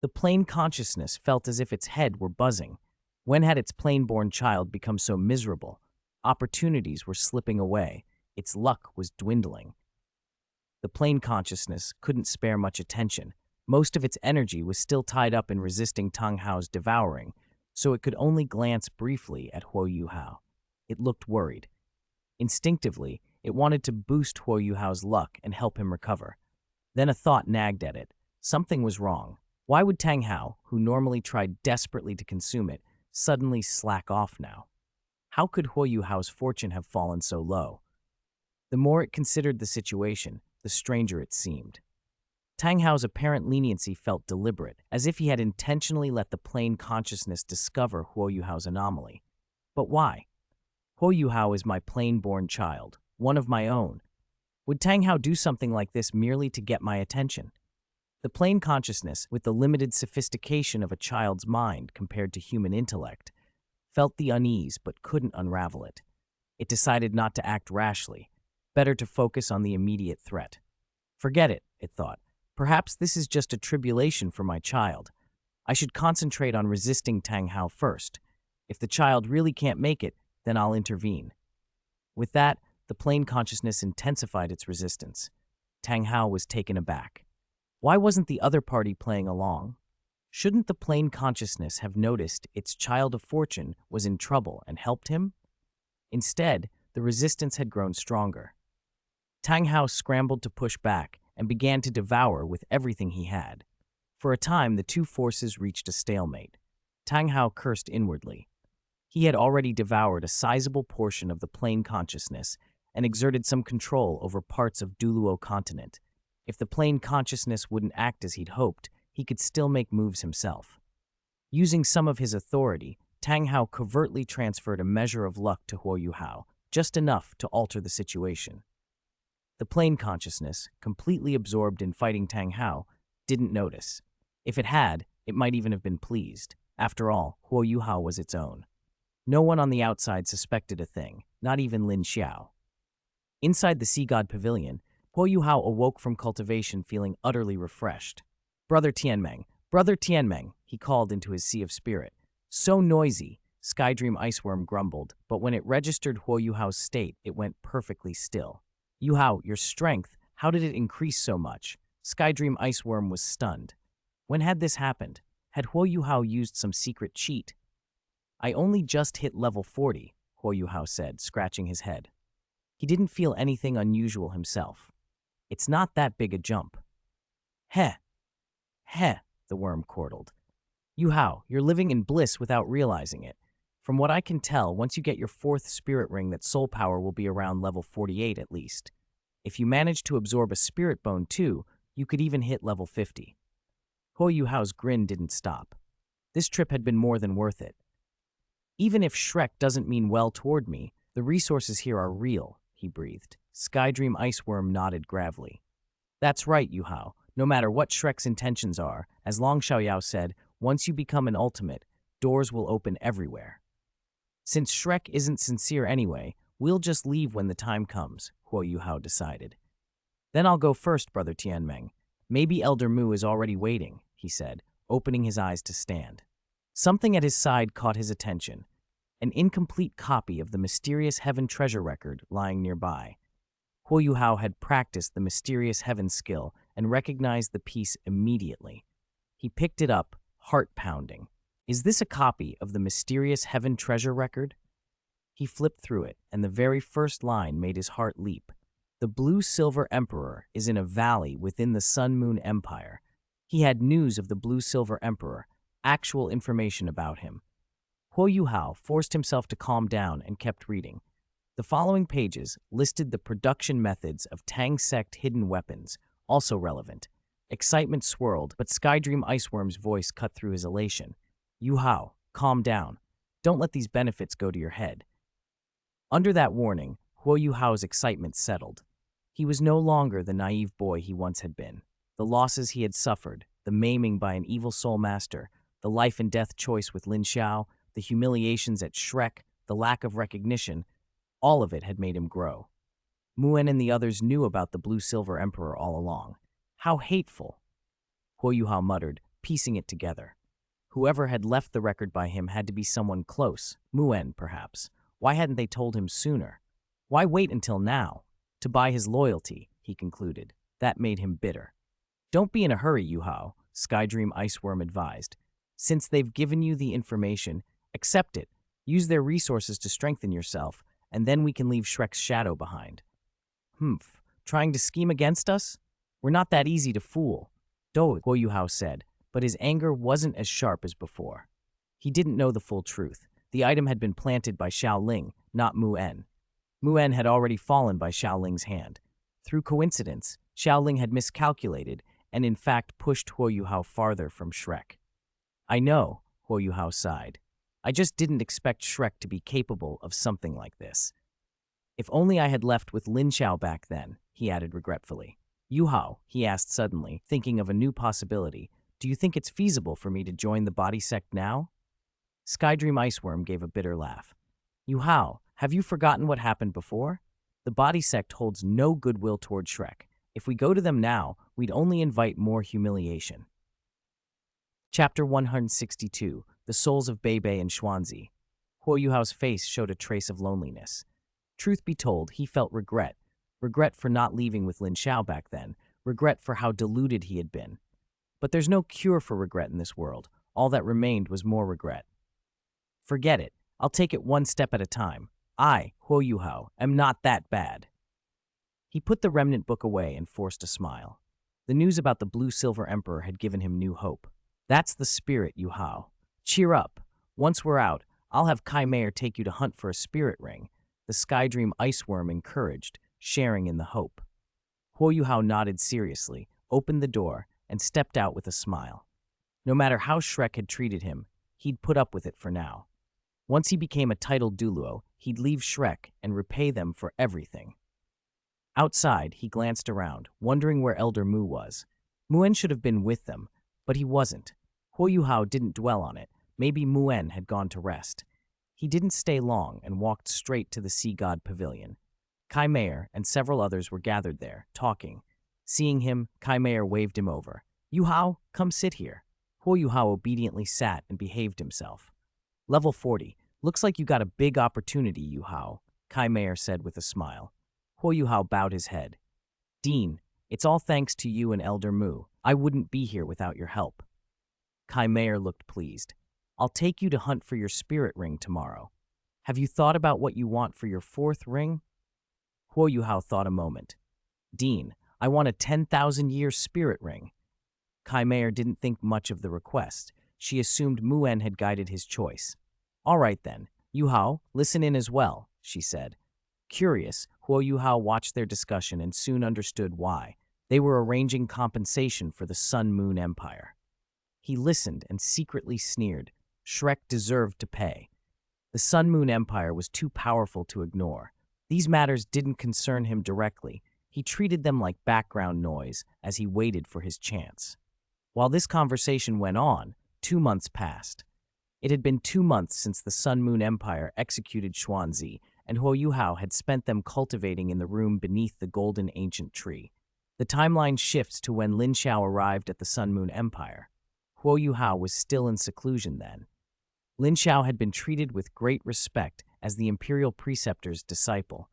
The plain consciousness felt as if its head were buzzing. When had its plain-born child become so miserable? Opportunities were slipping away. Its luck was dwindling. The plain consciousness couldn't spare much attention. Most of its energy was still tied up in resisting Tang Hao's devouring, so it could only glance briefly at Huo Yuhao. It looked worried. Instinctively, it wanted to boost Huo Yuhao's luck and help him recover. Then a thought nagged at it. Something was wrong. Why would Tang Hao, who normally tried desperately to consume it, suddenly slack off now? How could Huo Yuhao's fortune have fallen so low? The more it considered the situation, the stranger it seemed. Tang Hao's apparent leniency felt deliberate, as if he had intentionally let the plain consciousness discover Huo Yuhao's anomaly. But why? Huo Yuhao is my plain-born child, one of my own. Would Tang Hao do something like this merely to get my attention? The plain consciousness, with the limited sophistication of a child's mind compared to human intellect, felt the unease but couldn't unravel it. It decided not to act rashly. Better to focus on the immediate threat. Forget it, it thought. Perhaps this is just a tribulation for my child. I should concentrate on resisting Tang Hao first. If the child really can't make it, then I'll intervene. With that, the plain consciousness intensified its resistance. Tang Hao was taken aback. Why wasn't the other party playing along? Shouldn't the plain consciousness have noticed its child of fortune was in trouble and helped him? Instead, the resistance had grown stronger. Tang Hao scrambled to push back and began to devour with everything he had. For a time, the two forces reached a stalemate. Tang Hao cursed inwardly. He had already devoured a sizable portion of the plain consciousness and exerted some control over parts of Douluo Continent. If the plain consciousness wouldn't act as he'd hoped, he could still make moves himself. Using some of his authority, Tang Hao covertly transferred a measure of luck to Huo Yuhao, just enough to alter the situation. The plain consciousness, completely absorbed in fighting Tang Hao, didn't notice. If it had, it might even have been pleased. After all, Huo Yuhao was its own. No one on the outside suspected a thing, not even Lin Xiao. Inside the Sea God Pavilion, Huo Yuhao awoke from cultivation feeling utterly refreshed. Brother Tianmeng, he called into his sea of spirit. So noisy, Skydream Iceworm grumbled, but when it registered Huo Yuhao's state, it went perfectly still. Yuhao, your strength, how did it increase so much? Skydream Iceworm was stunned. When had this happened? Had Huo Yuhao used some secret cheat? I only just hit level 40, Huo Yuhao said, scratching his head. He didn't feel anything unusual himself. It's not that big a jump. Heh, the worm chortled. Yuhao, you're living in bliss without realizing it. From what I can tell, once you get your 4th spirit ring, that soul power will be around level 48 at least. If you manage to absorb a spirit bone too, you could even hit level 50. Huo Yuhao's grin didn't stop. This trip had been more than worth it. Even if Shrek doesn't mean well toward me, the resources here are real, he breathed. Skydream Iceworm nodded gravely. That's right, Yuhao. No matter what Shrek's intentions are, as Long Xiaoyao said, once you become an ultimate, doors will open everywhere. Since Shrek isn't sincere anyway, we'll just leave when the time comes, Huo Yuhao decided. Then I'll go first, Brother Tianmeng. Maybe Elder Mu is already waiting, he said, opening his eyes to stand. Something at his side caught his attention. An incomplete copy of the mysterious heaven treasure record lying nearby. Huo Yuhao had practiced the mysterious heaven skill and recognized the piece immediately. He picked it up, heart-pounding. Is this a copy of the mysterious heaven treasure record? He flipped through it, and the very first line made his heart leap. The Blue-Silver Emperor is in a valley within the Sun-Moon Empire. He had news of the Blue-Silver Emperor, actual information about him. Huo Yuhao forced himself to calm down and kept reading. The following pages listed the production methods of Tang sect hidden weapons, also relevant. Excitement swirled, but Skydream Iceworm's voice cut through his elation. Yuhao, calm down. Don't let these benefits go to your head. Under that warning, Huo Yuhao's excitement settled. He was no longer the naive boy he once had been. The losses he had suffered, the maiming by an evil soul master, the life and death choice with Lin Xiao, the humiliations at Shrek, the lack of recognition, all of it had made him grow. Muen and the others knew about the Blue-Silver Emperor all along. How hateful! Huo Yuhao muttered, piecing it together. Whoever had left the record by him had to be someone close, Muen, perhaps. Why hadn't they told him sooner? Why wait until now? To buy his loyalty, he concluded. That made him bitter. Don't be in a hurry, Yuhao, Skydream Iceworm advised. Since they've given you the information, accept it. Use their resources to strengthen yourself, and then we can leave Shrek's shadow behind. Humph, trying to scheme against us? We're not that easy to fool, Doupo Yuhao said, but his anger wasn't as sharp as before. He didn't know the full truth. The item had been planted by Xiaoling, not Muen. Muen had already fallen by Xiaoling's hand. Through coincidence, Xiaoling had miscalculated and in fact pushed Huo Yuhao farther from Shrek. I know, Huo Yuhao sighed. I just didn't expect Shrek to be capable of something like this. If only I had left with Lin Xiao back then, he added regretfully. Yuhao, he asked suddenly, thinking of a new possibility, do you think it's feasible for me to join the body sect now? Skydream Iceworm gave a bitter laugh. Yuhao, have you forgotten what happened before? The body sect holds no goodwill toward Shrek. If we go to them now, we'd only invite more humiliation. Chapter 162, The Souls of Beibei and Xuanzi. Huo Yuhao's face showed a trace of loneliness. Truth be told, he felt regret. Regret for not leaving with Lin Xiao back then. Regret for how deluded he had been. But there's no cure for regret in this world. All that remained was more regret. Forget it. I'll take it one step at a time. I, Huo Yuhao, am not that bad. He put the remnant book away and forced a smile. The news about the Blue-Silver Emperor had given him new hope. That's the spirit, Yuhao. Cheer up. Once we're out, I'll have Kai Mayer take you to hunt for a spirit ring. The Skydream Iceworm encouraged, sharing in the hope. Huo Yuhao nodded seriously, opened the door, and stepped out with a smile. No matter how Shrek had treated him, he'd put up with it for now. Once he became a titled Douluo, he'd leave Shrek and repay them for everything. Outside, he glanced around, wondering where Elder Mu was. Muen should have been with them, but he wasn't. Huo Yuhao didn't dwell on it. Maybe Muen had gone to rest. He didn't stay long and walked straight to the Sea God Pavilion. Kai Mayer and several others were gathered there, talking. Seeing him, Kai Mayer waved him over. Yuhao, come sit here. Huo Yuhao obediently sat and behaved himself. Level 40. Looks like you got a big opportunity, Yuhao, Kai Mayer said with a smile. Huo Yuhao bowed his head. Dean, it's all thanks to you and Elder Mu. I wouldn't be here without your help. Kai Mayer looked pleased. I'll take you to hunt for your spirit ring tomorrow. Have you thought about what you want for your fourth ring? Huo Yuhao thought a moment. Dean, I want a 10,000-year spirit ring. Kai Mayer didn't think much of the request. She assumed Muen had guided his choice. All right then, Yuhao, listen in as well, she said. Curious, Huo Yuhao watched their discussion and soon understood why. They were arranging compensation for the Sun-Moon Empire. He listened and secretly sneered. Shrek deserved to pay. The Sun-Moon Empire was too powerful to ignore. These matters didn't concern him directly. He treated them like background noise as he waited for his chance. While this conversation went on, 2 months passed. It had been 2 months since the Sun-Moon Empire executed Xuanzi, and Huo Yuhao had spent them cultivating in the room beneath the golden ancient tree. The timeline shifts to when Lin Xiao arrived at the Sun-Moon Empire. Huo Yuhao was still in seclusion then. Lin Xiao had been treated with great respect as the imperial preceptor's disciple.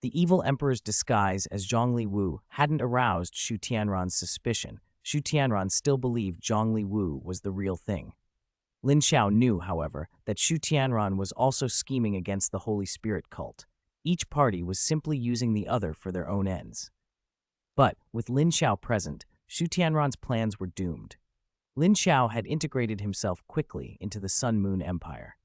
The evil emperor's disguise as Zhongli Wu hadn't aroused Shu Tianran's suspicion. Shu Tianran still believed Zhongli Wu was the real thing. Lin Xiao knew, however, that Shu Tianran was also scheming against the Holy Spirit cult. Each party was simply using the other for their own ends. But, with Lin Xiao present, Shu Tianran's plans were doomed. Lin Xiao had integrated himself quickly into the Sun-Moon Empire.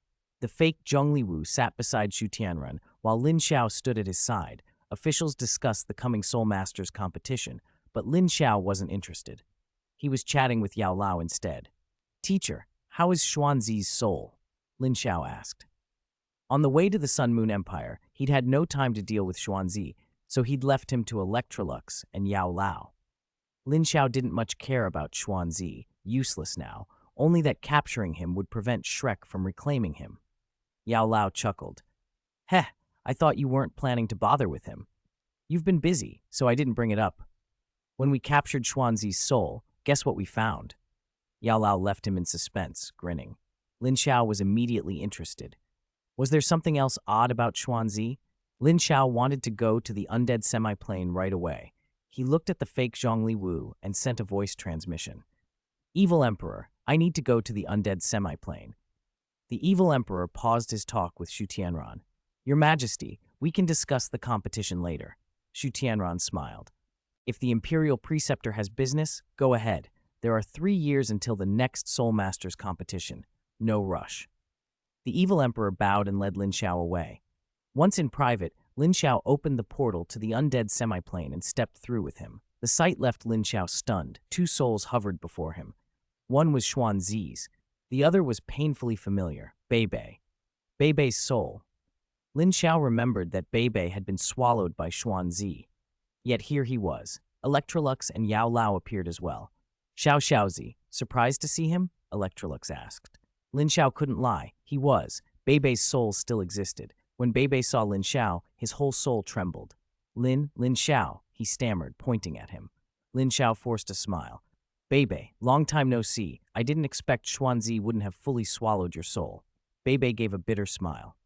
The fake Zhongli Wu sat beside Shu Tianran, while Lin Xiao stood at his side. Officials discussed the coming Soul Masters competition, but Lin Xiao wasn't interested. He was chatting with Yao Lao instead. Teacher, how is Xuanzi's soul? Lin Xiao asked. On the way to the Sun-Moon Empire, he'd had no time to deal with Xuanzi, so he'd left him to Electrolux and Yao Lao. Lin Xiao didn't much care about Xuanzi, useless now, only that capturing him would prevent Shrek from reclaiming him. Yao Lao chuckled. Heh, I thought you weren't planning to bother with him. You've been busy, so I didn't bring it up. When we captured Xuanzi's soul, guess what we found? Yao Lao left him in suspense, grinning. Lin Xiao was immediately interested. Was there something else odd about Xuanzi? Lin Xiao wanted to go to the undead semi-plane right away. He looked at the fake Zhongli Wu and sent a voice transmission. Evil Emperor, I need to go to the undead semi-plane. The evil emperor paused his talk with Shu Tianran. Your Majesty, we can discuss the competition later. Shu Tianran smiled. If the imperial preceptor has business, go ahead. There are 3 years until the next Soul Masters competition. No rush. The evil emperor bowed and led Lin Xiao away. Once in private, Lin Xiao opened the portal to the undead semi-plane and stepped through with him. The sight left Lin Xiao stunned. 2 souls hovered before him. One was Xuanzi's. The other was painfully familiar, Bei. Bei's soul. Lin Xiao remembered that Bei had been swallowed by Xuanzi. Yet here he was. Electrolux and Yao Lao appeared as well. Xiaozi, surprised to see him? Electrolux asked. Lin Xiao couldn't lie. He was. Bei's soul still existed. When Bei saw Lin Xiao, his whole soul trembled. Lin Xiao, he stammered, pointing at him. Lin Xiao forced a smile. Bei, long time no see. I didn't expect Xuanzi wouldn't have fully swallowed your soul. Bei gave a bitter smile.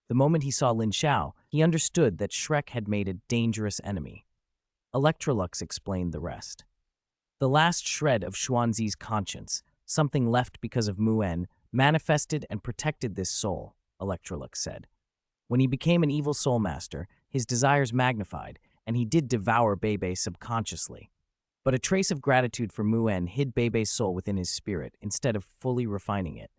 The moment he saw Lin Xiao, he understood that Shrek had made a dangerous enemy. Electrolux explained the rest. The last shred of Xuanzi's conscience, something left because of Muen, manifested and protected this soul, Electrolux said. When he became an evil soul master, his desires magnified, and he did devour Bei subconsciously. But a trace of gratitude for Muen hid Bei's soul within his spirit instead of fully refining it.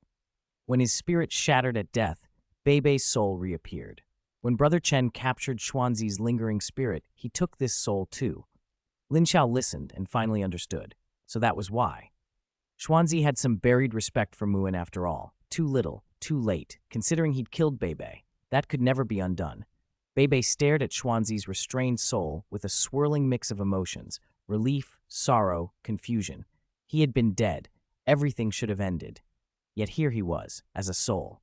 When his spirit shattered at death, Bei's soul reappeared. When Brother Chen captured Xuanzi's lingering spirit, he took this soul too. Lin Xiao listened and finally understood, so that was why. Xuanzi had some buried respect for Muen after all. Too little, too late, considering he'd killed Bei. That could never be undone. Bei stared at Xuanzi's restrained soul with a swirling mix of emotions, relief, sorrow, confusion. He had been dead. Everything should have ended. Yet here he was, as a soul.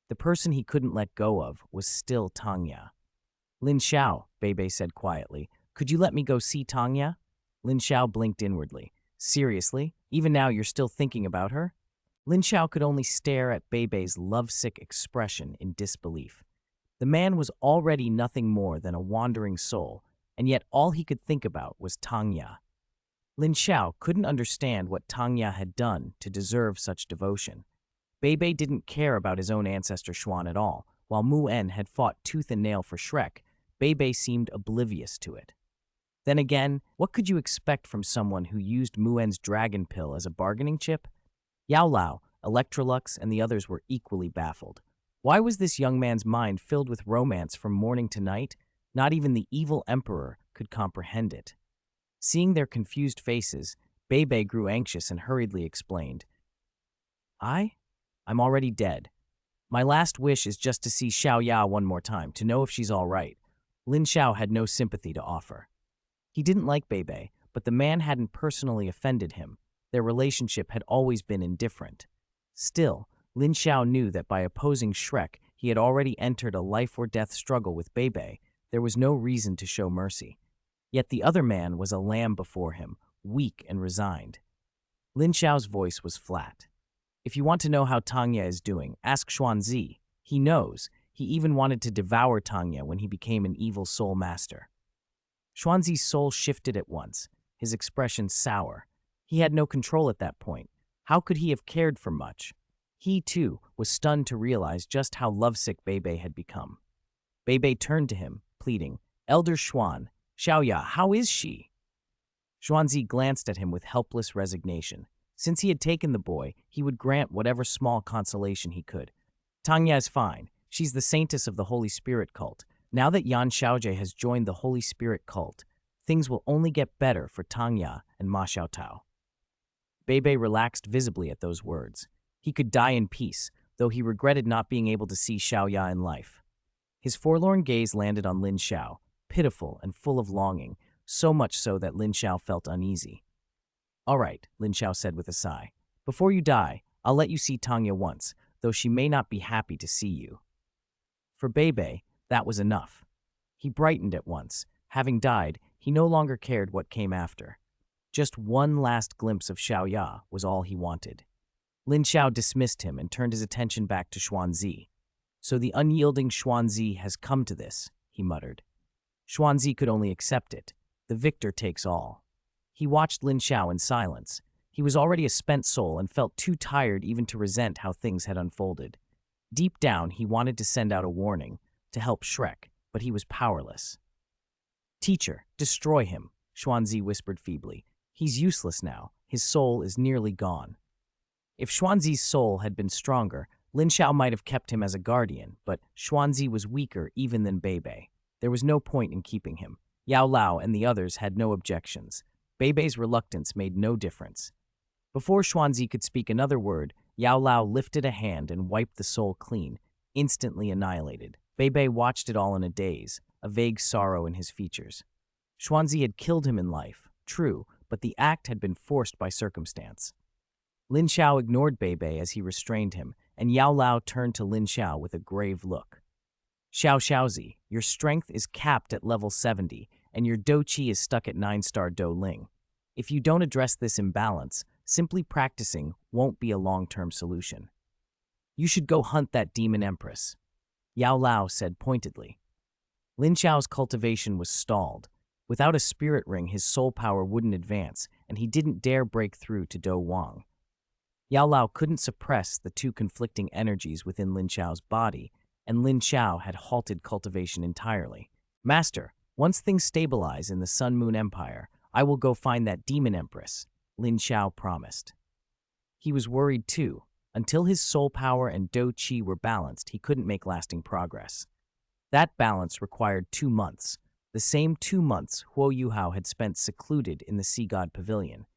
The person he couldn't let go of was still Tangya. Lin Xiao, Bei said quietly, could you let me go see Tangya? Lin Xiao blinked inwardly. Seriously? Even now you're still thinking about her? Lin Xiao could only stare at Bei's lovesick expression in disbelief. The man was already nothing more than a wandering soul, and yet all he could think about was Tangya. Lin Xiao couldn't understand what Tangya had done to deserve such devotion. Bei didn't care about his own ancestor Xuan at all. While Muen had fought tooth and nail for Shrek, Bei seemed oblivious to it. Then again, what could you expect from someone who used Muen's dragon pill as a bargaining chip? Yao Lao, Electrolux, and the others were equally baffled. Why was this young man's mind filled with romance from morning to night? Not even the evil emperor could comprehend it. Seeing their confused faces, Bei grew anxious and hurriedly explained, I'm already dead. My last wish is just to see Xiao Ya one more time, to know if she's all right. Lin Xiao had no sympathy to offer. He didn't like Bei, but the man hadn't personally offended him. Their relationship had always been indifferent. Still, Lin Xiao knew that by opposing Shrek, he had already entered a life-or-death struggle with Bei. There was no reason to show mercy. Yet the other man was a lamb before him, weak and resigned. Lin Xiao's voice was flat. If you want to know how Tangya is doing, ask Xuanzi. He knows. He even wanted to devour Tangya when he became an evil soul master. Xuanzi's soul shifted at once, his expression sour. He had no control at that point. How could he have cared for much? He, too, was stunned to realize just how lovesick Bei had become. Bei turned to him, pleading, Elder Xuan, Xiaoya, how is she? Xuanzi glanced at him with helpless resignation. Since he had taken the boy, he would grant whatever small consolation he could. Tangya is fine. She's the saintess of the Holy Spirit cult. Now that Yan Xiaojie has joined the Holy Spirit cult, things will only get better for Tangya and Ma Xiaotao. Bei relaxed visibly at those words. He could die in peace, though he regretted not being able to see Xiaoya in life. His forlorn gaze landed on Lin Xiao, pitiful and full of longing, so much so that Lin Xiao felt uneasy. All right, Lin Xiao said with a sigh. Before you die, I'll let you see Tangya once, though she may not be happy to see you. For Bei, that was enough. He brightened at once. Having died, he no longer cared what came after. Just one last glimpse of Xiaoya was all he wanted. Lin Xiao dismissed him and turned his attention back to Xuanzi. So the unyielding Xuanzi has come to this, he muttered. Xuanzi could only accept it. The victor takes all. He watched Lin Xiao in silence. He was already a spent soul and felt too tired even to resent how things had unfolded. Deep down, he wanted to send out a warning, to help Shrek, but he was powerless. Teacher, destroy him, Xuanzi whispered feebly. He's useless now. His soul is nearly gone. If Xuanzi's soul had been stronger, Lin Xiao might have kept him as a guardian, but Xuanzi was weaker even than Beibei. There was no point in keeping him. Yao Lao and the others had no objections. Beibei's reluctance made no difference. Before Xuanzi could speak another word, Yao Lao lifted a hand and wiped the soul clean, instantly annihilated. Beibei watched it all in a daze, a vague sorrow in his features. Xuanzi had killed him in life, true, but the act had been forced by circumstance. Lin Xiao ignored Beibei as he restrained him, and Yao Lao turned to Lin Xiao with a grave look. Xiaozi, your strength is capped at level 70, and your Do Qi is stuck at 9-star Do Ling. If you don't address this imbalance, simply practicing won't be a long-term solution. You should go hunt that demon empress, Yao Lao said pointedly. Lin Xiao's cultivation was stalled. Without a spirit ring, his soul power wouldn't advance, and he didn't dare break through to Do Wang. Yao Lao couldn't suppress the two conflicting energies within Lin Xiao's body, and Lin Xiao had halted cultivation entirely. Master, once things stabilize in the Sun Moon Empire, I will go find that demon empress, Lin Xiao promised. He was worried too. Until his soul power and Do Qi were balanced, he couldn't make lasting progress. That balance required 2 months, the same 2 months Huo Yuhao had spent secluded in the Sea God Pavilion.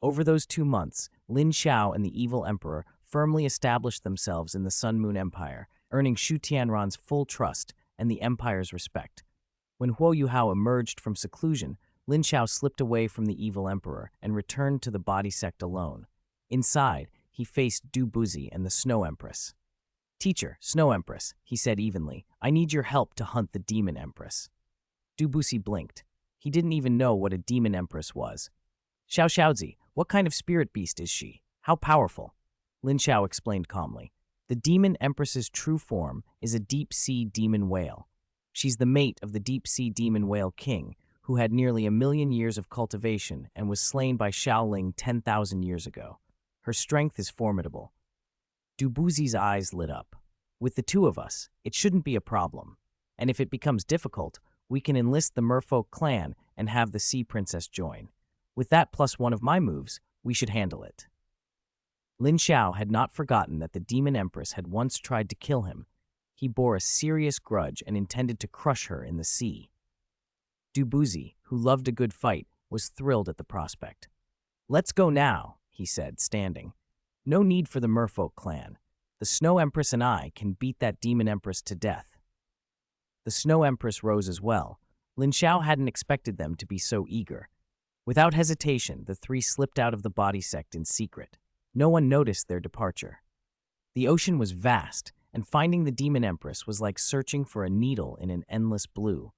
Over those 2 months, Lin Xiao and the evil emperor firmly established themselves in the Sun Moon Empire, earning Shu Tianran's full trust and the empire's respect. When Huo Yuhao emerged from seclusion, Lin Xiao slipped away from the evil emperor and returned to the body sect alone. Inside, he faced Du Buzi and the Snow Empress. Teacher, Snow Empress, he said evenly, I need your help to hunt the Demon Empress. Du Buzi blinked. He didn't even know what a Demon Empress was. Xiaozi, what kind of spirit beast is she? How powerful? Lin Xiao explained calmly. The Demon Empress's true form is a deep-sea demon whale. She's the mate of the deep-sea demon whale king, who had nearly 1,000,000 years of cultivation and was slain by Shaoling 10,000 years ago. Her strength is formidable. Du Buzi's eyes lit up. With the two of us, it shouldn't be a problem. And if it becomes difficult, we can enlist the Merfolk clan and have the Sea Princess join. With that plus one of my moves, we should handle it. Lin Xiao had not forgotten that the Demon Empress had once tried to kill him. He bore a serious grudge and intended to crush her in the sea. Du Buzi, who loved a good fight, was thrilled at the prospect. Let's go now, he said, standing. No need for the Merfolk clan. The Snow Empress and I can beat that Demon Empress to death. The Snow Empress rose as well. Lin Xiao hadn't expected them to be so eager. Without hesitation, the three slipped out of the body sect in secret. No one noticed their departure. The ocean was vast, and finding the Demon Empress was like searching for a needle in an endless blue.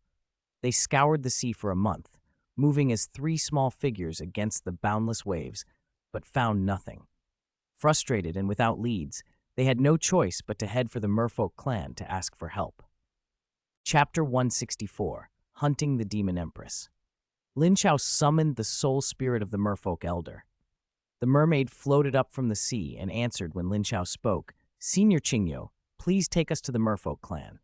They scoured the sea for a month, moving as 3 small figures against the boundless waves, but found nothing. Frustrated and without leads, they had no choice but to head for the Merfolk clan to ask for help. Chapter 164, Hunting the Demon Empress. Lin Xiao summoned the soul spirit of the Merfolk elder. The mermaid floated up from the sea and answered when Lin Xiao spoke, Senior Qingyo, please take us to the Merfolk clan.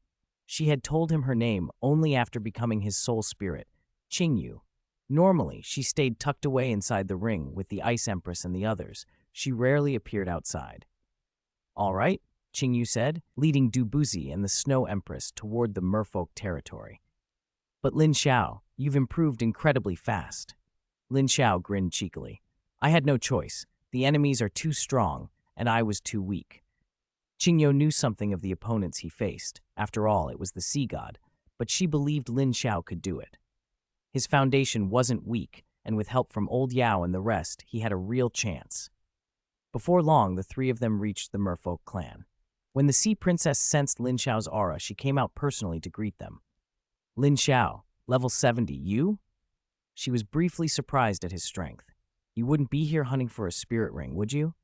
She had told him her name only after becoming his soul spirit, Qingyu. Normally, she stayed tucked away inside the ring with the Ice Empress and the others. She rarely appeared outside. All right, Qingyu said, leading Du Buzi and the Snow Empress toward the Merfolk territory. But Lin Xiao, you've improved incredibly fast. Lin Xiao grinned cheekily. I had no choice. The enemies are too strong, and I was too weak. Qingyo knew something of the opponents he faced. After all, it was the sea god, but she believed Lin Xiao could do it. His foundation wasn't weak, and with help from Old Yao and the rest, he had a real chance. Before long, the 3 of them reached the Merfolk clan. When the Sea Princess sensed Lin Xiao's aura, she came out personally to greet them. Lin Xiao, level 70, you? She was briefly surprised at his strength. You wouldn't be here hunting for a spirit ring, would you?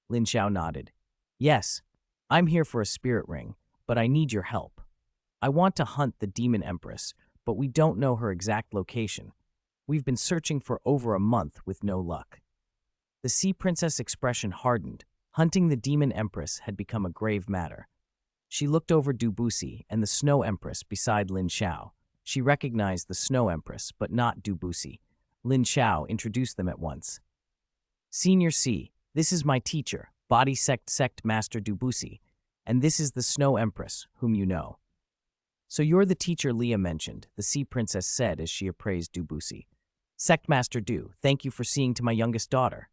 Lin Xiao nodded. Yes, I'm here for a spirit ring, but I need your help. I want to hunt the demon empress, but we don't know her exact location. We've been searching for over a month with no luck. The sea princess' expression hardened. Hunting the demon empress had become a grave matter. She looked over Dubusi and the snow empress beside Lin Xiao. She recognized the snow empress, but not Dubusi. Lin Xiao introduced them at once. Senior C, this is my teacher, Body Sect Master Dubusi, and this is the snow empress, whom you know. So you're the teacher Leah mentioned, the sea princess said as she appraised Dubusi. Sect Master Du, thank you for seeing to my youngest daughter.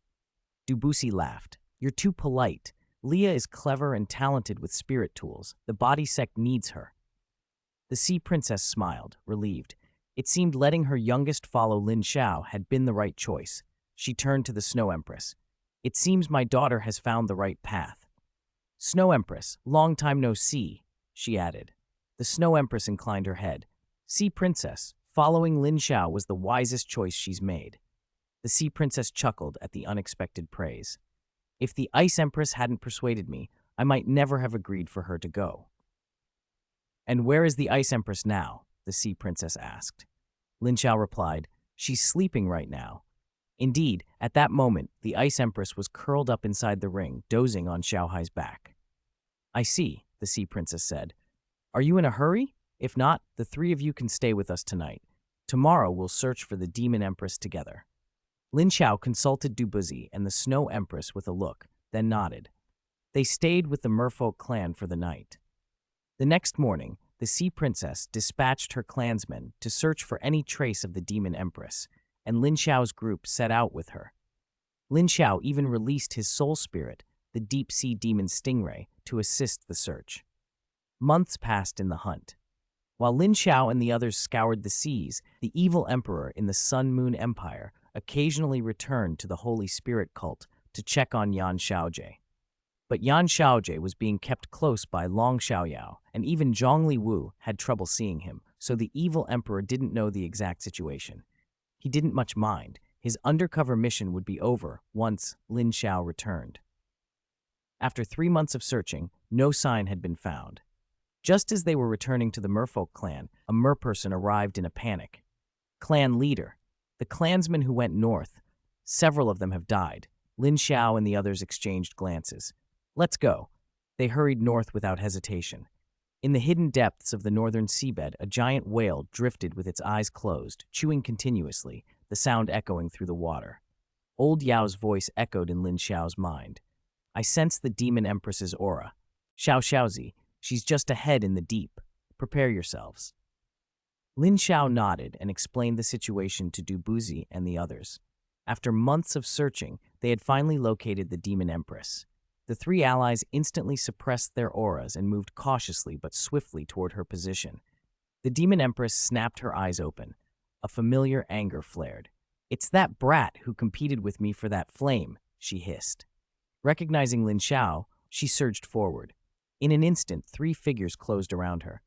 Dubusi laughed. You're too polite. Leah is clever and talented with spirit tools. The body sect needs her. The sea princess smiled, relieved. It seemed letting her youngest follow Lin Xiao had been the right choice. She turned to the Snow Empress. It seems my daughter has found the right path. Snow Empress, long time no see, she added. The Snow Empress inclined her head. Sea Princess, following Lin Xiao was the wisest choice she's made. The Sea Princess chuckled at the unexpected praise. If the Ice Empress hadn't persuaded me, I might never have agreed for her to go. And where is the Ice Empress now? The Sea Princess asked. Lin Xiao replied, She's sleeping right now. Indeed, at that moment, the Ice Empress was curled up inside the ring, dozing on Xiaohai's back. I see, the Sea Princess said. Are you in a hurry? If not, the three of you can stay with us tonight. Tomorrow we'll search for the Demon Empress together. Lin Xiao consulted Dubuzi and the Snow Empress with a look, then nodded. They stayed with the Merfolk clan for the night. The next morning, the Sea Princess dispatched her clansmen to search for any trace of the Demon Empress, and Lin Xiao's group set out with her. Lin Xiao even released his soul spirit, the deep-sea demon Stingray, to assist the search. Months passed in the hunt. While Lin Xiao and the others scoured the seas, the evil emperor in the Sun Moon Empire occasionally returned to the Holy Spirit cult to check on Yan Xiaojie. But Yan Xiaojie was being kept close by Long Xiaoyao, and even Zhongli Wu had trouble seeing him, so the evil emperor didn't know the exact situation. He didn't much mind. His undercover mission would be over once Lin Xiao returned. After 3 months of searching, no sign had been found. Just as they were returning to the Merfolk clan, a merperson arrived in a panic. Clan leader. The clansmen who went north. Several of them have died. Lin Xiao and the others exchanged glances. Let's go. They hurried north without hesitation. In the hidden depths of the northern seabed, a giant whale drifted with its eyes closed, chewing continuously, the sound echoing through the water. Old Yao's voice echoed in Lin Xiao's mind. I sense the Demon Empress's aura. Xiao Xiaozi, she's just ahead in the deep. Prepare yourselves. Lin Xiao nodded and explained the situation to Dubuzi and the others. After months of searching, they had finally located the Demon Empress. The three allies instantly suppressed their auras and moved cautiously but swiftly toward her position. The Demon Empress snapped her eyes open. A familiar anger flared. It's that brat who competed with me for that flame, she hissed. Recognizing Lin Xiao, she surged forward. In an instant, 3 figures closed around her.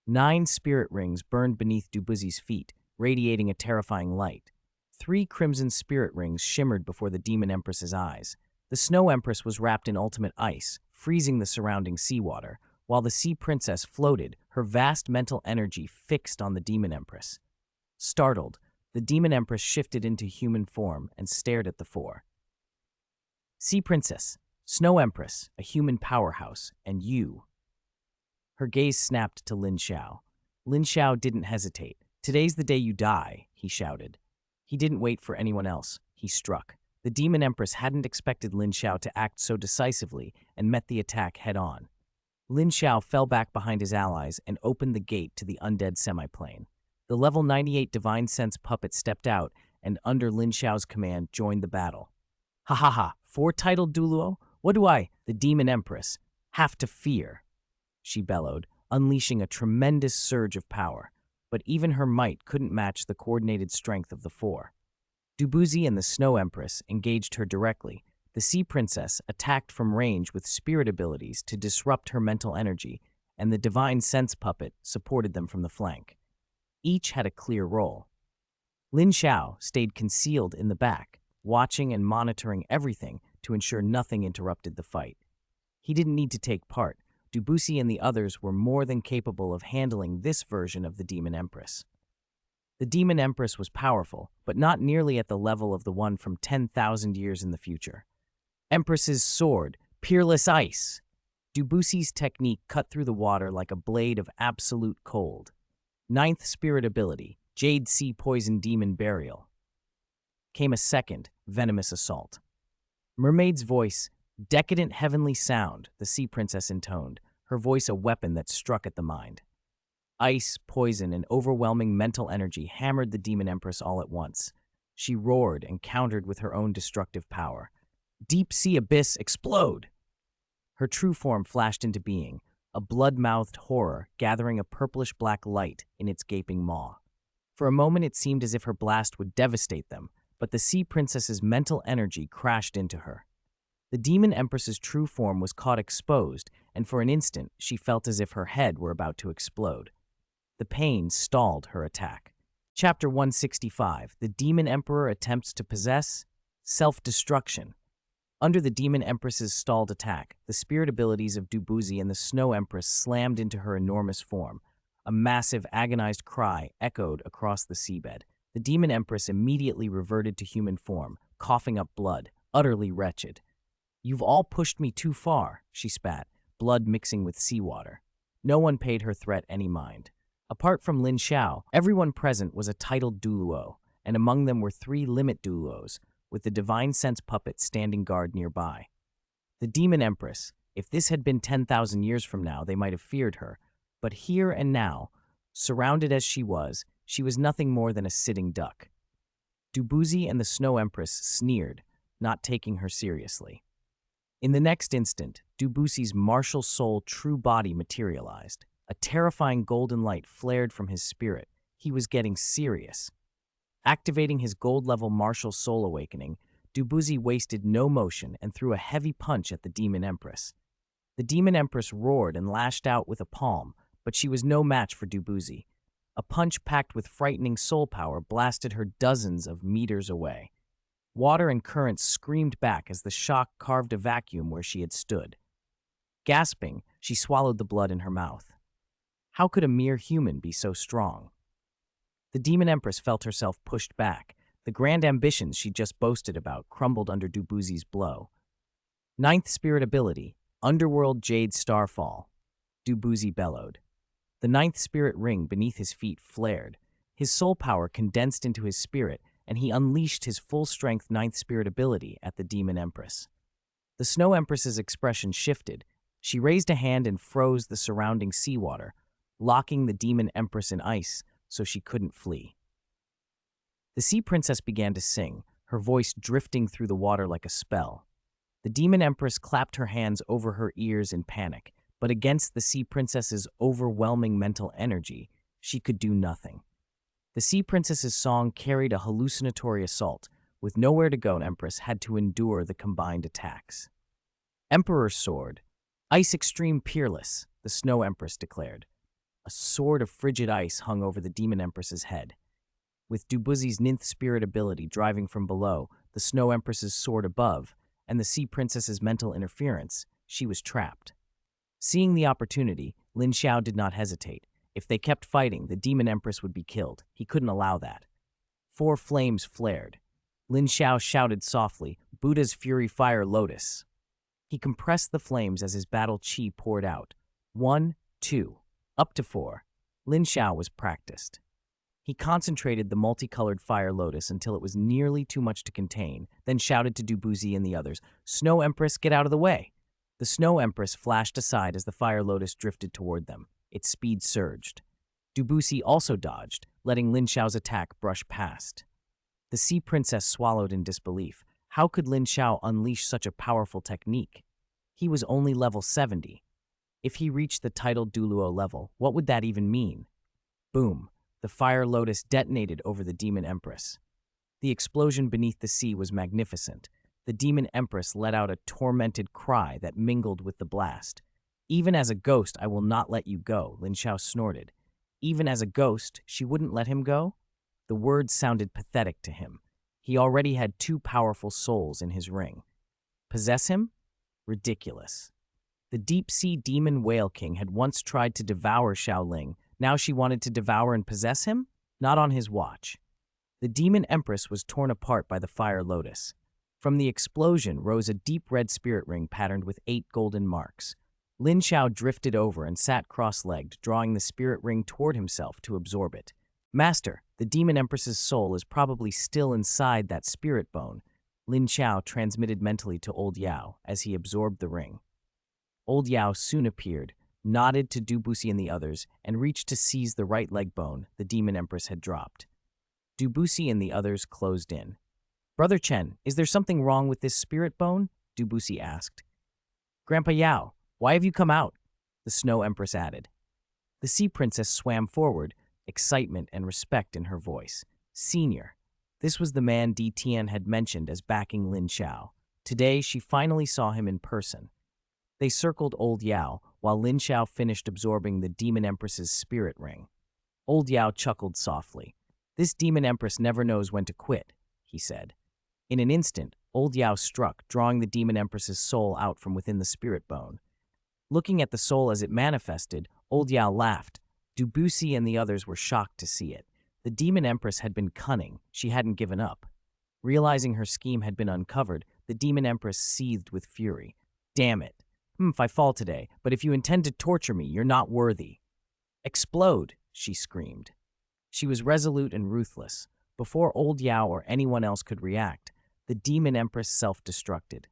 9 spirit rings burned beneath Dubuzi's feet, radiating a terrifying light. 3 crimson spirit rings shimmered before the Demon Empress's eyes. The Snow Empress was wrapped in ultimate ice, freezing the surrounding seawater, while the Sea Princess floated, her vast mental energy fixed on the Demon Empress. Startled, the Demon Empress shifted into human form and stared at the 4. Sea Princess, Snow Empress, a human powerhouse, and you. Her gaze snapped to Lin Xiao. Lin Xiao didn't hesitate. Today's the day you die, he shouted. He didn't wait for anyone else. He struck. The Demon Empress hadn't expected Lin Xiao to act so decisively and met the attack head-on. Lin Xiao fell back behind his allies and opened the gate to the undead semiplane. The level 98 Divine Sense puppet stepped out and, under Lin Xiao's command, joined the battle. Ha ha ha, 4-titled Douluo? What do I, the Demon Empress, have to fear? She bellowed, unleashing a tremendous surge of power, but even her might couldn't match the coordinated strength of the 4. Dubuzi and the Snow Empress engaged her directly. The Sea Princess attacked from range with spirit abilities to disrupt her mental energy, and the Divine Sense puppet supported them from the flank. Each had a clear role. Lin Xiao stayed concealed in the back, watching and monitoring everything to ensure nothing interrupted the fight. He didn't need to take part. Dubusi and the others were more than capable of handling this version of the Demon Empress. The Demon Empress was powerful, but not nearly at the level of the one from 10,000 years in the future. Empress's sword, peerless ice. Dubusi's technique cut through the water like a blade of absolute cold. Ninth spirit ability, Jade Sea Poison Demon Burial. Came a second, venomous assault. Mermaid's voice, decadent heavenly sound, the sea princess intoned, her voice a weapon that struck at the mind. Ice, poison, and overwhelming mental energy hammered the Demon Empress all at once. She roared and countered with her own destructive power. Deep sea abyss, explode! Her true form flashed into being, a blood-mouthed horror gathering a purplish-black light in its gaping maw. For a moment it seemed as if her blast would devastate them, but the sea princess's mental energy crashed into her. The Demon Empress's true form was caught exposed, and for an instant she felt as if her head were about to explode. The pain stalled her attack. Chapter 165, The Demon Emperor Attempts to Possess Self-Destruction. Under the Demon Empress's stalled attack, the spirit abilities of Dubusi and the Snow Empress slammed into her enormous form. A massive, agonized cry echoed across the seabed. The Demon Empress immediately reverted to human form, coughing up blood, utterly wretched. "You've all pushed me too far," she spat, blood mixing with seawater. No one paid her threat any mind. Apart from Lin Xiao, everyone present was a titled Douluo, and among them were 3 limit Douluos, with the Divine Sense puppet standing guard nearby. The Demon Empress, if this had been 10,000 years from now, they might have feared her, but here and now, surrounded as she was nothing more than a sitting duck. Dubusi and the Snow Empress sneered, not taking her seriously. In the next instant, Dubusi's martial soul true body materialized. A terrifying golden light flared from his spirit. He was getting serious. Activating his gold-level martial soul awakening, Dubusi wasted no motion and threw a heavy punch at the Demon Empress. The Demon Empress roared and lashed out with a palm, but she was no match for Dubusi. A punch packed with frightening soul power blasted her dozens of meters away. Water and currents screamed back as the shock carved a vacuum where she had stood. Gasping, she swallowed the blood in her mouth. How could a mere human be so strong? The Demon Empress felt herself pushed back. The grand ambitions she just boasted about crumbled under Dubusi's blow. Ninth spirit ability, Underworld Jade Starfall. Dubusi bellowed. The ninth spirit ring beneath his feet flared. His soul power condensed into his spirit, and he unleashed his full-strength ninth spirit ability at the Demon Empress. The Snow Empress's expression shifted. She raised a hand and froze the surrounding seawater, locking the Demon Empress in ice so she couldn't flee. The Sea Princess began to sing, her voice drifting through the water like a spell. The Demon Empress clapped her hands over her ears in panic, but against the Sea Princess's overwhelming mental energy, she could do nothing. The Sea Princess's song carried a hallucinatory assault. With nowhere to go, Empress had to endure the combined attacks. Emperor's Sword. Ice Extreme Peerless, the Snow Empress declared. A sword of frigid ice hung over the Demon Empress's head. With Dubusi's ninth spirit ability driving from below, the Snow Empress's sword above, and the Sea Princess's mental interference, she was trapped. Seeing the opportunity, Lin Xiao did not hesitate. If they kept fighting, the Demon Empress would be killed. He couldn't allow that. 4 flames flared. Lin Xiao shouted softly, "Buddha's Fury Fire Lotus." He compressed the flames as his battle chi poured out. 1, 2, up to 4. Lin Xiao was practiced. He concentrated the multicolored fire lotus until it was nearly too much to contain, then shouted to Dubusi and the others, "Snow Empress, get out of the way!" The Snow Empress flashed aside as the fire lotus drifted toward them. Its speed surged. Dubusi also dodged, letting Lin Xiao's attack brush past. The Sea Princess swallowed in disbelief. How could Lin Xiao unleash such a powerful technique? He was only level 70. If he reached the titled Douluo level, what would that even mean? Boom! The fire lotus detonated over the Demon Empress. The explosion beneath the sea was magnificent. The Demon Empress let out a tormented cry that mingled with the blast. "Even as a ghost, I will not let you go," Lin Xiao snorted. Even as a ghost, she wouldn't let him go? The words sounded pathetic to him. He already had two powerful souls in his ring. Possess him? Ridiculous. The deep-sea demon whale king had once tried to devour Xiaoling. Now she wanted to devour and possess him? Not on his watch. The demon empress was torn apart by the fire lotus. From the explosion rose a deep red spirit ring patterned with 8 golden marks. Lin Xiao drifted over and sat cross-legged, drawing the spirit ring toward himself to absorb it. Master, the demon empress's soul is probably still inside that spirit bone, Lin Xiao transmitted mentally to old Yao as he absorbed the ring. Old Yao soon appeared, nodded to Doupo and the others, and reached to seize the right leg bone the demon empress had dropped. Doupo and the others closed in. Brother Chen, is there something wrong with this spirit bone? Doupo asked. Grandpa Yao, why have you come out? The Snow Empress added. The Sea Princess swam forward, excitement and respect in her voice. Senior. This was the man Di Tian had mentioned as backing Lin Xiao. Today, she finally saw him in person. They circled old Yao, while Lin Xiao finished absorbing the Demon Empress's spirit ring. Old Yao chuckled softly. This Demon Empress never knows when to quit, he said. In an instant, old Yao struck, drawing the Demon Empress's soul out from within the spirit bone. Looking at the soul as it manifested, old Yao laughed. Doupo and the others were shocked to see it. The Demon Empress had been cunning. She hadn't given up. Realizing her scheme had been uncovered, the Demon Empress seethed with fury. Damn it. If I fall today, but if you intend to torture me, you're not worthy. Explode, she screamed. She was resolute and ruthless. Before old Yao or anyone else could react, the Demon Empress self-destructed.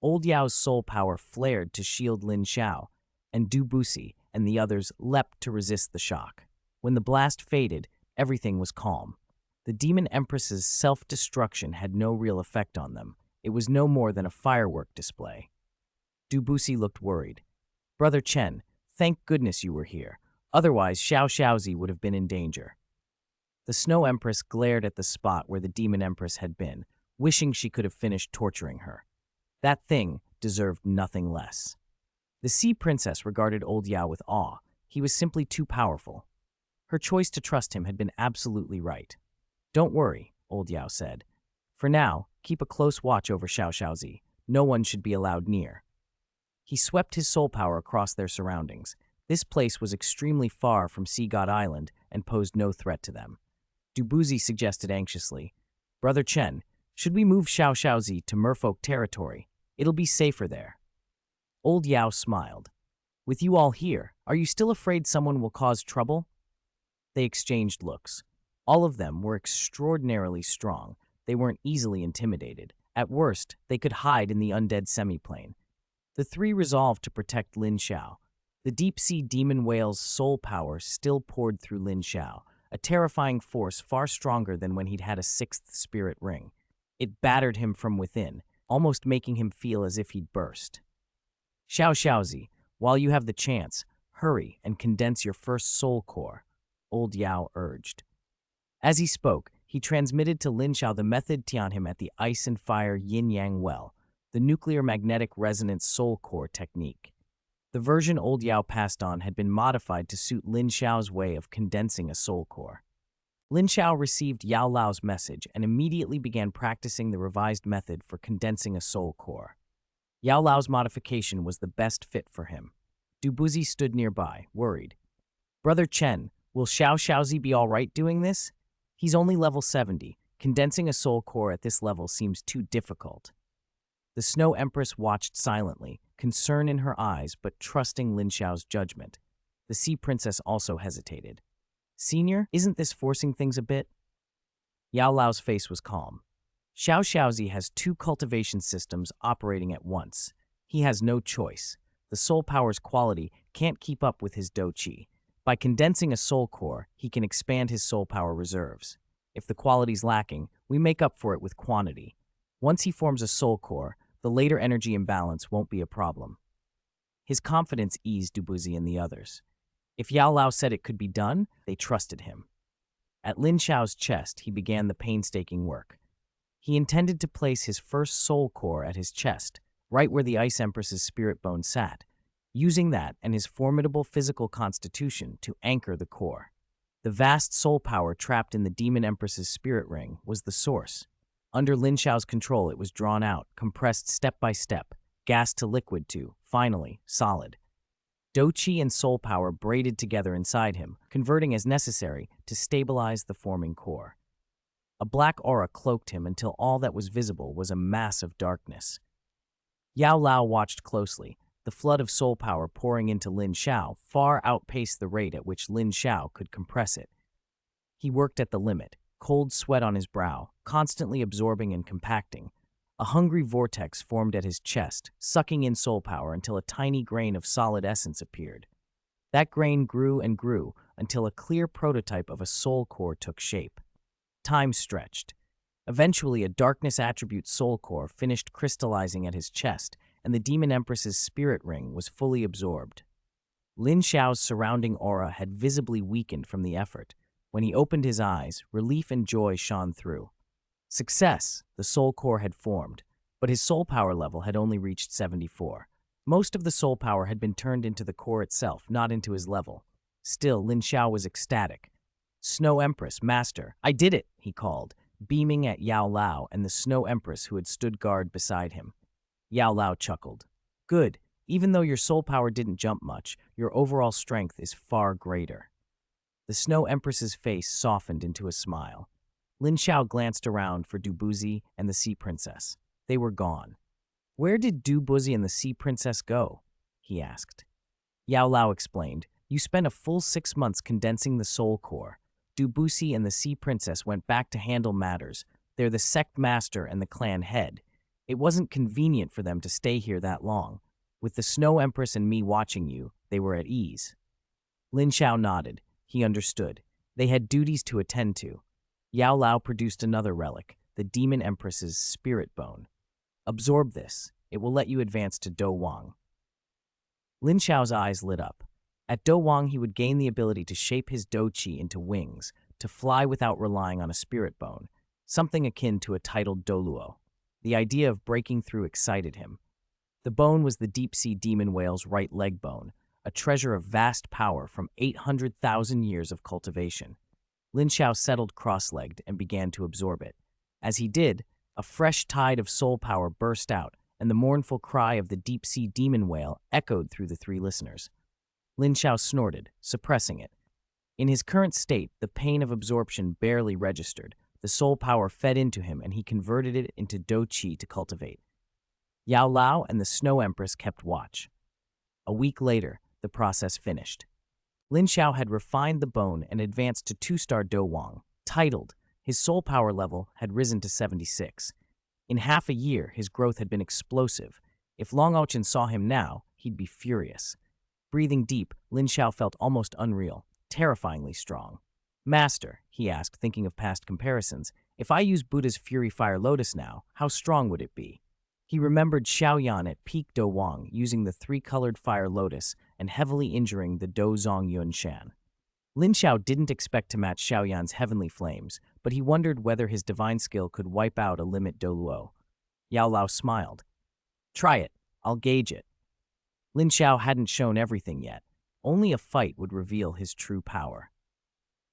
Old Yao's soul power flared to shield Lin Xiao, and Doupo and the others leapt to resist the shock. When the blast faded, everything was calm. The Demon Empress's self-destruction had no real effect on them. It was no more than a firework display. Doupo looked worried. Brother Chen, thank goodness you were here. Otherwise, Xiaozi would have been in danger. The Snow Empress glared at the spot where the Demon Empress had been, wishing she could have finished torturing her. That thing deserved nothing less. The Sea Princess regarded old Yao with awe. He was simply too powerful. Her choice to trust him had been absolutely right. Don't worry, old Yao said. For now, keep a close watch over Xiaozi. No one should be allowed near. He swept his soul power across their surroundings. This place was extremely far from Sea God Island and posed no threat to them. Doupo suggested anxiously, Brother Chen, should we move Xiaozi to merfolk territory? It'll be safer there. Old Yao smiled. With you all here, are you still afraid someone will cause trouble? They exchanged looks. All of them were extraordinarily strong. They weren't easily intimidated. At worst, they could hide in the undead semiplane. The three resolved to protect Lin Xiao. The deep-sea demon whale's soul power still poured through Lin Xiao, a terrifying force far stronger than when he'd had a 6th spirit ring. It battered him from within, almost making him feel as if he'd burst. Xiaozi, while you have the chance, hurry and condense your first soul core, old Yao urged. As he spoke, he transmitted to Lin Xiao the method taught him at the Ice and Fire Yin-Yang Well, the nuclear magnetic resonance soul core technique. The version old Yao passed on had been modified to suit Lin Xiao's way of condensing a soul core. Lin Xiao received Yao Lao's message and immediately began practicing the revised method for condensing a soul core. Yao Lao's modification was the best fit for him. Doupo stood nearby, worried. Brother Chen, will Xiaozi be all right doing this? He's only level 70. Condensing a soul core at this level seems too difficult. The Snow Empress watched silently, concern in her eyes but trusting Lin Xiao's judgment. The Sea Princess also hesitated. Senior, isn't this forcing things a bit? Yao Lao's face was calm. Xiaozi has 2 cultivation systems operating at once. He has no choice. The soul power's quality can't keep up with his do qi. By condensing a soul core, he can expand his soul power reserves. If the quality's lacking, we make up for it with quantity. Once he forms a soul core, the later energy imbalance won't be a problem. His confidence eased Doupo and the others. If Yao Lao said it could be done, they trusted him. At Lin Xiao's chest, he began the painstaking work. He intended to place his first soul core at his chest, right where the Ice Empress's spirit bone sat, using that and his formidable physical constitution to anchor the core. The vast soul power trapped in the Demon Empress's spirit ring was the source. Under Lin Xiao's control, it was drawn out, compressed step by step, gassed to liquid to, finally, solid. Do Qi and soul power braided together inside him, converting as necessary to stabilize the forming core. A black aura cloaked him until all that was visible was a mass of darkness. Yao Lao watched closely. The flood of soul power pouring into Lin Xiao far outpaced the rate at which Lin Xiao could compress it. He worked at the limit, cold sweat on his brow, constantly absorbing and compacting. A hungry vortex formed at his chest, sucking in soul power until a tiny grain of solid essence appeared. That grain grew and grew until a clear prototype of a soul core took shape. Time stretched. Eventually, a darkness attribute soul core finished crystallizing at his chest, and the Demon Empress's spirit ring was fully absorbed. Lin Xiao's surrounding aura had visibly weakened from the effort. When he opened his eyes, relief and joy shone through. Success! The soul core had formed, but his soul power level had only reached 74. Most of the soul power had been turned into the core itself, not into his level. Still, Lin Xiao was ecstatic. Snow Empress, Master, I did it, he called, beaming at Yao Lao and the Snow Empress who had stood guard beside him. Yao Lao chuckled. Good. Even though your soul power didn't jump much, your overall strength is far greater. The Snow Empress's face softened into a smile. Lin Xiao glanced around for Doupo and the Sea Princess. They were gone. Where did Doupo and the Sea Princess go? He asked. Yao Lao explained. You spent a full 6 months condensing the soul core. Doupo and the Sea Princess went back to handle matters. They're the sect master and the clan head. It wasn't convenient for them to stay here that long. With the Snow Empress and me watching you, they were at ease. Lin Xiao nodded. He understood. They had duties to attend to. Yao Lao produced another relic, the Demon Empress's spirit bone. Absorb this. It will let you advance to Do Wang. Lin Xiao's eyes lit up. At Do Wang, he would gain the ability to shape his Do Qi into wings, to fly without relying on a spirit bone, something akin to a titled Douluo. The idea of breaking through excited him. The bone was the deep-sea demon whale's right leg bone, a treasure of vast power from 800,000 years of cultivation. Lin Xiao settled cross-legged and began to absorb it. As he did, a fresh tide of soul power burst out, and the mournful cry of the deep-sea demon whale echoed through the three listeners. Lin Xiao snorted, suppressing it. In his current state, the pain of absorption barely registered. The soul power fed into him, and he converted it into Do Qi to cultivate. Yao Lao and the Snow Empress kept watch. A week later, the process finished. Lin Xiao had refined the bone and advanced to 2-star Do Wang. Titled, his soul power level had risen to 76. In half a year, his growth had been explosive. If Long Ochen saw him now, he'd be furious. Breathing deep, Lin Xiao felt almost unreal, terrifyingly strong. Master, he asked, thinking of past comparisons, if I use Buddha's Fury Fire Lotus now, how strong would it be? He remembered Xiaoyan at peak Do Wang using the 3-colored Fire Lotus and heavily injuring the Do Zong Yun Shan. Lin Xiao didn't expect to match Xiaoyan's heavenly flames, but he wondered whether his divine skill could wipe out a limit Douluo. Yao Lao smiled. Try it. I'll gauge it. Lin Xiao hadn't shown everything yet. Only a fight would reveal his true power.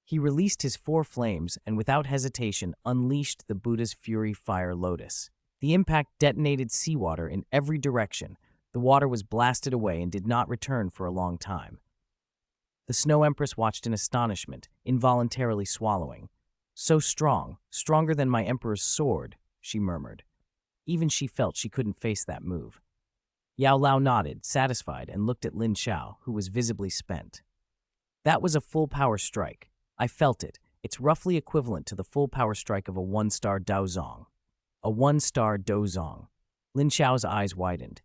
He released his 4 flames and without hesitation unleashed the Buddha's Fury Fire Lotus. The impact detonated seawater in every direction. The water was blasted away and did not return for a long time. The Snow Empress watched in astonishment, involuntarily swallowing. So strong, stronger than my emperor's sword, she murmured. Even she felt she couldn't face that move. Yao Lao nodded, satisfied, and looked at Lin Xiao, who was visibly spent. That was a full power strike. I felt it. It's roughly equivalent to the full power strike of a 1-star Daozong. A 1-star Dozong. Lin Xiao's eyes widened.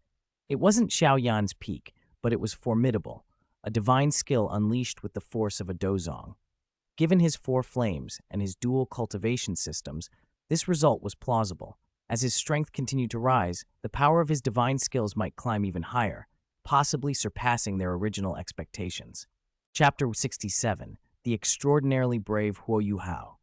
It wasn't Xiaoyan's peak, but it was formidable, a divine skill unleashed with the force of a Dozong. Given his 4 flames and his dual cultivation systems, this result was plausible. As his strength continued to rise, the power of his divine skills might climb even higher, possibly surpassing their original expectations. Chapter 67. The Extraordinarily Brave Huo Yu Hao.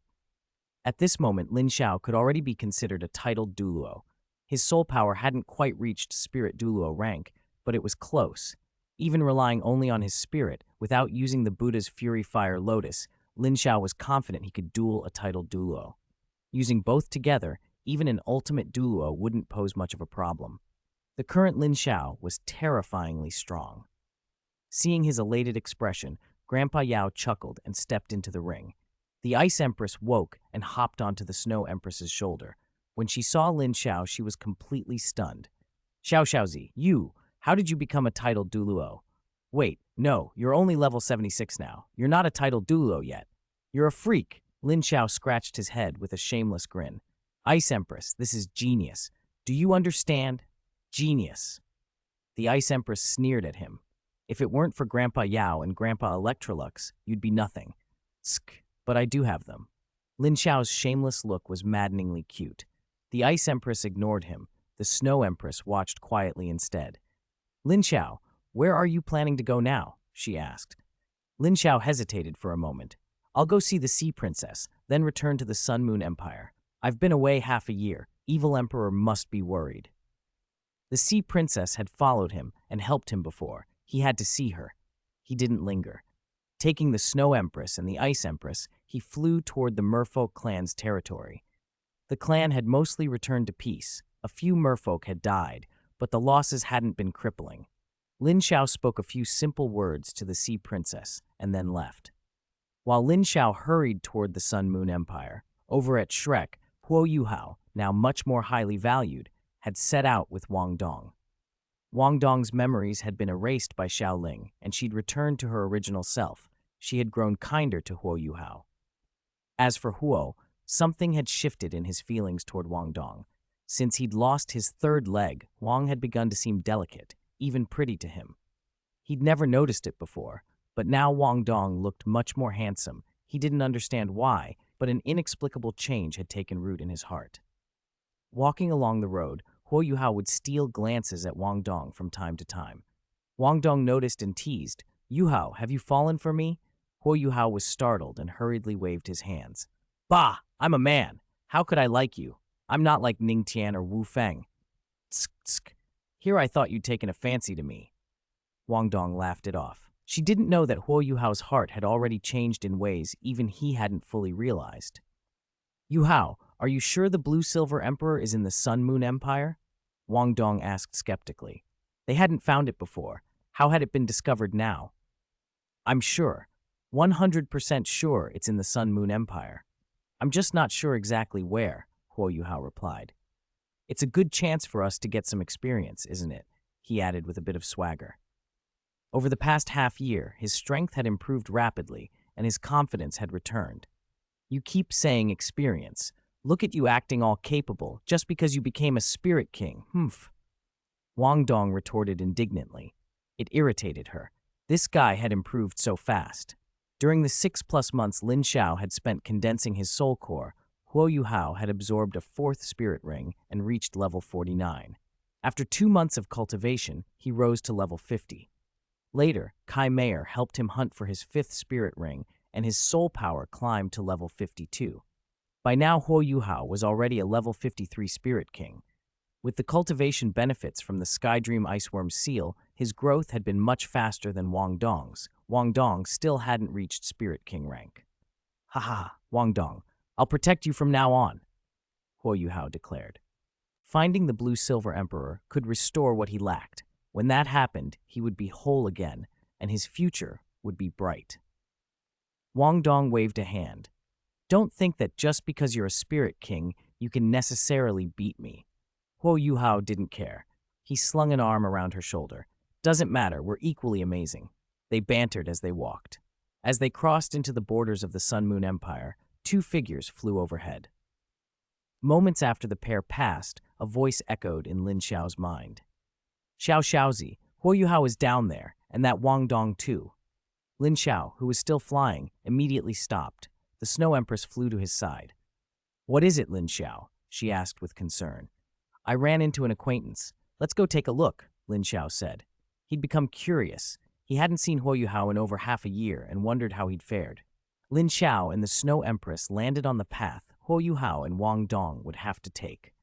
At this moment, Lin Xiao could already be considered a titled Douluo. His soul power hadn't quite reached Spirit Douluo rank, but it was close. Even relying only on his spirit, without using the Buddha's Fury Fire Lotus, Lin Xiao was confident he could duel a titled Douluo. Using both together, even an ultimate Douluo wouldn't pose much of a problem. The current Lin Xiao was terrifyingly strong. Seeing his elated expression, Grandpa Yao chuckled and stepped into the ring. The Ice Empress woke and hopped onto the Snow Empress's shoulder. When she saw Lin Xiao, she was completely stunned. Xiao Xiaozi, how did you become a titled Douluo? Wait, no, you're only level 76 now. You're not a titled Douluo yet. You're a freak. Lin Xiao scratched his head with a shameless grin. Ice Empress, this is genius. Do you understand? Genius. The Ice Empress sneered at him. If it weren't for Grandpa Yao and Grandpa Electrolux, you'd be nothing. Sk, but I do have them. Lin Xiao's shameless look was maddeningly cute. The Ice Empress ignored him. The Snow Empress watched quietly instead. Lin Xiao, where are you planning to go now? She asked. Lin Xiao hesitated for a moment. I'll go see the Sea Princess, then return to the Sun Moon Empire. I've been away half a year. Evil Emperor must be worried. The Sea Princess had followed him and helped him before. He had to see her. He didn't linger. Taking the Snow Empress and the Ice Empress, he flew toward the Merfolk clan's territory. The clan had mostly returned to peace. A few merfolk had died, but the losses hadn't been crippling. Lin Xiao spoke a few simple words to the Sea Princess and then left. While Lin Xiao hurried toward the Sun Moon Empire, over at Shrek, Huo Yuhao, now much more highly valued, had set out with Wang Dong. Wang Dong's memories had been erased by Xiaoling, and she'd returned to her original self. She had grown kinder to Huo Yuhao. As for Huo, something had shifted in his feelings toward Wang Dong. Since he'd lost his third leg, Wang had begun to seem delicate, even pretty to him. He'd never noticed it before, but now Wang Dong looked much more handsome. He didn't understand why, but an inexplicable change had taken root in his heart. Walking along the road, Huo Yuhao would steal glances at Wang Dong from time to time. Wang Dong noticed and teased, Yuhao, have you fallen for me? Huo Yuhao was startled and hurriedly waved his hands. Bah, I'm a man. How could I like you? I'm not like Ning Tian or Wu Feng. Tsk, tsk. Here I thought you'd taken a fancy to me. Wang Dong laughed it off. She didn't know that Huo Yuhao's heart had already changed in ways even he hadn't fully realized. Yuhao, are you sure the Blue-Silver Emperor is in the Sun Moon Empire? Wang Dong asked skeptically. They hadn't found it before. How had it been discovered now? I'm sure. 100% sure it's in the Sun Moon Empire. I'm just not sure exactly where, Huo Yuhao replied. It's a good chance for us to get some experience, isn't it? He added with a bit of swagger. Over the past half year, his strength had improved rapidly, and his confidence had returned. You keep saying experience. Look at you acting all capable, just because you became a spirit king, humph. Wang Dong retorted indignantly. It irritated her. This guy had improved so fast. During the 6+ months Lin Xiao had spent condensing his soul core, Huo Yuhao had absorbed a 4th spirit ring and reached level 49. After 2 months of cultivation, he rose to level 50. Later, Kai Mayer helped him hunt for his 5th spirit ring, and his soul power climbed to level 52. By now, Huo Yuhao was already a level 53 spirit king. With the cultivation benefits from the Skydream Iceworm seal, his growth had been much faster than Wang Dong's. Wang Dong still hadn't reached spirit king rank. Haha, Wang Dong, I'll protect you from now on, Huo Yuhao declared. Finding the Blue-Silver Emperor could restore what he lacked. When that happened, he would be whole again, and his future would be bright. Wang Dong waved a hand. Don't think that just because you're a spirit king, you can necessarily beat me. Huo Yuhao didn't care. He slung an arm around her shoulder. Doesn't matter, we're equally amazing. They bantered as they walked. As they crossed into the borders of the Sun Moon Empire, 2 figures flew overhead. Moments after the pair passed, a voice echoed in Lin Xiao's mind. Xiao Xiaozi, Huo Yuhao is down there, and that Wang Dong too. Lin Xiao, who was still flying, immediately stopped. The Snow Empress flew to his side. What is it, Lin Xiao? She asked with concern. I ran into an acquaintance. Let's go take a look, Lin Xiao said. He'd become curious. He hadn't seen Huo Yuhao in over half a year and wondered how he'd fared. Lin Xiao and the Snow Empress landed on the path Huo Yuhao and Wang Dong would have to take.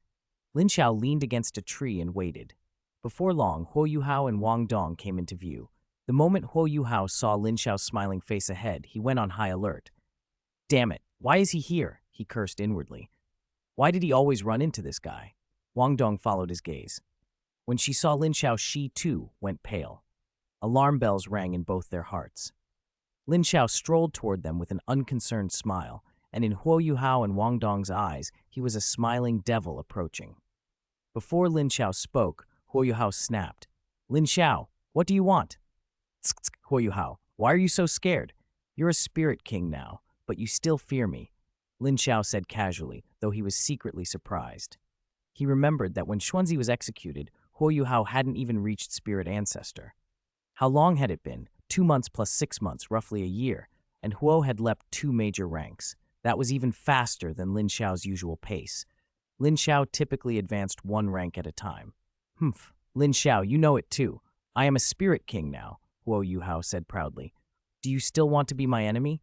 Lin Xiao leaned against a tree and waited. Before long, Huo Yuhao and Wang Dong came into view. The moment Huo Yuhao saw Lin Xiao's smiling face ahead, he went on high alert. Damn it, why is he here? He cursed inwardly. Why did he always run into this guy? Wang Dong followed his gaze. When she saw Lin Xiao, she too went pale. Alarm bells rang in both their hearts. Lin Xiao strolled toward them with an unconcerned smile, and in Huo Yuhao and Wang Dong's eyes, he was a smiling devil approaching. Before Lin Xiao spoke, Huo Yuhao snapped. Lin Xiao, what do you want? Tsk, Huo Yuhao, why are you so scared? You're a spirit king now, but you still fear me, Lin Xiao said casually, though he was secretly surprised. He remembered that when Xuanzi was executed, Huo Yuhao hadn't even reached spirit ancestor. How long had it been? 2 months plus 6 months, roughly a year, and Huo had leapt 2 major ranks. That was even faster than Lin Xiao's usual pace. Lin Xiao typically advanced 1 rank at a time. Humph, Lin Xiao, you know it too. I am a spirit king now, Huo Yuhao said proudly. Do you still want to be my enemy?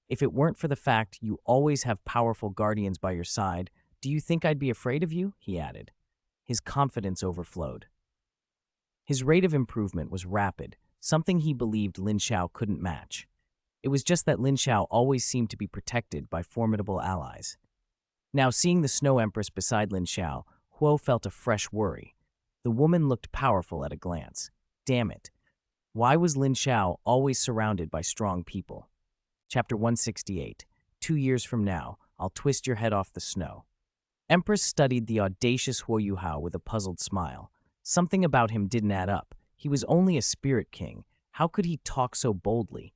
If it weren't for the fact you always have powerful guardians by your side, do you think I'd be afraid of you? He added. His confidence overflowed. His rate of improvement was rapid, something he believed Lin Xiao couldn't match. It was just that Lin Xiao always seemed to be protected by formidable allies. Now, seeing the Snow Empress beside Lin Xiao, Huo felt a fresh worry. The woman looked powerful at a glance. Damn it. Why was Lin Xiao always surrounded by strong people? Chapter 168. 2 years from now, I'll twist your head off the snow. Empress studied the audacious Huo Yuhao with a puzzled smile. Something about him didn't add up. He was only a spirit king. How could he talk so boldly?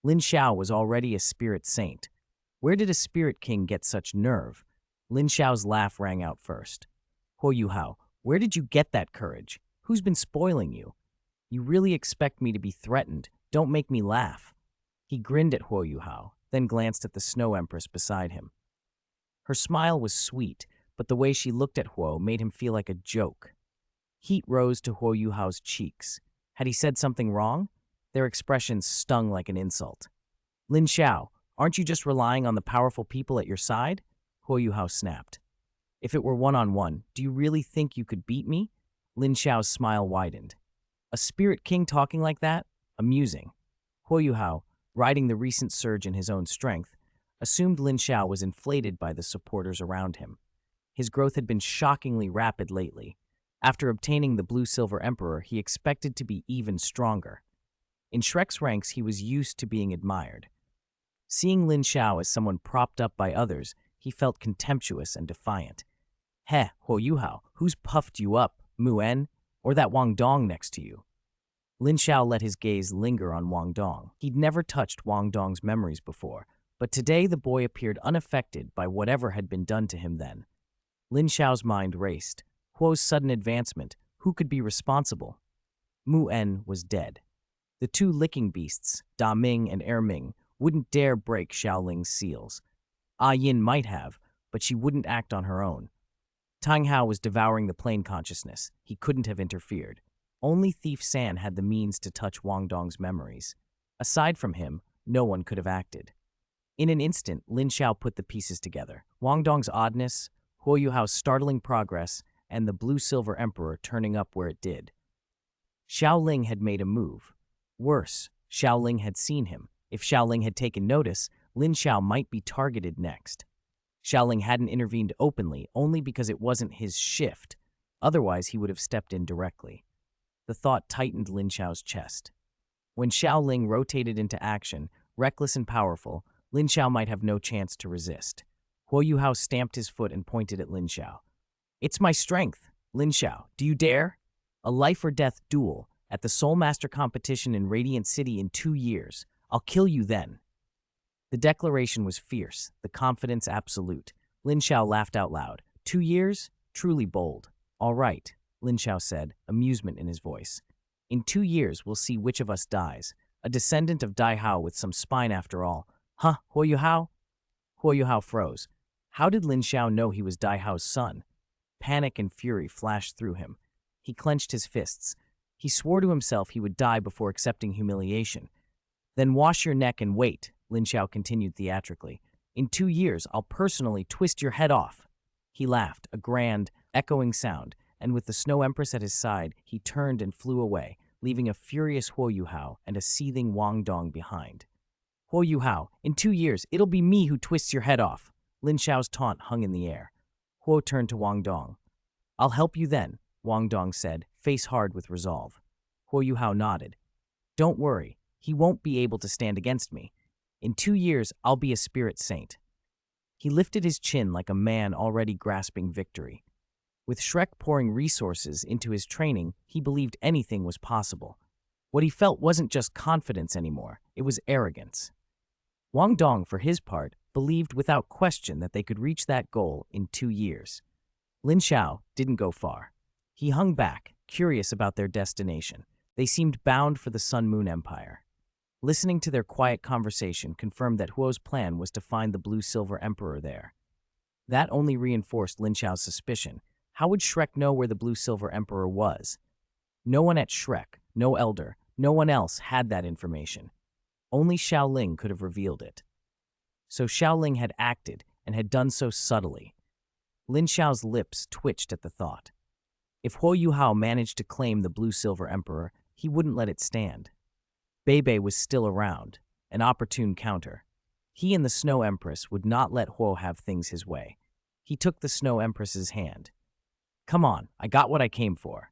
Lin Xiao was already a spirit saint. Where did a spirit king get such nerve? Lin Xiao's laugh rang out first. Huo Yuhao, where did you get that courage? Who's been spoiling you? You really expect me to be threatened? Don't make me laugh. He grinned at Huo Yuhao, then glanced at the Snow Empress beside him. Her smile was sweet, but the way she looked at Huo made him feel like a joke. Heat rose to Huo Yuhao's cheeks. Had he said something wrong? Their expressions stung like an insult. Lin Xiao, aren't you just relying on the powerful people at your side? Huo Yuhao snapped. If it were one-on-one, do you really think you could beat me? Lin Xiao's smile widened. A spirit king talking like that? Amusing. Huo Yuhao, riding the recent surge in his own strength, assumed Lin Xiao was inflated by the supporters around him. His growth had been shockingly rapid lately. After obtaining the Blue-Silver Emperor, he expected to be even stronger. In Shrek's ranks, he was used to being admired. Seeing Lin Xiao as someone propped up by others, he felt contemptuous and defiant. Heh, Huo Yuhao, who's puffed you up, Mu'en, or that Wang Dong next to you? Lin Xiao let his gaze linger on Wang Dong. He'd never touched Wang Dong's memories before, but today the boy appeared unaffected by whatever had been done to him then. Lin Xiao's mind raced. Huo's sudden advancement, who could be responsible? Mu'en was dead. The 2 licking beasts, Da Ming and Er Ming, wouldn't dare break Xiaoling's seals. Ah Yin might have, but she wouldn't act on her own. Tang Hao was devouring the plane consciousness. He couldn't have interfered. Only Thief San had the means to touch Wang Dong's memories. Aside from him, no one could have acted. In an instant, Lin Xiao put the pieces together. Wang Dong's oddness, Huo Yuhao's startling progress, and the Blue-Silver Emperor turning up where it did. Xiaoling had made a move. Worse, Xiaoling had seen him. If Xiaoling had taken notice, Lin Xiao might be targeted next. Xiaoling hadn't intervened openly only because it wasn't his shift. Otherwise, he would have stepped in directly. The thought tightened Lin Xiao's chest. When Xiaoling rotated into action, reckless and powerful, Lin Xiao might have no chance to resist. Huo Yuhao stamped his foot and pointed at Lin Xiao. It's my strength, Lin Xiao. Do you dare? A life-or-death duel at the Soul Master competition in Radiant City in 2 years. I'll kill you then. The declaration was fierce, the confidence absolute. Lin Xiao laughed out loud. 2 years? Truly bold. All right, Lin Xiao said, amusement in his voice. In 2 years, we'll see which of us dies. A descendant of Dai Hao with some spine after all. Huh, Huo Yuhao? Huo Yuhao froze. How did Lin Xiao know he was Dai Hao's son? Panic and fury flashed through him. He clenched his fists. He swore to himself he would die before accepting humiliation. Then wash your neck and wait, Lin Xiao continued theatrically. In 2 years, I'll personally twist your head off. He laughed, a grand, echoing sound, and with the Snow Empress at his side, he turned and flew away, leaving a furious Huo Yuhao and a seething Wang Dong behind. Huo Yuhao, in 2 years, it'll be me who twists your head off. Lin Xiao's taunt hung in the air. Huo turned to Wang Dong. I'll help you then, Wang Dong said, face hard with resolve. Huo Yuhao nodded. Don't worry, he won't be able to stand against me. In 2 years, I'll be a spirit saint. He lifted his chin like a man already grasping victory. With Shrek pouring resources into his training, he believed anything was possible. What he felt wasn't just confidence anymore, it was arrogance. Wang Dong, for his part, believed without question that they could reach that goal in 2 years. Lin Xiao didn't go far. He hung back, curious about their destination. They seemed bound for the Sun-Moon Empire. Listening to their quiet conversation confirmed that Huo's plan was to find the Blue-Silver Emperor there. That only reinforced Lin Xiao's suspicion. How would Shrek know where the Blue-Silver Emperor was? No one at Shrek, no elder, no one else had that information. Only Xiaoling could have revealed it. So Xiaoling had acted, and had done so subtly. Lin Xiao's lips twitched at the thought. If Huo Yuhao managed to claim the Blue-Silver Emperor, he wouldn't let it stand. Bebe was still around, an opportune counter. He and the Snow Empress would not let Huo have things his way. He took the Snow Empress's hand. Come on, I got what I came for.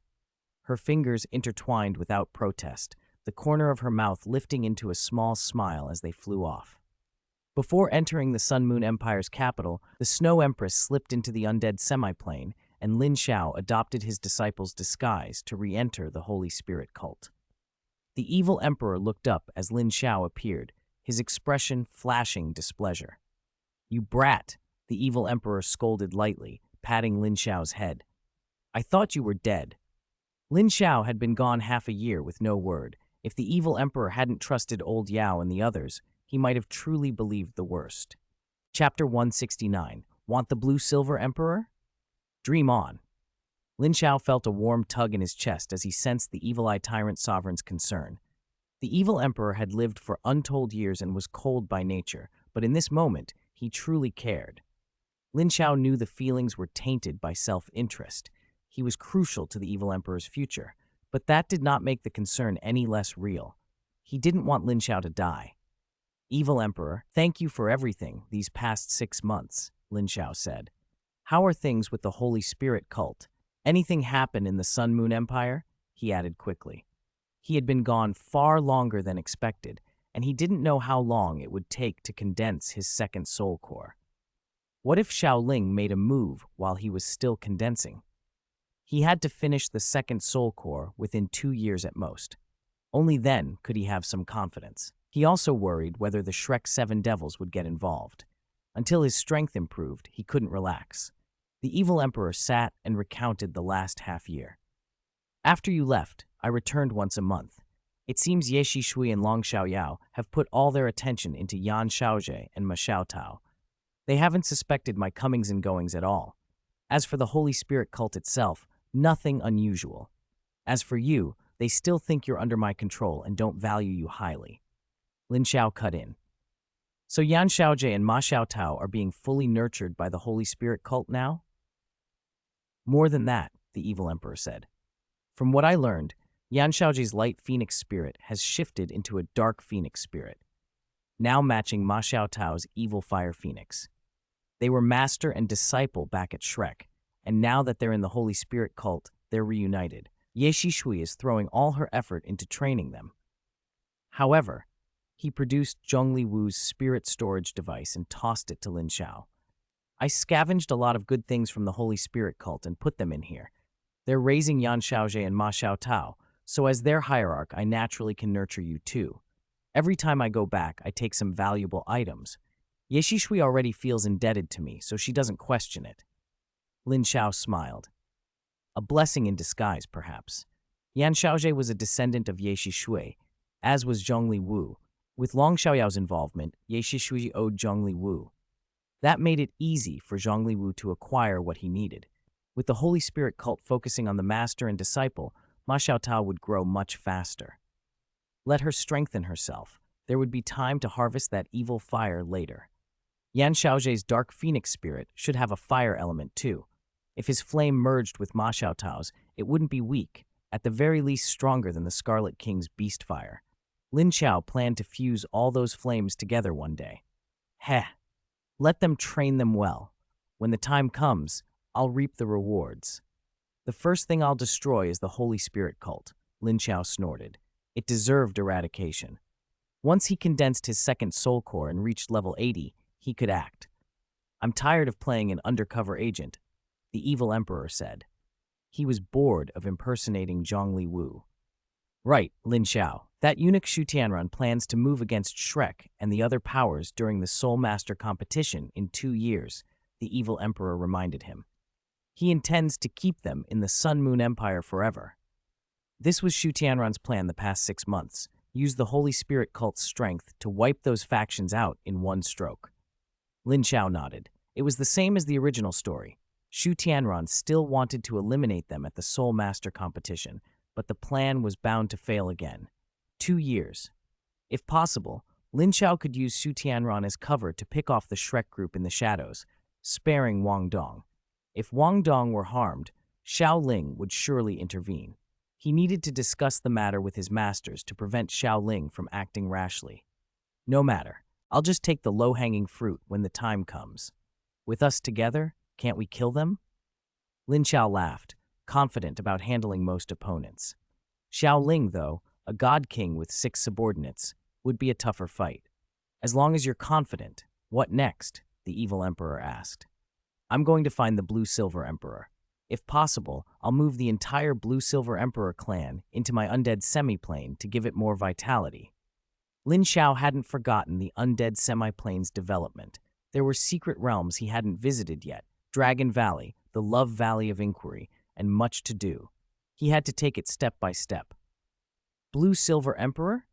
Her fingers intertwined without protest, the corner of her mouth lifting into a small smile as they flew off. Before entering the Sun-Moon Empire's capital, the Snow Empress slipped into the undead semiplane, and Lin Xiao adopted his disciple's disguise to re-enter the Holy Spirit cult. The evil emperor looked up as Lin Xiao appeared, his expression flashing displeasure. You brat, the evil emperor scolded lightly, patting Lin Xiao's head. I thought you were dead. Lin Xiao had been gone half a year with no word. If the evil emperor hadn't trusted old Yao and the others, he might have truly believed the worst. Chapter 169. Want the Blue-Silver Emperor? Dream on. Lin Xiao felt a warm tug in his chest as he sensed the evil-eye tyrant sovereign's concern. The evil emperor had lived for untold years and was cold by nature, but in this moment, he truly cared. Lin Xiao knew the feelings were tainted by self-interest. He was crucial to the evil emperor's future, but that did not make the concern any less real. He didn't want Lin Xiao to die. Evil Emperor, thank you for everything these past 6 months, Lin Xiao said. How are things with the Holy Spirit cult? Anything happen in the Sun-Moon Empire? He added quickly. He had been gone far longer than expected, and he didn't know how long it would take to condense his second soul core. What if Xiaoling made a move while he was still condensing? He had to finish the second soul core within 2 years at most. Only then could he have some confidence. He also worried whether the Shrek 7 devils would get involved. Until his strength improved, he couldn't relax. The evil emperor sat and recounted the last half year. After you left, I returned once a month. It seems Ye Shui and Long Xiaoyao have put all their attention into Yan Xiaozhe and Ma Xiaotao. They haven't suspected my comings and goings at all. As for the Holy Spirit cult itself, nothing unusual. As for you, they still think you're under my control and don't value you highly. Lin Xiao cut in. So Yan Xiaozhe and Ma Xiaotao are being fully nurtured by the Holy Spirit cult now? More than that, the evil emperor said. From what I learned, Yan Xiaozhe's light phoenix spirit has shifted into a dark phoenix spirit, now matching Ma Xiaotao's evil fire phoenix. They were master and disciple back at Shrek, and now that they're in the Holy Spirit cult, they're reunited. Ye Shui is throwing all her effort into training them. However, he produced Zhongli Wu's spirit storage device and tossed it to Lin Xiao. I scavenged a lot of good things from the Holy Spirit cult and put them in here. They're raising Yan Xiaozhe and Ma Xiaotao, so as their hierarch, I naturally can nurture you too. Every time I go back, I take some valuable items. Ye Shui already feels indebted to me, so she doesn't question it. Lin Xiao smiled. A blessing in disguise, perhaps. Yan Xiaozhe was a descendant of Ye Shui, as was Zhongli Wu. With Long Xiaoyao's involvement, Ye Shui owed Zhongli Wu. That made it easy for Zhongli Wu to acquire what he needed. With the Holy Spirit cult focusing on the master and disciple, Ma Xiaotao would grow much faster. Let her strengthen herself. There would be time to harvest that evil fire later. Yan Xiaozhe's dark phoenix spirit should have a fire element too. If his flame merged with Ma Xiaotao's, it wouldn't be weak, at the very least stronger than the Scarlet King's beast fire. Lin Xiao planned to fuse all those flames together one day. Heh, let them train them well. When the time comes, I'll reap the rewards. The first thing I'll destroy is the Holy Spirit cult, Lin Xiao snorted. It deserved eradication. Once he condensed his second soul core and reached level 80, he could act. I'm tired of playing an undercover agent, the evil emperor said. He was bored of impersonating Zhongli Wu. Right, Lin Xiao. That eunuch Shu Tianran plans to move against Shrek and the other powers during the Soul Master competition in 2 years, the evil emperor reminded him. He intends to keep them in the Sun Moon Empire forever. This was Shu Tianran's plan the past 6 months. Use the Holy Spirit cult's strength to wipe those factions out in one stroke. Lin Xiao nodded. It was the same as the original story. Shu Tianran still wanted to eliminate them at the Soul Master competition, but the plan was bound to fail again. 2 years. If possible, Lin Xiao could use Shu Tianran as cover to pick off the Shrek group in the shadows, sparing Wang Dong. If Wang Dong were harmed, Xiao Ling would surely intervene. He needed to discuss the matter with his masters to prevent Xiao Ling from acting rashly. No matter, I'll just take the low-hanging fruit when the time comes. With us together, can't we kill them? Lin Xiao laughed, confident about handling most opponents. Xiao Ling, though, a god king with 6 subordinates, would be a tougher fight. As long as you're confident, what next? The evil emperor asked. I'm going to find the Blue-Silver Emperor. If possible, I'll move the entire Blue-Silver Emperor clan into my undead semi-plane to give it more vitality. Lin Xiao hadn't forgotten the undead semi-plane's development. There were secret realms he hadn't visited yet, Dragon Valley, the Love Valley of Inquiry, and much to do. He had to take it step by step. Blue-Silver Emperor?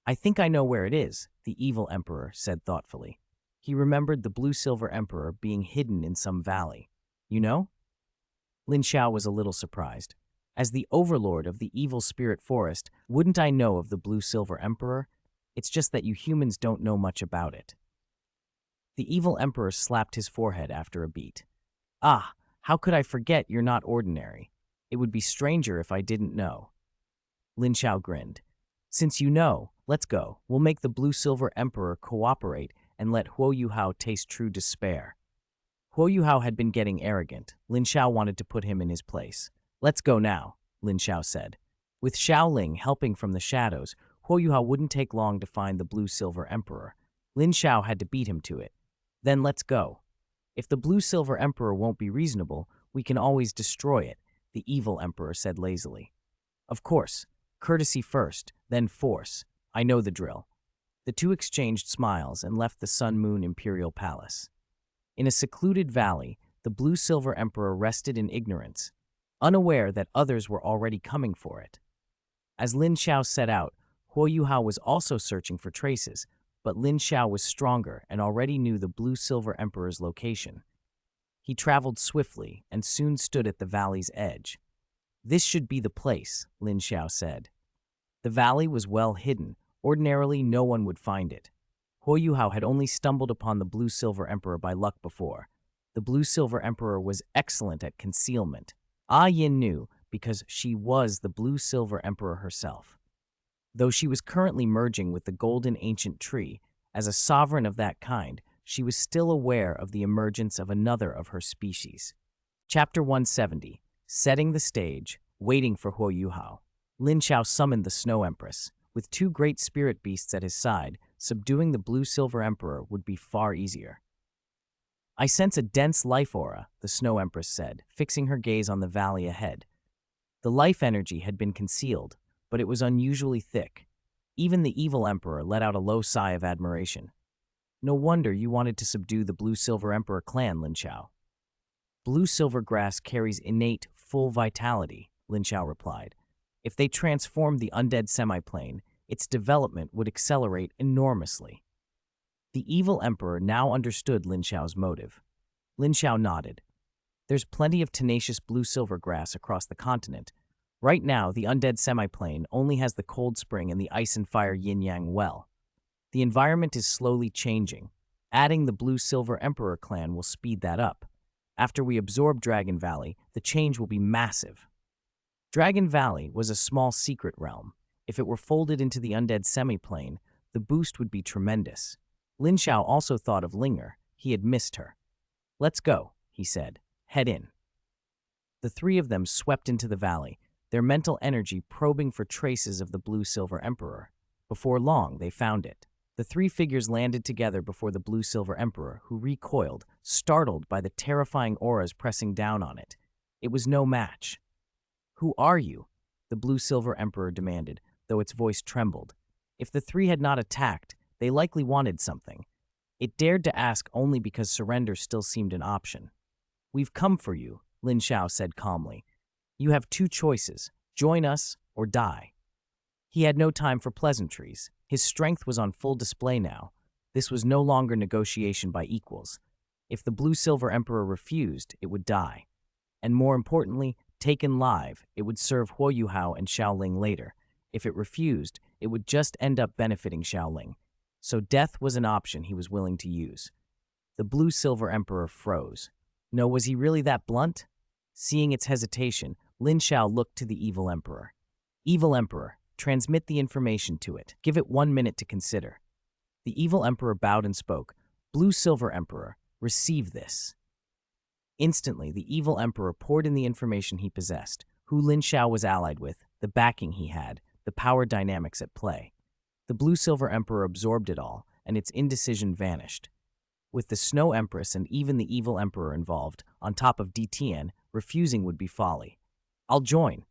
I think I know where it is, the evil emperor said thoughtfully. He remembered the Blue-Silver Emperor being hidden in some valley. You know? Lin Xiao was a little surprised. As the overlord of the evil spirit forest, wouldn't I know of the Blue-Silver Emperor? It's just that you humans don't know much about it. The evil emperor slapped his forehead after a beat. Ah, how could I forget you're not ordinary? It would be stranger if I didn't know. Lin Xiao grinned. Since you know, let's go. We'll make the Blue-Silver Emperor cooperate and let Huo Yuhao taste true despair. Huo Yuhao had been getting arrogant. Lin Xiao wanted to put him in his place. Let's go now, Lin Xiao said. With Xiao Ling helping from the shadows, Huo Yuhao wouldn't take long to find the Blue-Silver Emperor. Lin Xiao had to beat him to it. Then let's go. If the Blue-Silver Emperor won't be reasonable, we can always destroy it, the evil emperor said lazily. Of course, courtesy first, then force. I know the drill. The two exchanged smiles and left the Sun Moon Imperial Palace. In a secluded valley, the Blue-Silver Emperor rested in ignorance, unaware that others were already coming for it. As Lin Xiao set out, Huo Yuhao was also searching for traces, but Lin Xiao was stronger and already knew the Blue-Silver Emperor's location. He traveled swiftly and soon stood at the valley's edge. This should be the place, Lin Xiao said. The valley was well hidden. Ordinarily, no one would find it. Huo Yuhao had only stumbled upon the Blue-Silver Emperor by luck before. The Blue-Silver Emperor was excellent at concealment. Ah Yin knew because she was the Blue-Silver Emperor herself. Though she was currently merging with the Golden Ancient Tree, as a sovereign of that kind, she was still aware of the emergence of another of her species. Chapter 170, Setting the Stage, Waiting for Huo Yuhao. Lin Xiao summoned the Snow Empress. With 2 great spirit beasts at his side, subduing the Blue-Silver Emperor would be far easier. I sense a dense life aura, the Snow Empress said, fixing her gaze on the valley ahead. The life energy had been concealed, but it was unusually thick. Even the evil emperor let out a low sigh of admiration. No wonder you wanted to subdue the Blue-Silver Emperor clan, Lin Xiao. Blue-Silver grass carries innate, full vitality, Lin Xiao replied. If they transformed the undead semi-plane, its development would accelerate enormously. The evil emperor now understood Lin Xiao's motive. Lin Xiao nodded. There's plenty of tenacious blue-silver grass across the continent. Right now, the undead semi-plane only has the cold spring and the ice and fire yin-yang well. The environment is slowly changing. Adding the Blue-Silver Emperor clan will speed that up. After we absorb Dragon Valley, the change will be massive. Dragon Valley was a small secret realm. If it were folded into the undead semiplane, the boost would be tremendous. Lin Xiao also thought of Linger. He had missed her. "Let's go," he said. "Head in." The three of them swept into the valley, their mental energy probing for traces of the blue-silver emperor. Before long, they found it. The three figures landed together before the blue-silver emperor, who recoiled, startled by the terrifying auras pressing down on it. It was no match. "Who are you?" the blue-silver emperor demanded, though its voice trembled. If the three had not attacked, they likely wanted something. It dared to ask only because surrender still seemed an option. "We've come for you," Lin Xiao said calmly. "You have two choices: join us or die." He had no time for pleasantries. His strength was on full display now. This was no longer negotiation by equals. If the blue-silver emperor refused, it would die. And more importantly, taken live, it would serve Huo Yuhao and Xiaoling later. If it refused, it would just end up benefiting Xiaoling. So death was an option he was willing to use. The blue-silver emperor froze. No, was he really that blunt? Seeing its hesitation, Lin Xiao looked to the evil emperor. "Evil emperor, transmit the information to it. Give it 1 minute to consider." The evil emperor bowed and spoke. "Blue-silver emperor, receive this." Instantly, the evil emperor poured in the information he possessed, who Lin Xiao was allied with, the backing he had, the power dynamics at play. The blue-silver emperor absorbed it all, and its indecision vanished. With the Snow Empress and even the evil emperor involved, on top of DTN, refusing would be folly. I'll join,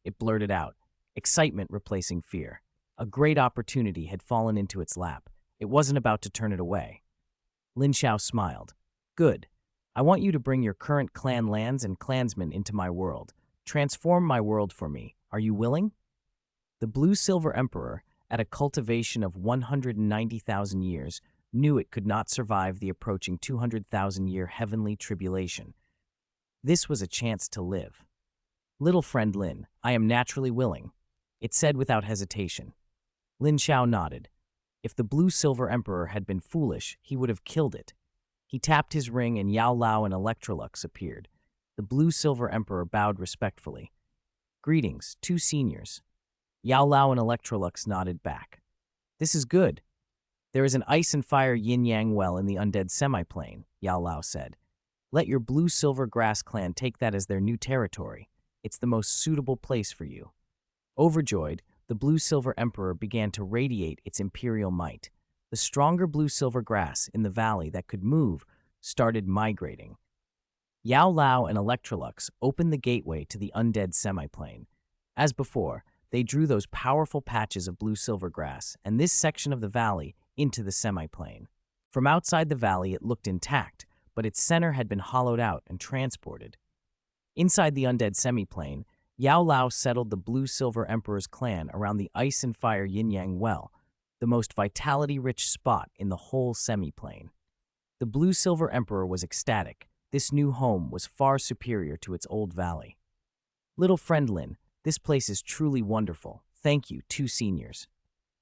it blurted out, excitement replacing fear. A great opportunity had fallen into its lap. It wasn't about to turn it away. Lin Xiao smiled. "Good. I want you to bring your current clan lands and clansmen into my world. Transform my world for me. Are you willing?" The blue-silver emperor, at a cultivation of 190,000 years, knew it could not survive the approaching 200,000-year heavenly tribulation. This was a chance to live. "Little friend Lin, I am naturally willing," it said without hesitation. Lin Xiao nodded. If the blue-silver emperor had been foolish, he would have killed it. He tapped his ring and Yao Lao and Electrolux appeared. The blue-silver emperor bowed respectfully. "Greetings, two seniors." Yao Lao and Electrolux nodded back. "This is good. There is an ice and fire yin-yang well in the undead semiplane," Yao Lao said. "Let your blue-silver grass clan take that as their new territory. It's the most suitable place for you." Overjoyed, the blue-silver emperor began to radiate its imperial might. The stronger blue-silver grass in the valley that could move started migrating. Yao Lao and Electrolux opened the gateway to the undead semiplane. As before, they drew those powerful patches of blue-silver grass and this section of the valley into the semiplane. From outside the valley, it looked intact, but its center had been hollowed out and transported. Inside the undead semiplane, Yao Lao settled the blue-silver emperor's clan around the ice and fire yin-yang well, the most vitality-rich spot in the whole semiplane. The blue-silver emperor was ecstatic. This new home was far superior to its old valley. "Little friend Lin, this place is truly wonderful. Thank you, two seniors."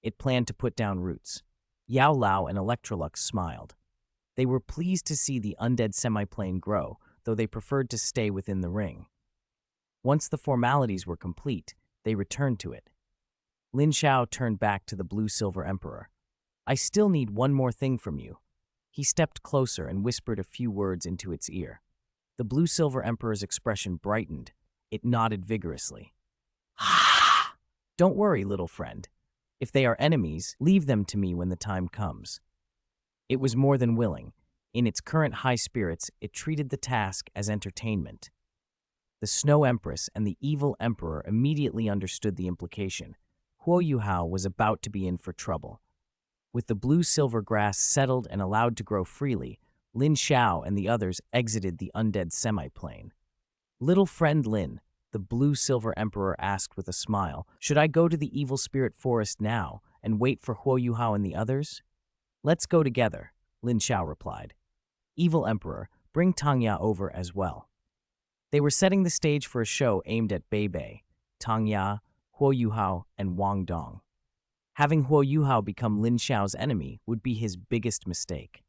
It planned to put down roots. Yao Lao and Electrolux smiled. They were pleased to see the undead semiplane grow, though they preferred to stay within the ring. Once the formalities were complete, they returned to it. Lin Xiao turned back to the blue-silver emperor. "I still need one more thing from you." He stepped closer and whispered a few words into its ear. The blue-silver emperor's expression brightened. It nodded vigorously. "Don't worry, little friend. If they are enemies, leave them to me when the time comes." It was more than willing. In its current high spirits, it treated the task as entertainment. The Snow Empress and the evil emperor immediately understood the implication. Huo Yuhao was about to be in for trouble. With the blue-silver grass settled and allowed to grow freely, Lin Xiao and the others exited the undead semiplane. "Little friend Lin," the blue-silver emperor asked with a smile, "should I go to the evil spirit forest now and wait for Huo Yuhao and the others?" "Let's go together," Lin Xiao replied. "Evil emperor, bring Tangya over as well." They were setting the stage for a show aimed at Beibei, Tangya, Huo Yuhao, and Wang Dong. Having Huo Yuhao become Lin Xiao's enemy would be his biggest mistake.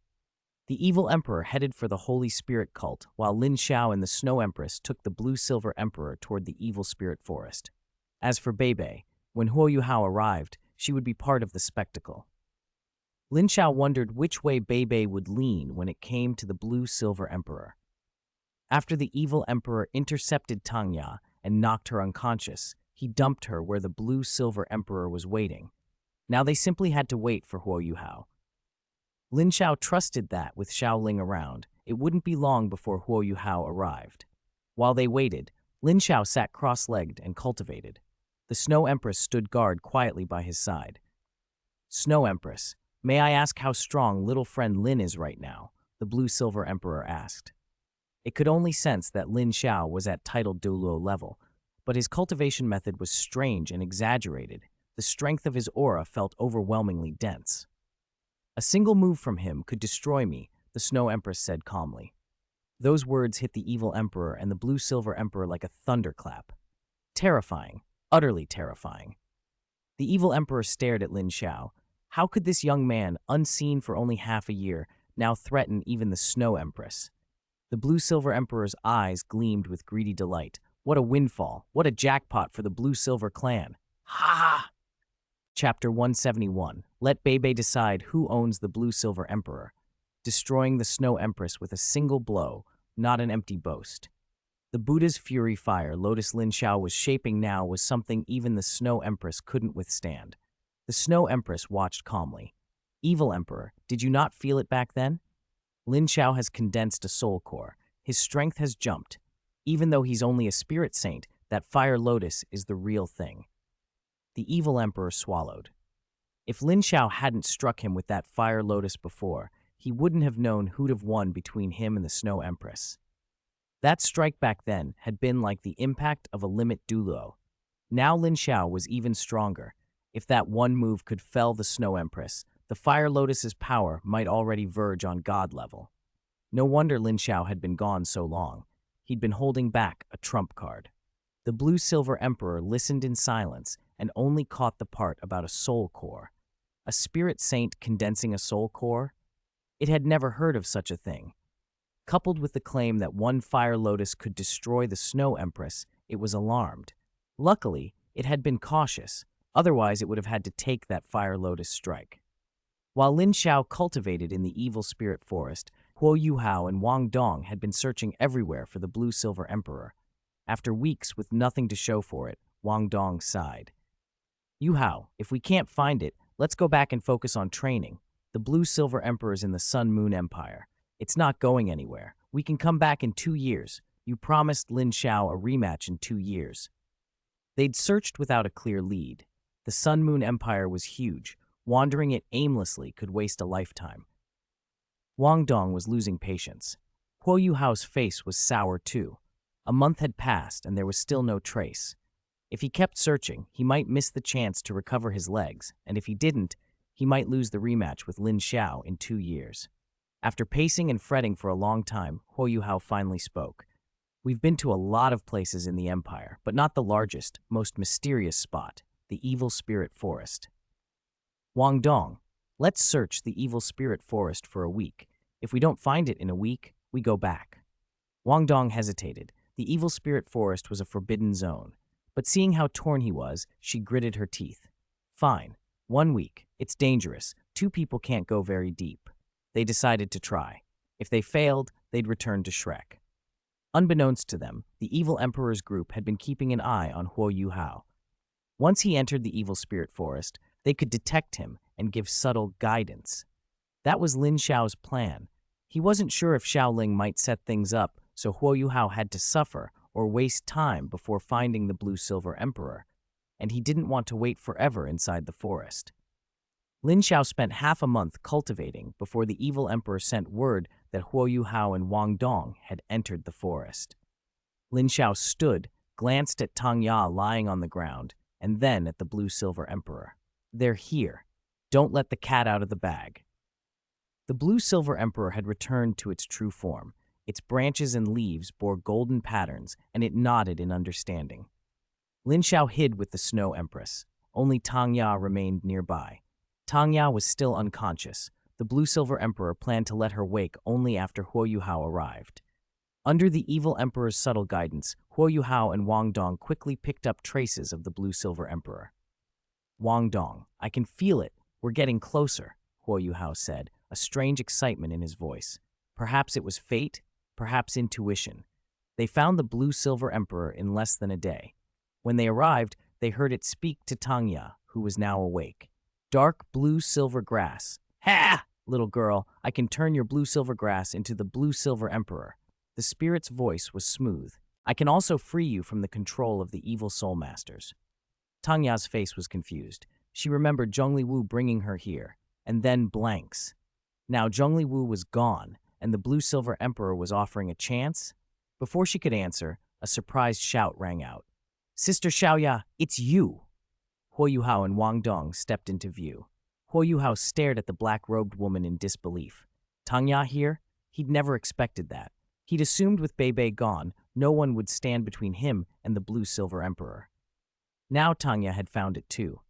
The evil emperor headed for the Holy Spirit cult, while Lin Xiao and the Snow Empress took the blue-silver emperor toward the evil spirit forest. As for Beibei, When Huo Yuhao arrived, she would be part of the spectacle. Lin Xiao wondered which way Bei would lean when it came to the blue-silver emperor. After the evil emperor intercepted Tang Ya and knocked her unconscious, he dumped her where the blue-silver emperor was waiting. Now they simply had to wait for Huo Yuhao. Lin Xiao trusted that, with Xiaoling around, it wouldn't be long before Huo Yuhao arrived. While they waited, Lin Xiao sat cross-legged and cultivated. The Snow Empress stood guard quietly by his side. "Snow Empress, may I ask how strong little friend Lin is right now?" the blue-silver emperor asked. It could only sense that Lin Xiao was at titled Douluo level, but his cultivation method was strange and exaggerated. The strength of his aura felt overwhelmingly dense. "A single move from him could destroy me," the Snow Empress said calmly. Those words hit the evil emperor and the blue-silver emperor like a thunderclap. Terrifying, utterly terrifying. The evil emperor stared at Lin Xiao. How could this young man, unseen for only half a year, now threaten even the Snow Empress? The blue-silver emperor's eyes gleamed with greedy delight. What a windfall! What a jackpot for the blue-silver clan! Ha! Chapter 171. Let Bei decide who owns the blue-silver emperor. Destroying the Snow Empress with a single blow, not an empty boast. The Buddha's fury fire Lotus Lin Xiao was shaping now was something even the Snow Empress couldn't withstand. The Snow Empress watched calmly. "Evil Emperor, did you not feel it back then? Lin Xiao has condensed a soul core. His strength has jumped. Even though he's only a spirit saint, that fire lotus is the real thing." The evil emperor swallowed. If Lin Xiao hadn't struck him with that fire lotus before, he wouldn't have known who'd have won between him and the Snow Empress. That strike back then had been like the impact of a limit Douluo. Now Lin Xiao was even stronger. If that one move could fell the Snow Empress, the Fire Lotus's power might already verge on God level. No wonder Lin Xiao had been gone so long. He'd been holding back a trump card. The blue-silver emperor listened in silence and only caught the part about a soul core. A spirit saint condensing a soul core? It had never heard of such a thing. Coupled with the claim that one Fire Lotus could destroy the Snow Empress, it was alarmed. Luckily, it had been cautious, otherwise it would have had to take that Fire Lotus strike. While Lin Xiao cultivated in the evil spirit forest, Huo Yuhao and Wang Dong had been searching everywhere for the blue-silver emperor. After weeks with nothing to show for it, Wang Dong sighed. "Yuhao, if we can't find it, let's go back and focus on training. The blue-silver emperor is in the Sun-Moon Empire. It's not going anywhere. We can come back in 2 years. You promised Lin Xiao a rematch in 2 years." They'd searched without a clear lead. The Sun-Moon Empire was huge. Wandering it aimlessly could waste a lifetime. Wang Dong was losing patience. Huo Yuhao's face was sour too. A month had passed and there was still no trace. If he kept searching, he might miss the chance to recover his legs, and if he didn't, he might lose the rematch with Lin Xiao in 2 years. After pacing and fretting for a long time, Huo Yuhao finally spoke. "We've been to a lot of places in the Empire, but not the largest, most mysterious spot, the Evil Spirit Forest." "Wang Dong, let's search the Evil Spirit Forest for a week. If we don't find it in a week, we go back." Wang Dong hesitated. The Evil Spirit Forest was a forbidden zone. But seeing how torn he was, she gritted her teeth. "Fine. 1 week. It's dangerous. 2 people can't go very deep." They decided to try. If they failed, they'd return to Shrek. Unbeknownst to them, the Evil Emperor's group had been keeping an eye on Huo Yuhao. Once he entered the Evil Spirit Forest, they could detect him and give subtle guidance. That was Lin Xiao's plan. He wasn't sure if Xiaoling might set things up, so Huo Yuhao had to suffer or waste time before finding the Blue-Silver Emperor, and he didn't want to wait forever inside the forest. Lin Xiao spent half a month cultivating before the evil emperor sent word that Huo Yuhao and Wang Dong had entered the forest. Lin Xiao stood, glanced at Tang Ya lying on the ground, and then at the Blue-Silver Emperor. "They're here. Don't let the cat out of the bag." The Blue-Silver Emperor had returned to its true form. Its branches and leaves bore golden patterns, and it nodded in understanding. Lin Xiao hid with the Snow Empress. Only Tang Ya remained nearby. Tang Ya was still unconscious. The Blue-Silver Emperor planned to let her wake only after Huo Yuhao arrived. Under the evil emperor's subtle guidance, Huo Yuhao and Wang Dong quickly picked up traces of the Blue-Silver Emperor. Wang Dong, I can feel it. We're getting closer, Huo Yuhao said, a strange excitement in his voice. Perhaps it was fate, perhaps intuition. They found the blue-silver emperor in less than a day. When they arrived, they heard it speak to Tangya, who was now awake. Dark blue-silver grass. Ha! Little girl, I can turn your blue-silver grass into the blue-silver emperor. The spirit's voice was smooth. I can also free you from the control of the evil soul masters. Tangya's face was confused. She remembered Zhongli Wu bringing her here, and then blanks. Now Zhongli Wu was gone, and the blue-silver emperor was offering a chance? Before she could answer, a surprised shout rang out. Sister Xiaoya, it's you! Huo Yuhao and Wang Dong stepped into view. Huo Yuhao stared at the black-robed woman in disbelief. Tangya here? He'd never expected that. He'd assumed with Bei gone, no one would stand between him and the blue-silver emperor. Now Tangya had found it too.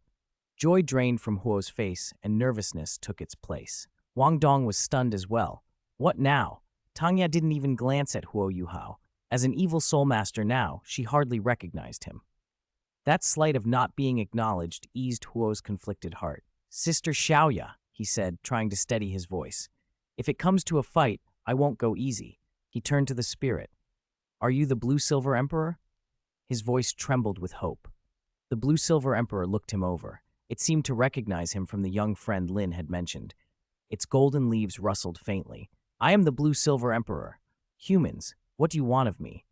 Joy drained from Huo's face and nervousness took its place. Wang Dong was stunned as well. What now? Tangya didn't even glance at Huo Yuhao. As an evil soul master now, she hardly recognized him. That slight of not being acknowledged eased Huo's conflicted heart. Sister Xiaoya, he said, trying to steady his voice. If it comes to a fight, I won't go easy. He turned to the spirit. Are you the blue-silver emperor? His voice trembled with hope. The blue-silver emperor looked him over. It seemed to recognize him from the young friend Lin had mentioned. Its golden leaves rustled faintly. I am the blue-silver emperor. Humans, what do you want of me?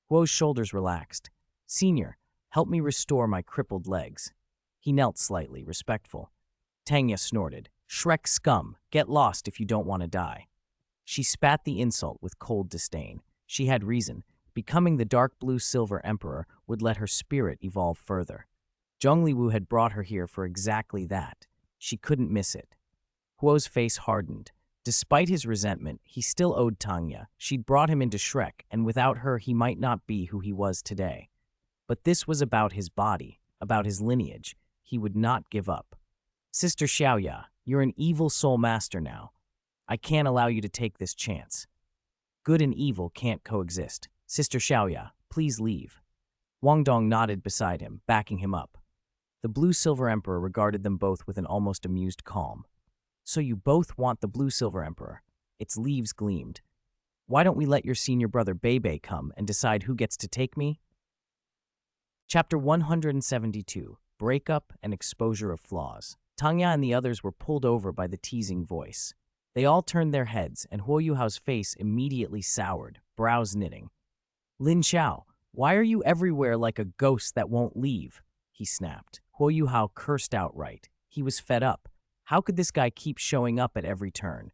Huo's shoulders relaxed. Senior, help me restore my crippled legs. He knelt slightly, respectful. Tangya snorted. Shrek scum, get lost if you don't want to die. She spat the insult with cold disdain. She had reason. Becoming the dark blue-silver emperor would let her spirit evolve further. Zhongli Wu had brought her here for exactly that. She couldn't miss it. Huo's face hardened. Despite his resentment, he still owed Tangya. She'd brought him into Shrek, and without her he might not be who he was today. But this was about his body, about his lineage. He would not give up. Sister Xiaoya, you're an evil soul master now. I can't allow you to take this chance. Good and evil can't coexist. Sister Xiaoya, please leave. Wang Dong nodded beside him, backing him up. The blue-silver emperor regarded them both with an almost amused calm. So you both want the blue-silver emperor. Its leaves gleamed. Why don't we let your senior brother Bei come and decide who gets to take me? Chapter 172, Breakup and Exposure of Flaws. Tangya and the others were pulled over by the teasing voice. They all turned their heads, and Huo Yuhao's face immediately soured, brows knitting. Lin Xiao, why are you everywhere like a ghost that won't leave? He snapped. Huo Yuhao cursed outright. He was fed up. How could this guy keep showing up at every turn?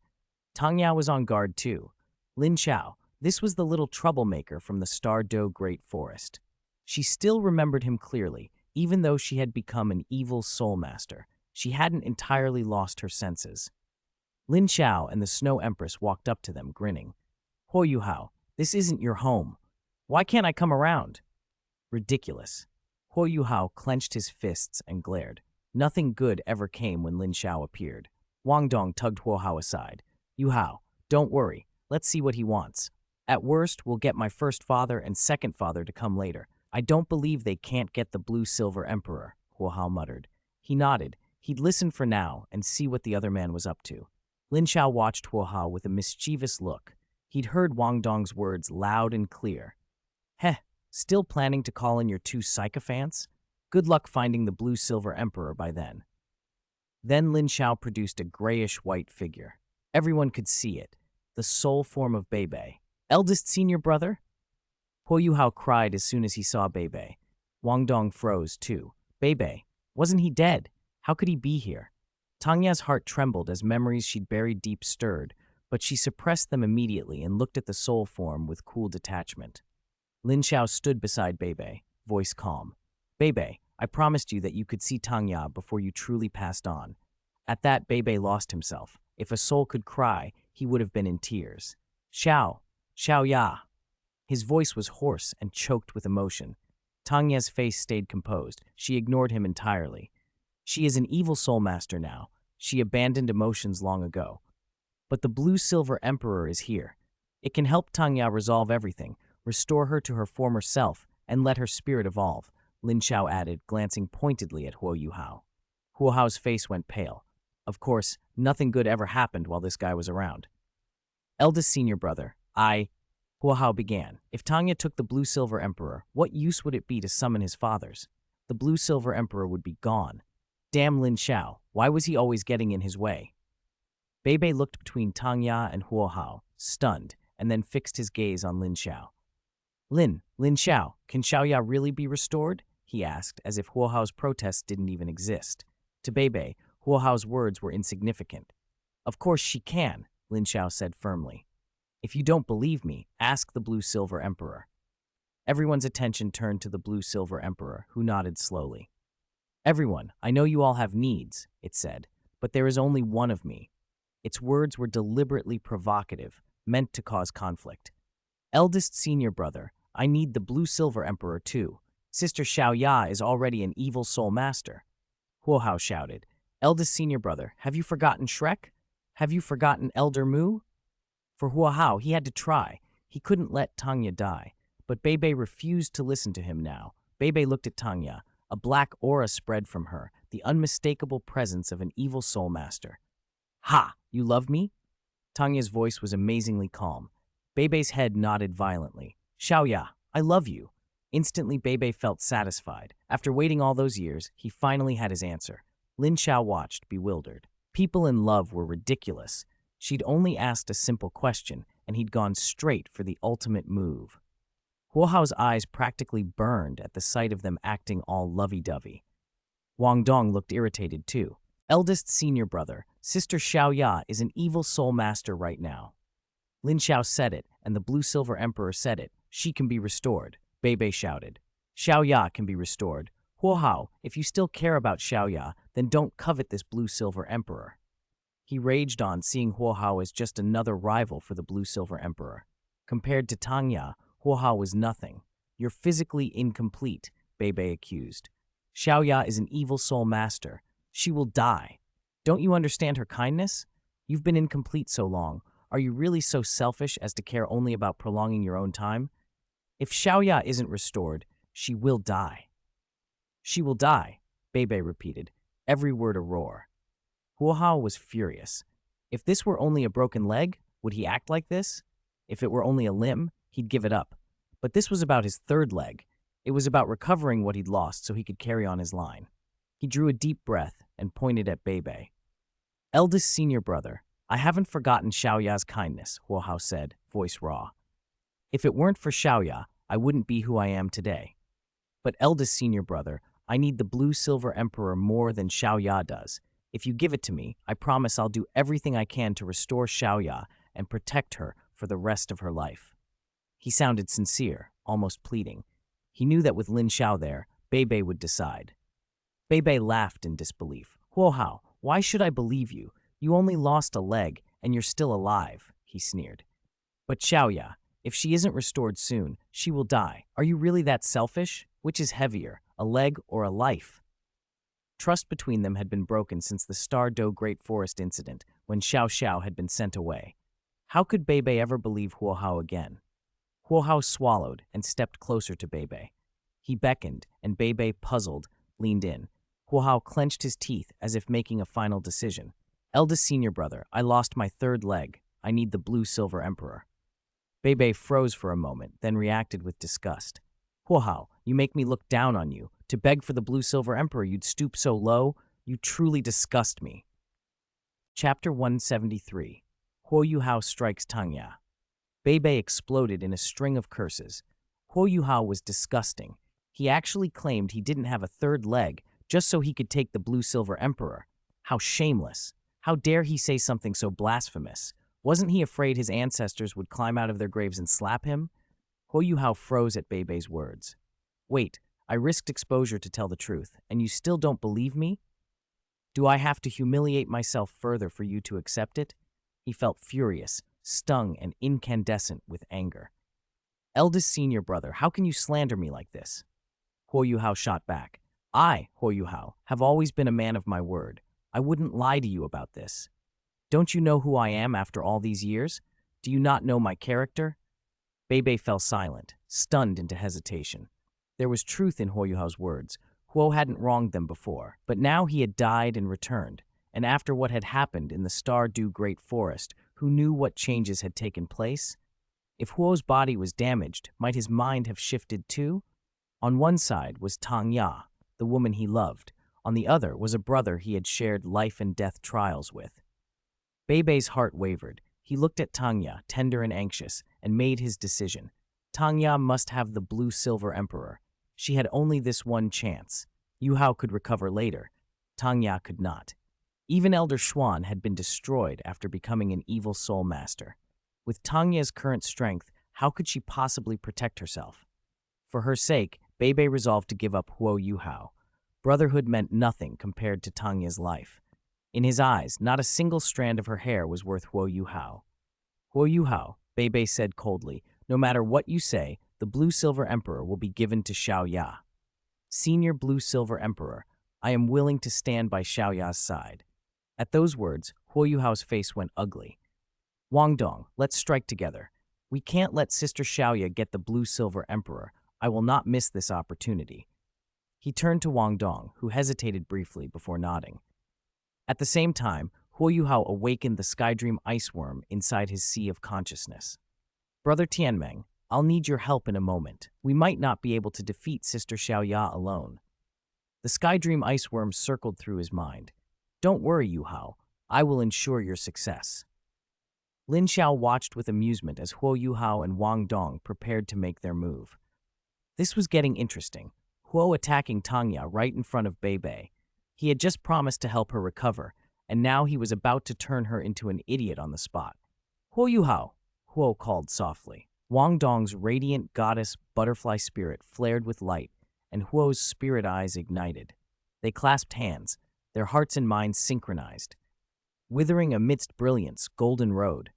Tangya was on guard too. Lin Xiao, this was the little troublemaker from the Star-Do Great Forest. She still remembered him clearly, even though she had become an evil soul master. She hadn't entirely lost her senses. Lin Xiao and the Snow Empress walked up to them, grinning. Huo Yuhao, this isn't your home. Why can't I come around? Ridiculous. Huo Yuhao clenched his fists and glared. Nothing good ever came when Lin Xiao appeared. Wang Dong tugged Huo Hao aside. Yuhao, don't worry. Let's see what he wants. At worst, we'll get my first father and second father to come later. I don't believe they can't get the blue-silver emperor, Huo Hao muttered. He nodded. He'd listen for now and see what the other man was up to. Lin Xiao watched Huo Hao with a mischievous look. He'd heard Wang Dong's words loud and clear. Heh, still planning to call in your two sycophants? Good luck finding the blue-silver emperor by then. Then Lin Xiao produced a grayish-white figure. Everyone could see it. The soul form of Bei. Eldest senior brother? Huo Yuhao cried as soon as he saw Bei. Wang Dong froze too. Bei, wasn't he dead? How could he be here? Tangya's heart trembled as memories she'd buried deep stirred, but she suppressed them immediately and looked at the soul form with cool detachment. Lin Xiao stood beside Bei, voice calm. Bei, I promised you that you could see Tangya before you truly passed on. At that, Bei lost himself. If a soul could cry, he would have been in tears. Xiao Ya. His voice was hoarse and choked with emotion. Tangya's face stayed composed. She ignored him entirely. She is an evil soul master now. She abandoned emotions long ago. But the blue-silver emperor is here. It can help Tangya resolve everything, restore her to her former self, and let her spirit evolve, Lin Xiao added, glancing pointedly at Huo Yuhao. Huo Hao's face went pale. Of course, nothing good ever happened while this guy was around. Eldest senior brother, Huo Hao began. If Tanya took the blue-silver emperor, what use would it be to summon his fathers? The blue-silver emperor would be gone. Damn Lin Xiao, why was he always getting in his way? Beibei looked between Tanya and Huo Hao, stunned, and then fixed his gaze on Lin Xiao. Lin Xiao, can Xiaoya really be restored? He asked, as if Huo Hao's protests didn't even exist. To Beibei, Huo Hao's words were insignificant. Of course she can, Lin Xiao said firmly. If you don't believe me, ask the blue-silver emperor. Everyone's attention turned to the blue-silver emperor, who nodded slowly. Everyone, I know you all have needs, it said, but there is only one of me. Its words were deliberately provocative, meant to cause conflict. Eldest senior brother, I need the blue-silver emperor too. Sister Xiaoya is already an evil soul master. Huo Hao shouted. Eldest senior brother, have you forgotten Shrek? Have you forgotten Elder Mu? For Huo Hao, he had to try. He couldn't let Tanya die. But Beibei refused to listen to him now. Beibei looked at Tanya. A black aura spread from her, the unmistakable presence of an evil soul master. Ha! You love me? Tanya's voice was amazingly calm. Beibei's head nodded violently. Xiaoya, I love you. Instantly, Beibei felt satisfied. After waiting all those years, he finally had his answer. Lin Xiao watched, bewildered. People in love were ridiculous. She'd only asked a simple question, and he'd gone straight for the ultimate move. Huo Hao's eyes practically burned at the sight of them acting all lovey-dovey. Wang Dong looked irritated too. Eldest senior brother, Sister Xiaoya is an evil soul master right now. Lin Xiao said it, and the blue-silver emperor said it. She can be restored. Beibei shouted. Xiaoya can be restored. Huo Hao, if you still care about Xiaoya, then don't covet this blue-silver emperor. He raged on, seeing Huo Hao as just another rival for the blue-silver emperor. Compared to Tanya, Huo Hao was nothing. You're physically incomplete, Beibei accused. Xiaoya is an evil soul master. She will die. Don't you understand her kindness? You've been incomplete so long. Are you really so selfish as to care only about prolonging your own time? If Xiaoya isn't restored, she will die. She will die, Beibei repeated, every word a roar. Huo Hao was furious. If this were only a broken leg, would he act like this? If it were only a limb, he'd give it up. But this was about his third leg. It was about recovering what he'd lost so he could carry on his line. He drew a deep breath and pointed at Beibei. Eldest senior brother, I haven't forgotten Xiaoya's kindness, Huo Hao said, voice raw. If it weren't for Xiaoya, I wouldn't be who I am today. But eldest senior brother, I need the blue-silver emperor more than Xiaoya does. If you give it to me, I promise I'll do everything I can to restore Xiaoya and protect her for the rest of her life. He sounded sincere, almost pleading. He knew that with Lin Xiao there, Beibei would decide. Beibei laughed in disbelief. Huo Hao, why should I believe you? You only lost a leg, and you're still alive, he sneered. But Xiaoya, if she isn't restored soon, she will die. Are you really that selfish? Which is heavier, a leg or a life? Trust between them had been broken since the Star Do Great Forest incident, when Xiao Xiao had been sent away. How could Beibei ever believe Huo Hao again? Huo Hao swallowed and stepped closer to Beibei. He beckoned, and Beibei, puzzled, leaned in. Huo Hao clenched his teeth as if making a final decision. Eldest senior brother, I lost my third leg. I need the blue-silver emperor. Beibei froze for a moment, then reacted with disgust. Huo Hao, you make me look down on you. To beg for the blue-silver emperor, you'd stoop so low? You truly disgust me. Chapter 173. Huo Hao strikes Tanya. Beibei exploded in a string of curses. Huo Hao was disgusting. He actually claimed he didn't have a third leg just so he could take the blue-silver emperor. How shameless. How dare he say something so blasphemous? Wasn't he afraid his ancestors would climb out of their graves and slap him? Huo Hao froze at Beibei's words. Wait, I risked exposure to tell the truth, and you still don't believe me? Do I have to humiliate myself further for you to accept it? He felt furious, stung, and incandescent with anger. Eldest senior brother, how can you slander me like this? Huo Hao shot back. I, Huo Hao, have always been a man of my word. I wouldn't lie to you about this. Don't you know who I am after all these years? Do you not know my character? Beibei fell silent, stunned into hesitation. There was truth in Huo Hao's words. Huo hadn't wronged them before, but now he had died and returned, and after what had happened in the Stardew Great Forest, who knew what changes had taken place? If Huo's body was damaged, might his mind have shifted too? On one side was Tang Ya, the woman he loved. On the other was a brother he had shared life and death trials with. Beibei's heart wavered. He looked at Tang Ya, tender and anxious, and made his decision. Tang Ya must have the blue-silver emperor. She had only this one chance. Yu Hao could recover later. Tang Ya could not. Even Elder Xuan had been destroyed after becoming an evil soul master. With Tang Ya's current strength, how could she possibly protect herself? For her sake, Beibei resolved to give up Huo Yu Hao. Brotherhood meant nothing compared to Tang Ya's life. In his eyes, not a single strand of her hair was worth Huo Yu Hao. Huo Yu Hao, Beibei said coldly, no matter what you say, the Blue-Silver Emperor will be given to Xiao Ya. Senior Blue-Silver Emperor, I am willing to stand by Xiao Ya's side. At those words, Huo Yu Hao's face went ugly. Wang Dong, let's strike together. We can't let Sister Xiao Ya get the Blue-Silver Emperor. I will not miss this opportunity. He turned to Wang Dong, who hesitated briefly before nodding. At the same time, Huo Yu Hao awakened the Skydream Ice Worm inside his sea of consciousness. Brother Tianmeng, I'll need your help in a moment. We might not be able to defeat Sister Xiao Ya alone. The Skydream Ice Worm circled through his mind. Don't worry, Yu Hao. I will ensure your success. Lin Xiao watched with amusement as Huo Yu Hao and Wang Dong prepared to make their move. This was getting interesting. Huo attacking Tang Ya right in front of Beibei. He had just promised to help her recover, and now he was about to turn her into an idiot on the spot. Huo Yu Hao, Huo called softly. Wang Dong's radiant goddess butterfly spirit flared with light, and Huo's spirit eyes ignited. They clasped hands, their hearts and minds synchronized. Withering amidst brilliance, Golden Road.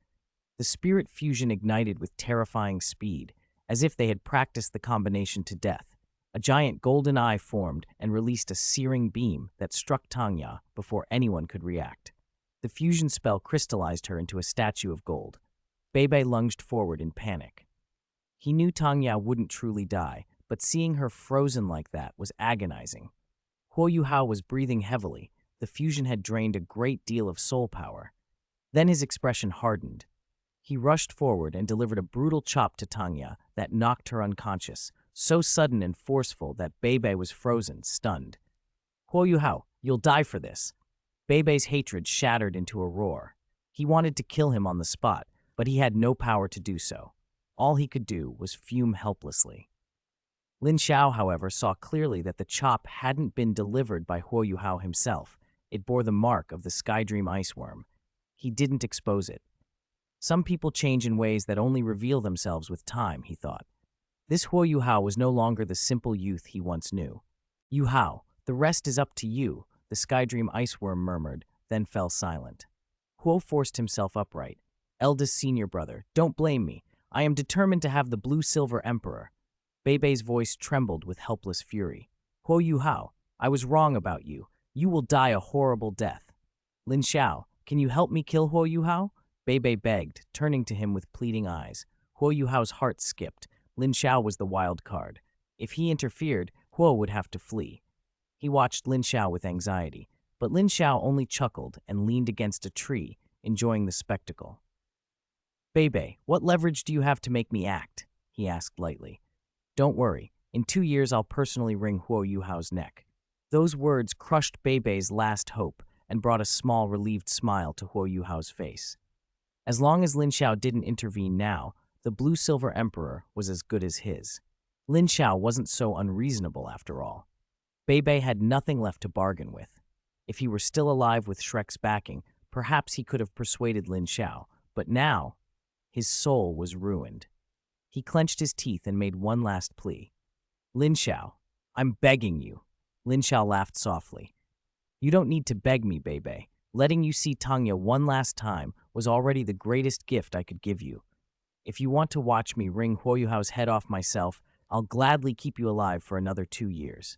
The spirit fusion ignited with terrifying speed, as if they had practiced the combination to death. A giant golden eye formed and released a searing beam that struck Tang Ya before anyone could react. The fusion spell crystallized her into a statue of gold. Beibei lunged forward in panic. He knew Tang Ya wouldn't truly die, but seeing her frozen like that was agonizing. Huo Yu Hao was breathing heavily. The fusion had drained a great deal of soul power. Then his expression hardened. He rushed forward and delivered a brutal chop to Tang Ya that knocked her unconscious, so sudden and forceful that Beibei was frozen, stunned. Huo Yu Hao, you'll die for this. Beibei's hatred shattered into a roar. He wanted to kill him on the spot, but he had no power to do so. All he could do was fume helplessly. Lin Xiao, however, saw clearly that the chop hadn't been delivered by Huo Yu Hao himself. It bore the mark of the Skydream Ice Worm. He didn't expose it. Some people change in ways that only reveal themselves with time, he thought. This Huo Yu Hao was no longer the simple youth he once knew. Yu Hao, the rest is up to you, the Skydream Ice Worm murmured, then fell silent. Huo forced himself upright. Eldest senior brother, don't blame me. I am determined to have the Blue-Silver Emperor. Beibei's voice trembled with helpless fury. Huo Yu Hao, I was wrong about you. You will die a horrible death. Lin Xiao, can you help me kill Huo Yu Hao? Beibei begged, turning to him with pleading eyes. Huo Yu Hao's heart skipped. Lin Xiao was the wild card. If he interfered, Huo would have to flee. He watched Lin Xiao with anxiety, but Lin Xiao only chuckled and leaned against a tree, enjoying the spectacle. Beibei, what leverage do you have to make me act? He asked lightly. Don't worry. In 2 years, I'll personally wring Huo Yu Hao's neck. Those words crushed Beibei's last hope and brought a small, relieved smile to Huo Yu Hao's face. As long as Lin Xiao didn't intervene now, the Blue-Silver Emperor was as good as his. Lin Xiao wasn't so unreasonable after all. Beibei had nothing left to bargain with. If he were still alive with Shrek's backing, perhaps he could have persuaded Lin Xiao, but now, his soul was ruined. He clenched his teeth and made one last plea. Lin Xiao, I'm begging you. Lin Xiao laughed softly. You don't need to beg me, Beibei. Letting you see Tang Ya one last time was already the greatest gift I could give you. If you want to watch me wring Huo Yu Hao's head off myself, I'll gladly keep you alive for another 2 years.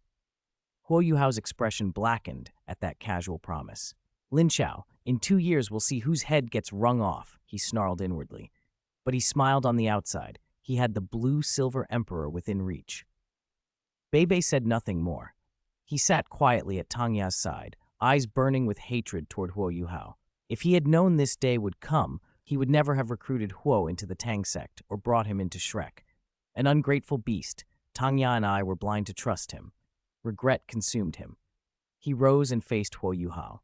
Huo Yu Hao's expression blackened at that casual promise. Lin Xiao, in 2 years we'll see whose head gets wrung off, he snarled inwardly. But he smiled on the outside. He had the Blue-Silver Emperor within reach. Beibei said nothing more. He sat quietly at Tang Ya's side, eyes burning with hatred toward Huo Yuhao. If he had known this day would come, he would never have recruited Huo into the Tang sect or brought him into Shrek. An ungrateful beast, Tang Ya and I were blind to trust him. Regret consumed him. He rose and faced Huo Yuhao.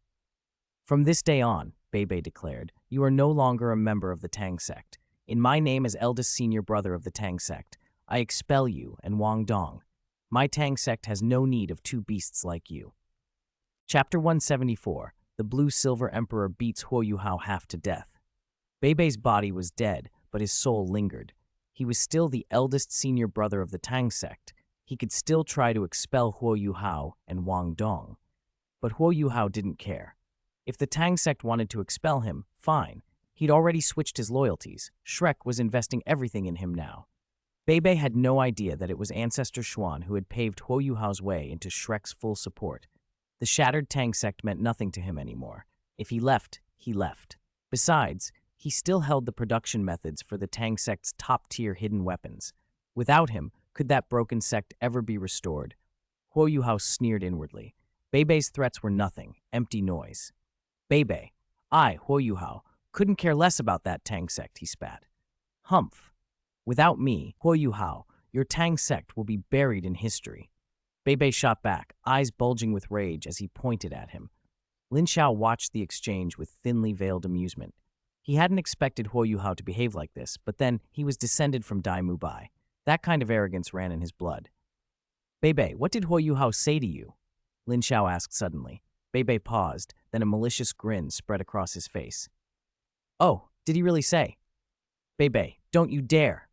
From this day on, Beibei declared, you are no longer a member of the Tang sect. In my name as eldest senior brother of the Tang sect, I expel you and Wang Dong. My Tang sect has no need of two beasts like you. Chapter 174. The Blue-Silver Emperor beats Huo Yuhao half to death. Beibei's body was dead, but his soul lingered. He was still the eldest senior brother of the Tang sect. He could still try to expel Huo Yuhao and Wang Dong. But Huo Yuhao didn't care. If the Tang sect wanted to expel him, fine. He'd already switched his loyalties. Shrek was investing everything in him now. Beibei had no idea that it was Ancestor Xuan who had paved Huo Yuhao's way into Shrek's full support. The shattered Tang sect meant nothing to him anymore. If he left, he left. Besides, he still held the production methods for the Tang sect's top-tier hidden weapons. Without him, could that broken sect ever be restored? Huo Yuhao sneered inwardly. Beibei's threats were nothing, empty noise. Beibei, I, Huo Yuhao, couldn't care less about that Tang sect, he spat. Humph. Without me, Huo Yuhao, your Tang sect will be buried in history. Beibei shot back, eyes bulging with rage as he pointed at him. Lin Xiao watched the exchange with thinly veiled amusement. He hadn't expected Huo Yuhao to behave like this, but then he was descended from Dai Mubai. That kind of arrogance ran in his blood. Beibei, what did Huo Yuhao say to you? Lin Xiao asked suddenly. Beibei paused, then a malicious grin spread across his face. Oh, did he really say? Beibei, don't you dare!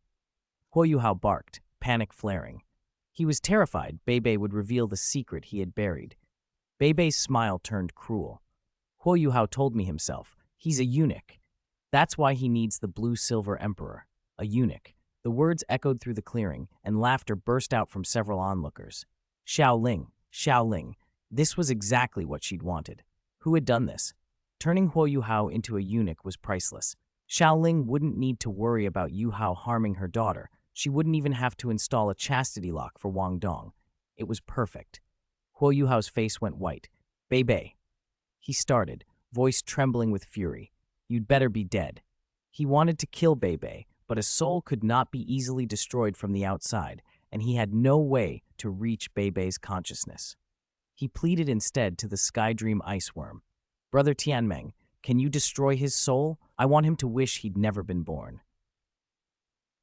Huo Yuhao barked, panic flaring. He was terrified Beibei would reveal the secret he had buried. Beibei's smile turned cruel. Huo Yuhao told me himself, he's a eunuch. That's why he needs the Blue-Silver Emperor. A eunuch. The words echoed through the clearing, and laughter burst out from several onlookers. Xiaoling. This was exactly what she'd wanted. Who had done this? Turning Huo Yuhao into a eunuch was priceless. Xiaoling wouldn't need to worry about Yuhao harming her daughter. She wouldn't even have to install a chastity lock for Wang Dong. It was perfect. Huo Yuhao's face went white. Beibei. He started, voice trembling with fury. You'd better be dead. He wanted to kill Beibei, but a soul could not be easily destroyed from the outside, and he had no way to reach Beibei's consciousness. He pleaded instead to the Skydream Iceworm. Brother Tianmeng, can you destroy his soul? I want him to wish he'd never been born.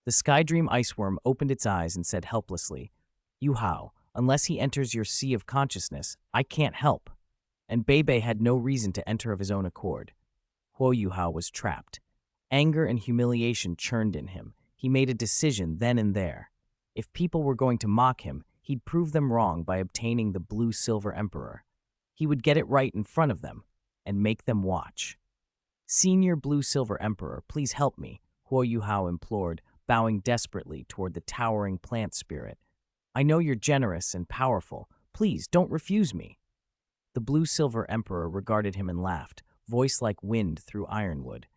The Skydream Iceworm opened its eyes and said helplessly, Yuhao, unless he enters your sea of consciousness, I can't help. And Beibei had no reason to enter of his own accord. Huo Yuhao was trapped. Anger and humiliation churned in him. He made a decision then and there. If people were going to mock him, he'd prove them wrong by obtaining the Blue-Silver Emperor. He would get it right in front of them and make them watch. Senior Blue-Silver Emperor, please help me, Huo Yuhao implored, bowing desperately toward the towering plant spirit. I know you're generous and powerful. Please, don't refuse me. The Blue-Silver Emperor regarded him and laughed, voice like wind through ironwood.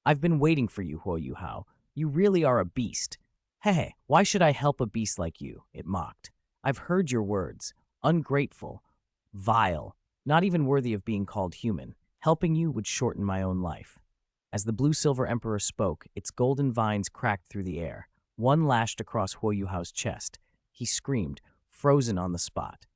I've been waiting for you, Huo Yuhao. You really are a beast. Hey, why should I help a beast like you? It mocked. I've heard your words. Ungrateful. Vile. Not even worthy of being called human. Helping you would shorten my own life. As the Blue-Silver Emperor spoke, its golden vines cracked through the air. One lashed across Huo Yuhao's chest. He screamed, frozen on the spot.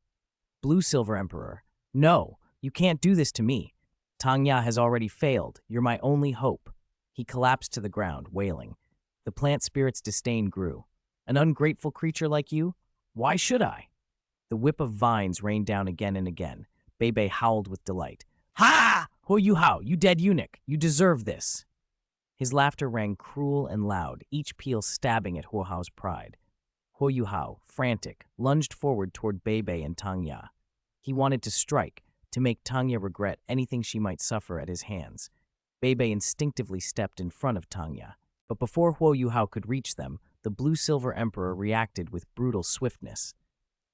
Blue-Silver Emperor, no, you can't do this to me. Tang Ya has already failed. You're my only hope. He collapsed to the ground, wailing. The plant spirit's disdain grew. An ungrateful creature like you? Why should I? The whip of vines rained down again and again. Beibei howled with delight. Ha! Huo Yuhao, you dead eunuch, you deserve this. His laughter rang cruel and loud, each peal stabbing at Huo Hao's pride. Huo Yuhao, frantic, lunged forward toward Beibei and Tang Ya. He wanted to strike, to make Tang Ya regret anything she might suffer at his hands. Beibei instinctively stepped in front of Tang Ya. But before Huo Yuhao could reach them, the Blue-Silver Emperor reacted with brutal swiftness.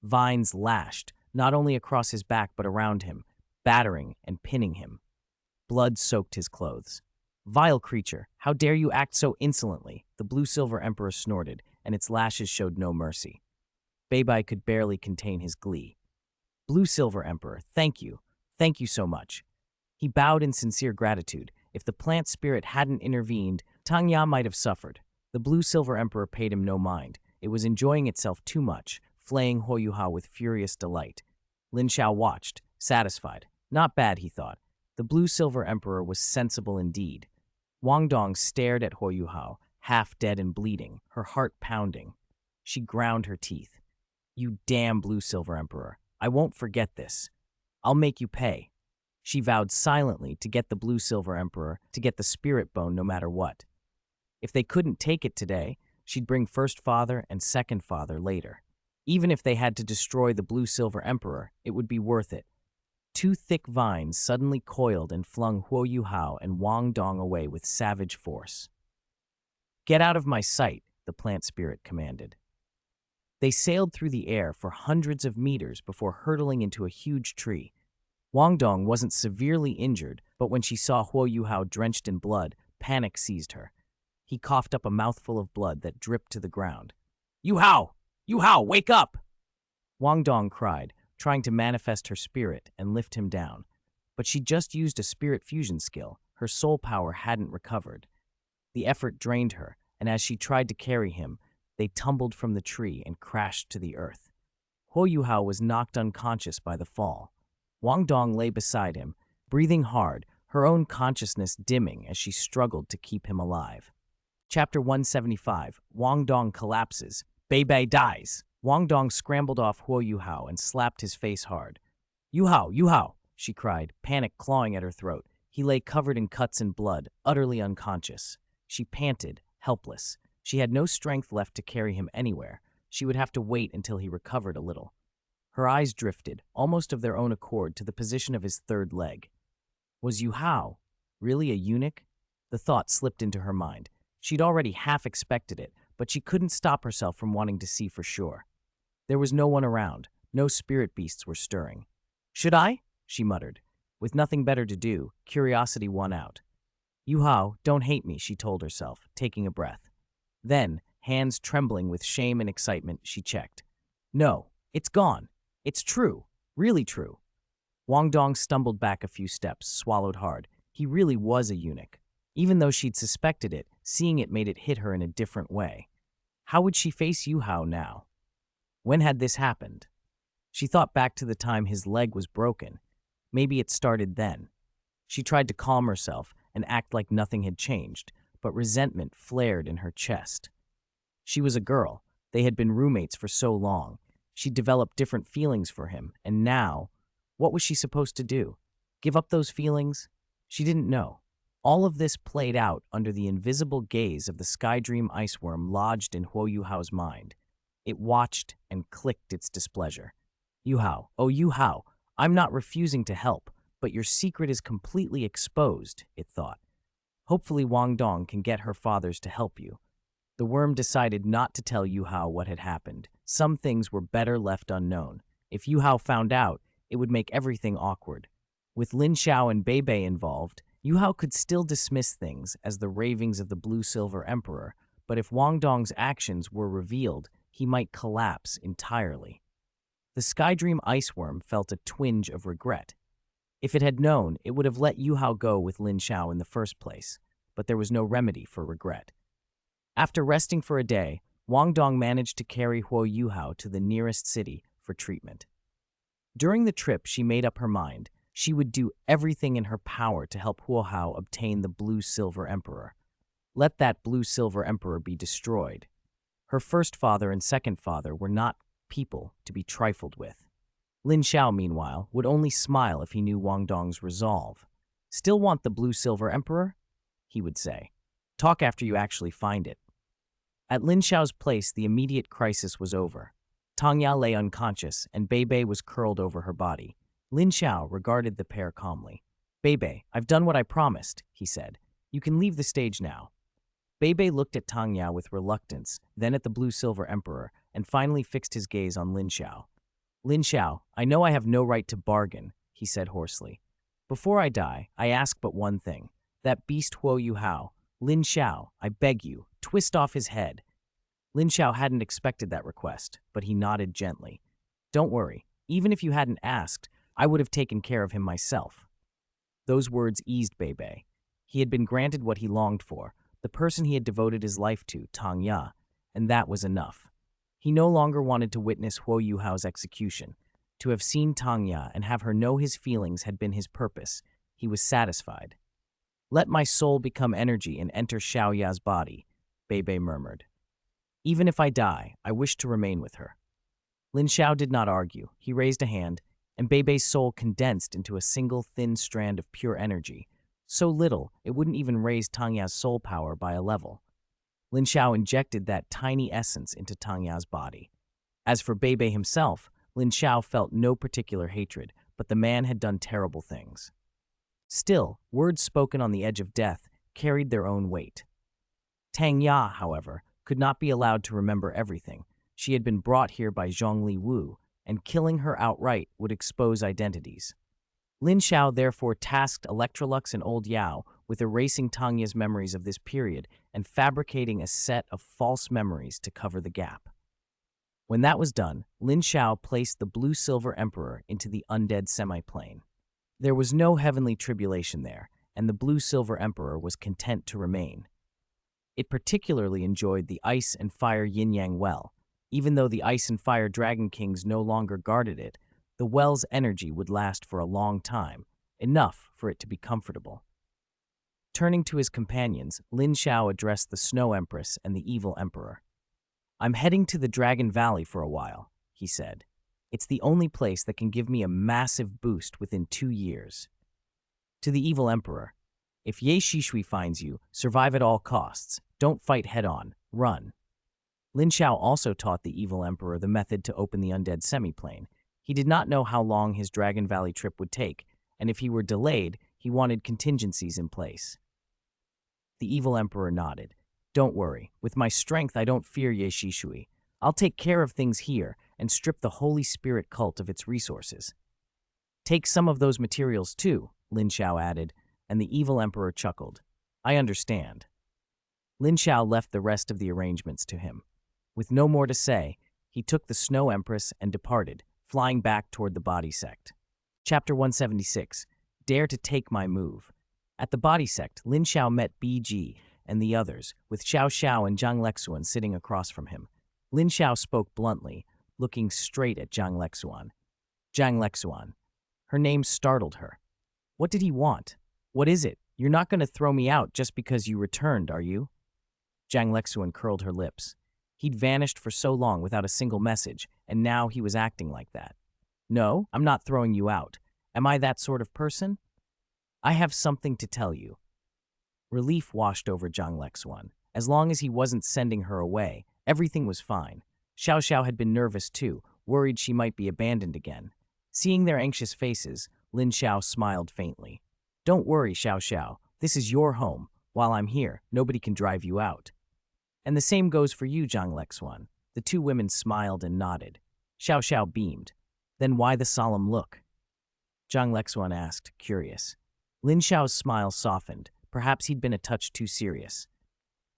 Vines lashed, not only across his back but around him, battering and pinning him. Blood soaked his clothes. Vile creature, how dare you act so insolently? The Blue-Silver Emperor snorted, and its lashes showed no mercy. Beibei could barely contain his glee. Blue Silver Emperor, thank you. Thank you so much. He bowed in sincere gratitude. If the plant spirit hadn't intervened, Tang Ya might have suffered. The Blue Silver Emperor paid him no mind. It was enjoying itself too much, flaying Huo Yuhao with furious delight. Lin Xiao watched, satisfied. Not bad, he thought. The Blue Silver Emperor was sensible indeed. Wang Dong stared at Huo Yuhao, half dead and bleeding, her heart pounding. She ground her teeth. You damn Blue Silver Emperor. I won't forget this. I'll make you pay. She vowed silently to get the Blue Silver Emperor, to get the spirit bone no matter what. If they couldn't take it today, she'd bring first father and second father later. Even if they had to destroy the Blue Silver Emperor, it would be worth it. Two thick vines suddenly coiled and flung Huo Yuhao and Wang Dong away with savage force. Get out of my sight, the plant spirit commanded. They sailed through the air for hundreds of meters before hurtling into a huge tree. Wang Dong wasn't severely injured, but when she saw Huo Yuhao drenched in blood, panic seized her. He coughed up a mouthful of blood that dripped to the ground. Yuhao! Yuhao, wake up! Wang Dong cried, trying to manifest her spirit and lift him down. But she just used a spirit fusion skill. Her soul power hadn't recovered. The effort drained her, and as she tried to carry him, they tumbled from the tree and crashed to the earth. Huo Yuhao was knocked unconscious by the fall. Wang Dong lay beside him, breathing hard, her own consciousness dimming as she struggled to keep him alive. Chapter 175, Wang Dong collapses. Bei dies. Wang Dong scrambled off Huo Yuhao and slapped his face hard. Yuhao, Yuhao, she cried, panic clawing at her throat. He lay covered in cuts and blood, utterly unconscious. She panted, helpless. She had no strength left to carry him anywhere. She would have to wait until he recovered a little. Her eyes drifted, almost of their own accord, to the position of his third leg. Was Yuhao really a eunuch? The thought slipped into her mind. She'd already half expected it, but she couldn't stop herself from wanting to see for sure. There was no one around. No spirit beasts were stirring. Should I? She muttered. With nothing better to do, curiosity won out. Yuhao, don't hate me, she told herself, taking a breath. Then, hands trembling with shame and excitement, she checked. No, it's gone. It's true. Really true. Wang Dong stumbled back a few steps, swallowed hard. He really was a eunuch. Even though she'd suspected it, seeing it made it hit her in a different way. How would she face Yuhao now? When had this happened? She thought back to the time his leg was broken. Maybe it started then. She tried to calm herself and act like nothing had changed, but resentment flared in her chest. She was a girl. They had been roommates for so long. She'd developed different feelings for him, and now, what was she supposed to do? Give up those feelings? She didn't know. All of this played out under the invisible gaze of the Sky Dream Iceworm lodged in Huo Yuhao's mind. It watched and clicked its displeasure. Yuhao, oh Yuhao, I'm not refusing to help, but your secret is completely exposed, it thought. Hopefully Wang Dong can get her fathers to help you. The worm decided not to tell Yuhao what had happened. Some things were better left unknown. If Yuhao found out, it would make everything awkward. With Lin Xiao and Bei involved, Yuhao could still dismiss things as the ravings of the Blue Silver Emperor, but if Wang Dong's actions were revealed, he might collapse entirely. The Sky Dream Iceworm felt a twinge of regret. If it had known, it would have let Yuhao go with Lin Xiao in the first place, but there was no remedy for regret. After resting for a day, Wang Dong managed to carry Huo Yuhao to the nearest city for treatment. During the trip, she made up her mind. She would do everything in her power to help Huo Hao obtain the Blue Silver Emperor. Let that Blue Silver Emperor be destroyed. Her first father and second father were not people to be trifled with. Lin Xiao, meanwhile, would only smile if he knew Wang Dong's resolve. Still want the Blue Silver Emperor? He would say. Talk after you actually find it. At Lin Xiao's place, the immediate crisis was over. Tang Ya lay unconscious, and Bei was curled over her body. Lin Xiao regarded the pair calmly. Bei, I've done what I promised, he said. You can leave the stage now. Bei looked at Tang Ya with reluctance, then at the Blue Silver Emperor, and finally fixed his gaze on Lin Xiao. Lin Xiao, I know I have no right to bargain, he said hoarsely. Before I die, I ask but one thing. That beast Huo Yuhao, Lin Xiao, I beg you, twist off his head. Lin Xiao hadn't expected that request, but he nodded gently. Don't worry, Even if you hadn't asked, I would have taken care of him myself." Those words eased Bebe. He had been granted what he longed for, the person he had devoted his life to, Tang Ya, and that was enough. He no longer wanted to witness Huo Yuhao's execution. To have seen Tang Ya and have her know his feelings had been his purpose. He was satisfied. "Let my soul become energy and enter Xiao Ya's body," Bebe murmured. "Even if I die, I wish to remain with her." Lin Xiao did not argue. He raised a hand, and Bebe's soul condensed into a single thin strand of pure energy, so little it wouldn't even raise Tang Ya's soul power by a level. Lin Xiao injected that tiny essence into Tang Ya's body. As for Bebe himself, Lin Xiao felt no particular hatred, but the man had done terrible things. Still, words spoken on the edge of death carried their own weight. Tang Ya, however, could not be allowed to remember everything. She had been brought here by Zhongli Wu, and killing her outright would expose identities. Lin Xiao therefore tasked Electrolux and Old Yao with erasing Tang Ya's memories of this period and fabricating a set of false memories to cover the gap. When that was done, Lin Xiao placed the Blue-Silver Emperor into the undead semiplane. There was no heavenly tribulation there, and the Blue-Silver Emperor was content to remain. It particularly enjoyed the Ice and Fire Yin-Yang Well. Even though the Ice and Fire Dragon Kings no longer guarded it, the well's energy would last for a long time, enough for it to be comfortable. Turning to his companions, Lin Xiao addressed the Snow Empress and the Evil Emperor. "I'm heading to the Dragon Valley for a while," he said. "It's the only place that can give me a massive boost within 2 years." To the Evil Emperor, "If Ye Shishui finds you, survive at all costs. Don't fight head-on. Run." Lin Xiao also taught the Evil Emperor the method to open the undead semiplane. He did not know how long his Dragon Valley trip would take, and if he were delayed, he wanted contingencies in place. The Evil Emperor nodded. "Don't worry. With my strength, I don't fear Ye Shishui. I'll take care of things here and strip the Holy Spirit cult of its resources." "Take some of those materials too," Lin Xiao added, and the Evil Emperor chuckled. "I understand." Lin Xiao left the rest of the arrangements to him. With no more to say, he took the Snow Empress and departed, flying back toward the body sect. Chapter 176, Dare to Take My Move. At the body sect, Lin Xiao met BG and the others, with Xiao Xiao and Zhang Lexuan sitting across from him. Lin Xiao spoke bluntly, looking straight at Zhang Lexuan. Zhang Lexuan. Her name startled her. What did he want? What is it? You're not going to throw me out just because you returned, are you? Zhang Lexuan curled her lips. He'd vanished for so long without a single message, and now he was acting like that. "No, I'm not throwing you out. Am I that sort of person?" "I have something to tell you." Relief washed over Zhang Lexuan. As long as he wasn't sending her away, everything was fine. Xiao Xiao had been nervous too, worried she might be abandoned again. Seeing their anxious faces, Lin Xiao smiled faintly. "Don't worry, Xiao Xiao. This is your home. While I'm here, nobody can drive you out." "And the same goes for you, Zhang Lexuan." The two women smiled and nodded. Xiao Xiao beamed. "Then why the solemn look?" Zhang Lexuan asked, curious. Lin Xiao's smile softened. Perhaps he'd been a touch too serious.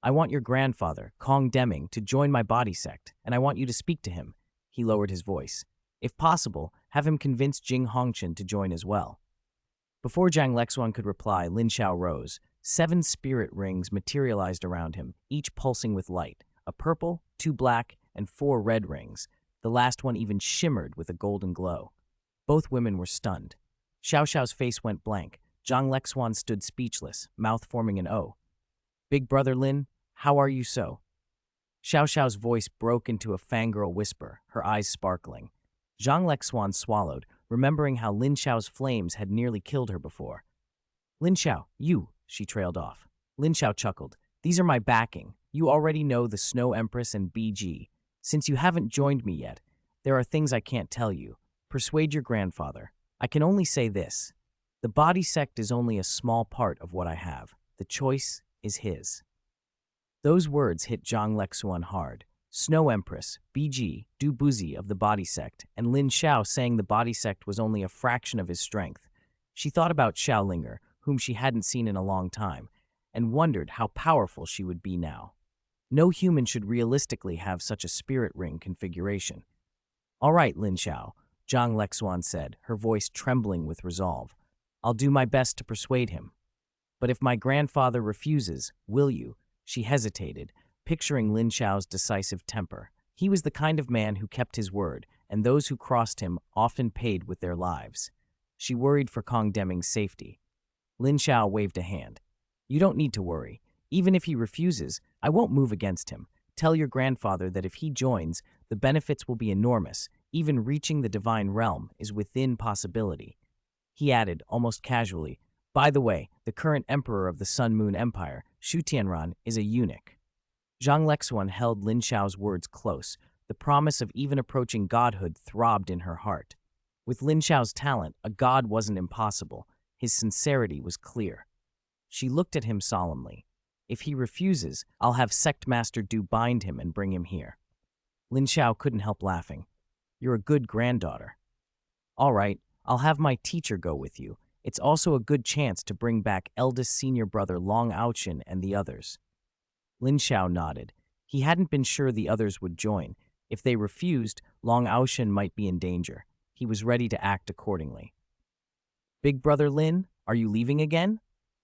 "I want your grandfather, Kong Deming, to join my body sect, and I want you to speak to him." He lowered his voice. "If possible, have him convince Jing Hongchen to join as well." Before Zhang Lexuan could reply, Lin Xiao rose. 7 spirit rings materialized around him, each pulsing with light. A purple, 2 black, and 4 red rings. The last one even shimmered with a golden glow. Both women were stunned. Xiao Xiao's face went blank. Zhang Lexuan stood speechless, mouth forming an O. "Big brother Lin, how are you so?" Xiao Xiao's voice broke into a fangirl whisper, her eyes sparkling. Zhang Lexuan swallowed, remembering how Lin Xiao's flames had nearly killed her before. "Lin Xiao, you," she trailed off. Lin Xiao chuckled. "These are my backing. You already know the Snow Empress and BG. Since you haven't joined me yet, there are things I can't tell you. Persuade your grandfather. I can only say this. The body sect is only a small part of what I have. The choice is his." Those words hit Zhang Lexuan hard. Snow Empress, BG, Du Buzi of the body sect, and Lin Xiao saying the body sect was only a fraction of his strength. She thought about Xiaolinger, whom she hadn't seen in a long time, and wondered how powerful she would be now. No human should realistically have such a spirit ring configuration. "All right, Lin Xiao, Zhang Lexuan said, her voice trembling with resolve. I'll do my best to persuade him. But if my grandfather refuses, will you? She hesitated, picturing Lin Xiao's decisive temper. He was the kind of man who kept his word, and those who crossed him often paid with their lives. She worried for Kong Deming's safety. Lin Xiao waved a hand. You don't need to worry. Even if he refuses, I won't move against him. Tell your grandfather that if he joins, the benefits will be enormous. Even reaching the divine realm is within possibility. He added, almost casually, by the way, the current emperor of the Sun Moon Empire, Shu Tianran, is a eunuch. Zhang Lexuan held Lin Xiao's words close. The promise of even approaching godhood throbbed in her heart. With Lin Xiao's talent, a god wasn't impossible. His sincerity was clear. She looked at him solemnly. If he refuses, I'll have Sect Master Du bind him and bring him here. Lin Xiao couldn't help laughing. You're a good granddaughter. All right, I'll have my teacher go with you. It's also a good chance to bring back eldest senior brother Long Aochen and the others. Lin Xiao nodded. He hadn't been sure the others would join. If they refused, Long Aochen might be in danger. He was ready to act accordingly. Big brother Lin, are you leaving again?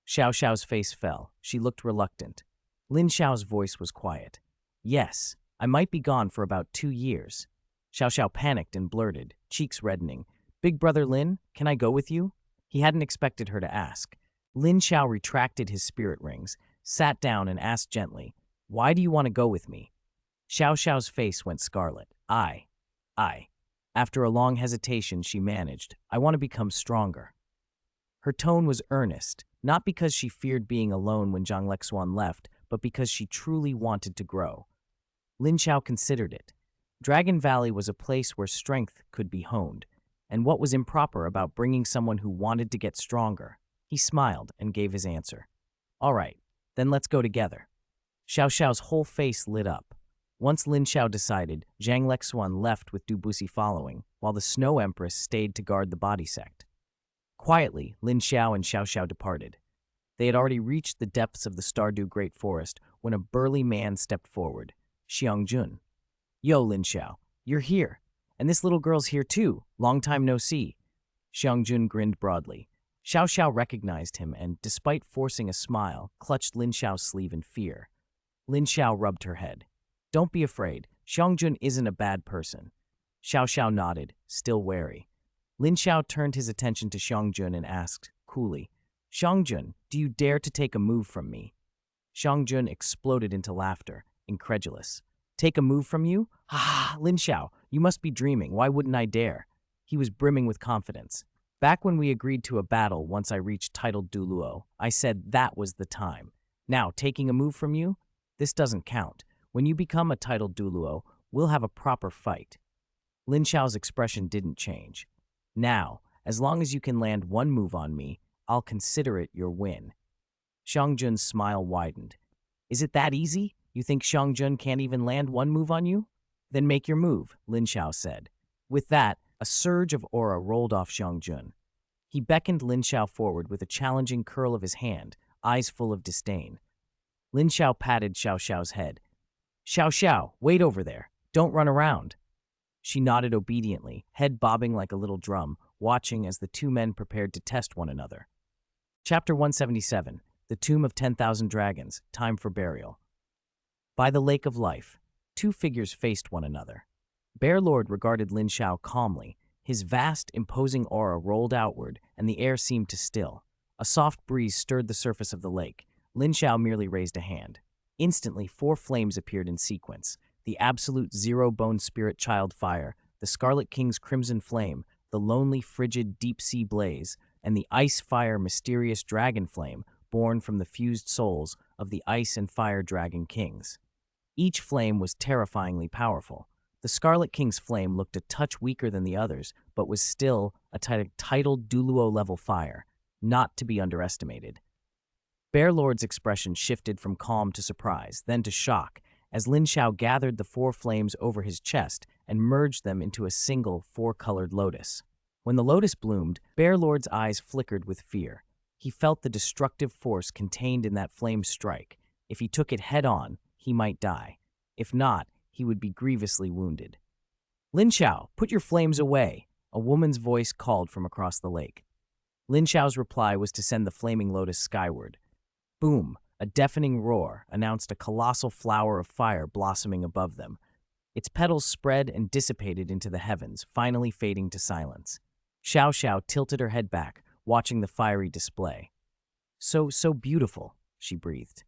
Xiao Xiao's face fell. She looked reluctant. Lin Xiao's voice was quiet. Yes, I might be gone for about 2 years. Xiao Xiao panicked and blurted, cheeks reddening. Big brother Lin, can I go with you? He hadn't expected her to ask. Lin Xiao retracted his spirit rings, sat down and asked gently, why do you want to go with me? Xiao Xiao's face went scarlet. I. After a long hesitation, she managed, I want to become stronger. Her tone was earnest, not because she feared being alone when Zhang Lexuan left, but because she truly wanted to grow. Lin Xiao considered it. Dragon Valley was a place where strength could be honed. And what was improper about bringing someone who wanted to get stronger? He smiled and gave his answer. All right, then let's go together. Xiao Xiao's whole face lit up. Once Lin Xiao decided, Zhang Lexuan left with Du Busi following, while the Snow Empress stayed to guard the body sect. Quietly, Lin Xiao and Xiao Xiao departed. They had already reached the depths of the Stardew Great Forest when a burly man stepped forward, Xiangjun. Yo, Lin Xiao, you're here. And this little girl's here too. Long time no see. Xiangjun grinned broadly. Xiao Xiao recognized him and, despite forcing a smile, clutched Lin Xiao's sleeve in fear. Lin Xiao rubbed her head. Don't be afraid. Xiangjun isn't a bad person. Xiao Xiao nodded, still wary. Lin Xiao turned his attention to Xiangjun and asked, coolly, Xiangjun, do you dare to take a move from me? Xiangjun exploded into laughter, incredulous. Take a move from you? Ha! Lin Xiao, you must be dreaming. Why wouldn't I dare? He was brimming with confidence. Back when we agreed to a battle once I reached titled Douluo, I said that was the time. Now, taking a move from you? This doesn't count. When you become a titled Douluo, we'll have a proper fight. Lin Xiao's expression didn't change. Now, as long as you can land one move on me, I'll consider it your win. Xiangjun's smile widened. Is it that easy? You think Xiangjun can't even land one move on you? Then make your move, Lin Xiao said. With that, a surge of aura rolled off Xiangjun. He beckoned Lin Xiao forward with a challenging curl of his hand, eyes full of disdain. Lin Xiao patted Xiao Xiao's head. Xiao Xiao, wait over there. Don't run around. She nodded obediently, head bobbing like a little drum, watching as the two men prepared to test one another. Chapter 177, The Tomb of 10,000 Dragons, Time for Burial. By the Lake of Life, two figures faced one another. Bear Lord regarded Lin Xiao calmly. His vast, imposing aura rolled outward, and the air seemed to still. A soft breeze stirred the surface of the lake. Lin Xiao merely raised a hand. Instantly, 4 flames appeared in sequence. The absolute zero-bone spirit child fire, the Scarlet King's crimson flame, the lonely, frigid, deep-sea blaze, and the ice-fire mysterious dragon flame born from the fused souls of the ice and fire dragon kings. Each flame was terrifyingly powerful. The Scarlet King's flame looked a touch weaker than the others, but was still a titled Douluo-level fire, not to be underestimated. Bear Lord's expression shifted from calm to surprise, then to shock, as Lin Xiao gathered the 4 flames over his chest and merged them into a single 4-colored lotus. When the lotus bloomed, Bear Lord's eyes flickered with fear. He felt the destructive force contained in that flame strike. If he took it head-on, he might die. If not, he would be grievously wounded. Lin Xiao, put your flames away. A woman's voice called from across the lake. Lin Xiao's reply was to send the flaming lotus skyward. Boom! A deafening roar announced a colossal flower of fire blossoming above them. Its petals spread and dissipated into the heavens, finally fading to silence. Xiao Xiao tilted her head back, watching the fiery display. So beautiful, she breathed.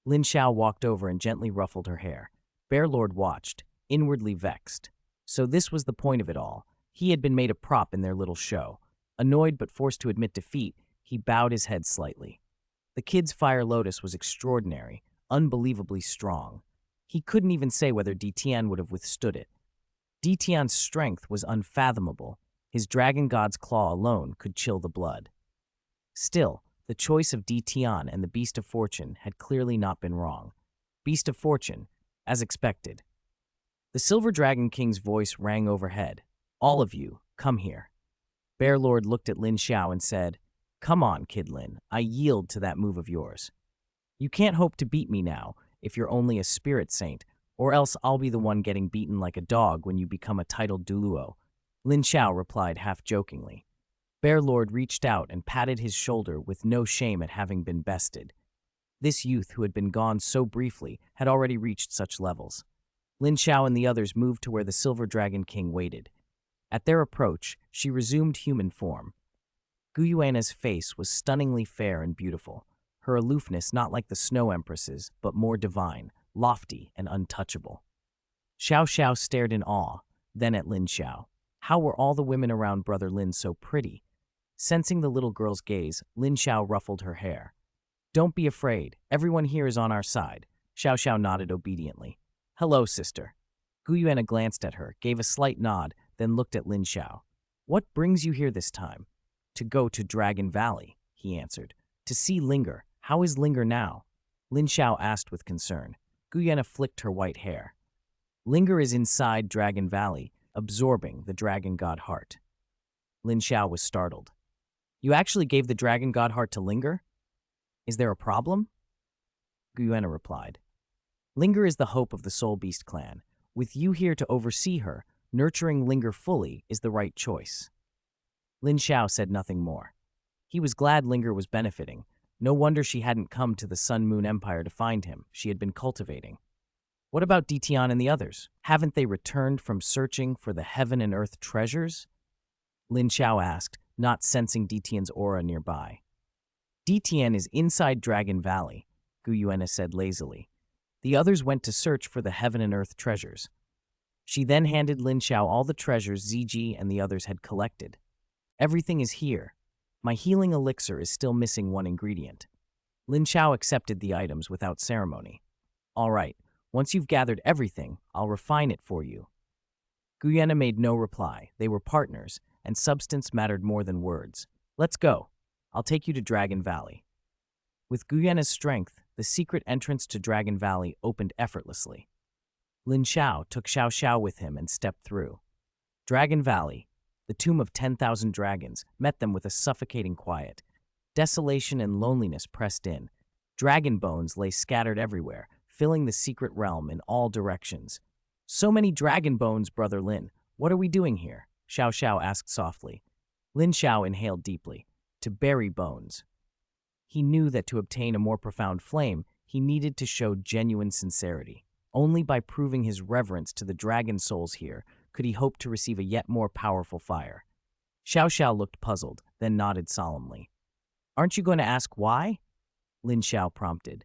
Lin Xiao walked over and gently ruffled her hair. Bear Lord watched, inwardly vexed. So this was the point of it all. He had been made a prop in their little show. Annoyed but forced to admit defeat, he bowed his head slightly. The kid's fire lotus was extraordinary, unbelievably strong. He couldn't even say whether Detian would have withstood it. Detian's strength was unfathomable. His dragon god's claw alone could chill the blood. Still, the choice of Detian and the Beast of Fortune had clearly not been wrong. Beast of Fortune, as expected. The Silver Dragon King's voice rang overhead. All of you, come here. Bear Lord looked at Lin Xiao and said, Come on, Kid Lin, I yield to that move of yours. You can't hope to beat me now if you're only a spirit saint, or else I'll be the one getting beaten like a dog when you become a titled Douluo. Lin Xiao replied half-jokingly. Bear Lord reached out and patted his shoulder with no shame at having been bested. This youth who had been gone so briefly had already reached such levels. Lin Xiao and the others moved to where the Silver Dragon King waited. At their approach, she resumed human form. Guyuana's face was stunningly fair and beautiful, her aloofness not like the Snow Empress's, but more divine, lofty, and untouchable. Xiao Xiao stared in awe, then at Lin Xiao. How were all the women around Brother Lin so pretty? Sensing the little girl's gaze, Lin Xiao ruffled her hair. Don't be afraid, everyone here is on our side. Xiao Xiao nodded obediently. Hello, sister. Guyuana glanced at her, gave a slight nod, then looked at Lin Xiao. What brings you here this time? To go to Dragon Valley, he answered. To see Linger. How is Linger now? Lin Xiao asked with concern. Guyuana flicked her white hair. Linger is inside Dragon Valley, absorbing the dragon god heart. Lin Xiao was startled. You actually gave the dragon god heart to Linger? Is there a problem? Guyuana replied. Linger is the hope of the Soul Beast clan. With you here to oversee her, nurturing Linger fully is the right choice. Lin Xiao said nothing more. He was glad Linger was benefiting. No wonder she hadn't come to the Sun Moon Empire to find him. She had been cultivating. What about Detian and the others? Haven't they returned from searching for the heaven and earth treasures? Lin Xiao asked, not sensing Detian's aura nearby. Detian is inside Dragon Valley, Guyuana said lazily. The others went to search for the heaven and earth treasures. She then handed Lin Xiao all the treasures Ziji and the others had collected. Everything is here. My healing elixir is still missing one ingredient. Lin Xiao accepted the items without ceremony. All right, once you've gathered everything, I'll refine it for you. Guyuana made no reply. They were partners, and substance mattered more than words. Let's go. I'll take you to Dragon Valley. With Guyuana's strength, the secret entrance to Dragon Valley opened effortlessly. Lin Xiao took Xiao Xiao with him and stepped through. Dragon Valley, the tomb of 10,000 dragons, met them with a suffocating quiet. Desolation and loneliness pressed in. Dragon bones lay scattered everywhere, filling the secret realm in all directions. So many dragon bones, Brother Lin. What are we doing here? Xiao Xiao asked softly. Lin Xiao inhaled deeply. To bury bones. He knew that to obtain a more profound flame, he needed to show genuine sincerity. Only by proving his reverence to the dragon souls here could he hope to receive a yet more powerful fire. Xiao Xiao looked puzzled, then nodded solemnly. Aren't you going to ask why? Lin Xiao prompted.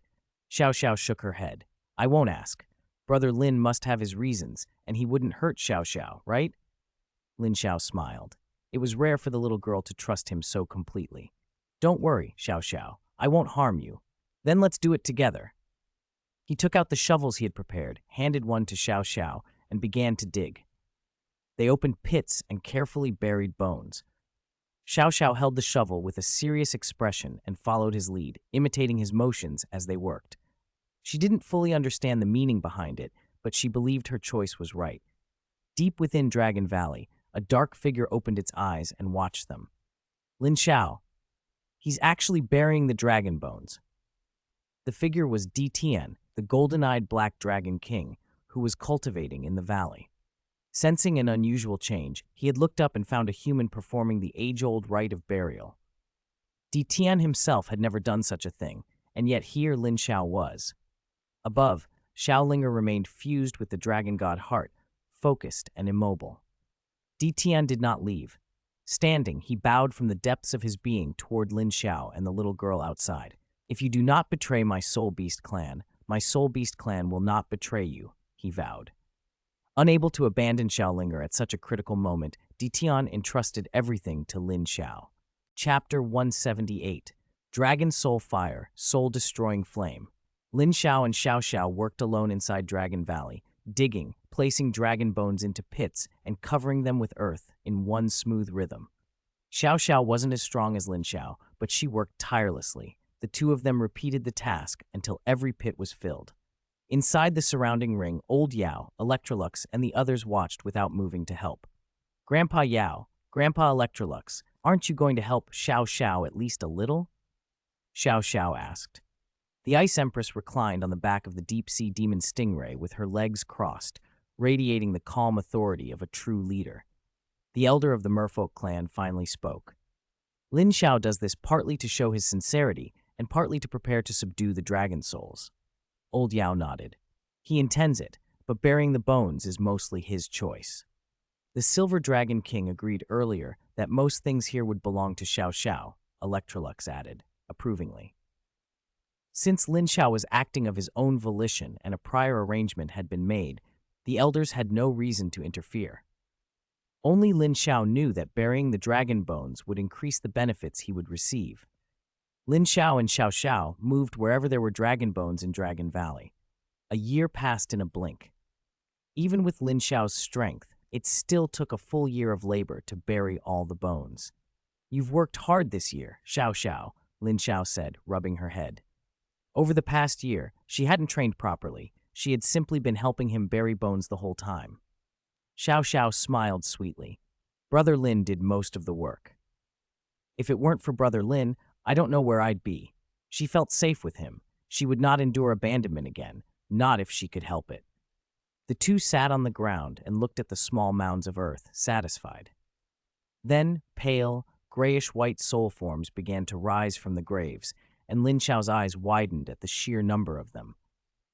Xiao Xiao shook her head. I won't ask. Brother Lin must have his reasons, and he wouldn't hurt Xiao Xiao, right? Lin Xiao smiled. It was rare for the little girl to trust him so completely. Don't worry, Xiao Xiao. I won't harm you. Then let's do it together. He took out the shovels he had prepared, handed one to Xiao Xiao, and began to dig. They opened pits and carefully buried bones. Xiao Xiao held the shovel with a serious expression and followed his lead, imitating his motions as they worked. She didn't fully understand the meaning behind it, but she believed her choice was right. Deep within Dragon Valley, a dark figure opened its eyes and watched them. Lin Xiao. He's actually burying the dragon bones. The figure was Detian, the golden-eyed black dragon king, who was cultivating in the valley. Sensing an unusual change, he had looked up and found a human performing the age-old rite of burial. Tian himself had never done such a thing, and yet here Lin Xiao was. Above, Xiaolinger remained fused with the dragon god heart, focused and immobile. Tian did not leave. Standing, he bowed from the depths of his being toward Lin Xiao and the little girl outside. "If you do not betray my soul beast clan, my soul beast clan will not betray you," he vowed. Unable to abandon Xiaolinger at such a critical moment, Tian entrusted everything to Lin Xiao. Chapter 178. Dragon Soul Fire, Soul-Destroying Flame. Lin Xiao and Xiao Xiao worked alone inside Dragon Valley, digging, placing dragon bones into pits, and covering them with earth in one smooth rhythm. Xiao Xiao wasn't as strong as Lin Xiao, but she worked tirelessly. The two of them repeated the task until every pit was filled. Inside the surrounding ring, old Yao, Electrolux, and the others watched without moving to help. "Grandpa Yao, Grandpa Electrolux, aren't you going to help Xiao Xiao at least a little?" Xiao Xiao asked. The Ice Empress reclined on the back of the deep-sea demon stingray with her legs crossed, radiating the calm authority of a true leader. The elder of the Merfolk clan finally spoke. "Lin Xiao does this partly to show his sincerity and partly to prepare to subdue the dragon souls." Old Yao nodded. "He intends it, but burying the bones is mostly his choice." The Silver Dragon King agreed earlier that most things here would belong to Xiao Xiao, Electrolux added, approvingly. Since Lin Xiao was acting of his own volition and a prior arrangement had been made, the elders had no reason to interfere. Only Lin Xiao knew that burying the dragon bones would increase the benefits he would receive. Lin Xiao and Xiao Xiao moved wherever there were dragon bones in Dragon Valley. A year passed in a blink. Even with Lin Xiao's strength, it still took a full year of labor to bury all the bones. "You've worked hard this year, Xiao Xiao," Lin Xiao said, rubbing her head. Over the past year, she hadn't trained properly. She had simply been helping him bury bones the whole time. Xiao Xiao smiled sweetly. "Brother Lin did most of the work. If it weren't for Brother Lin, I don't know where I'd be." She felt safe with him. She would not endure abandonment again, not if she could help it. The two sat on the ground and looked at the small mounds of earth, satisfied. Then, pale, grayish-white soul forms began to rise from the graves, and Lin Xiao's eyes widened at the sheer number of them.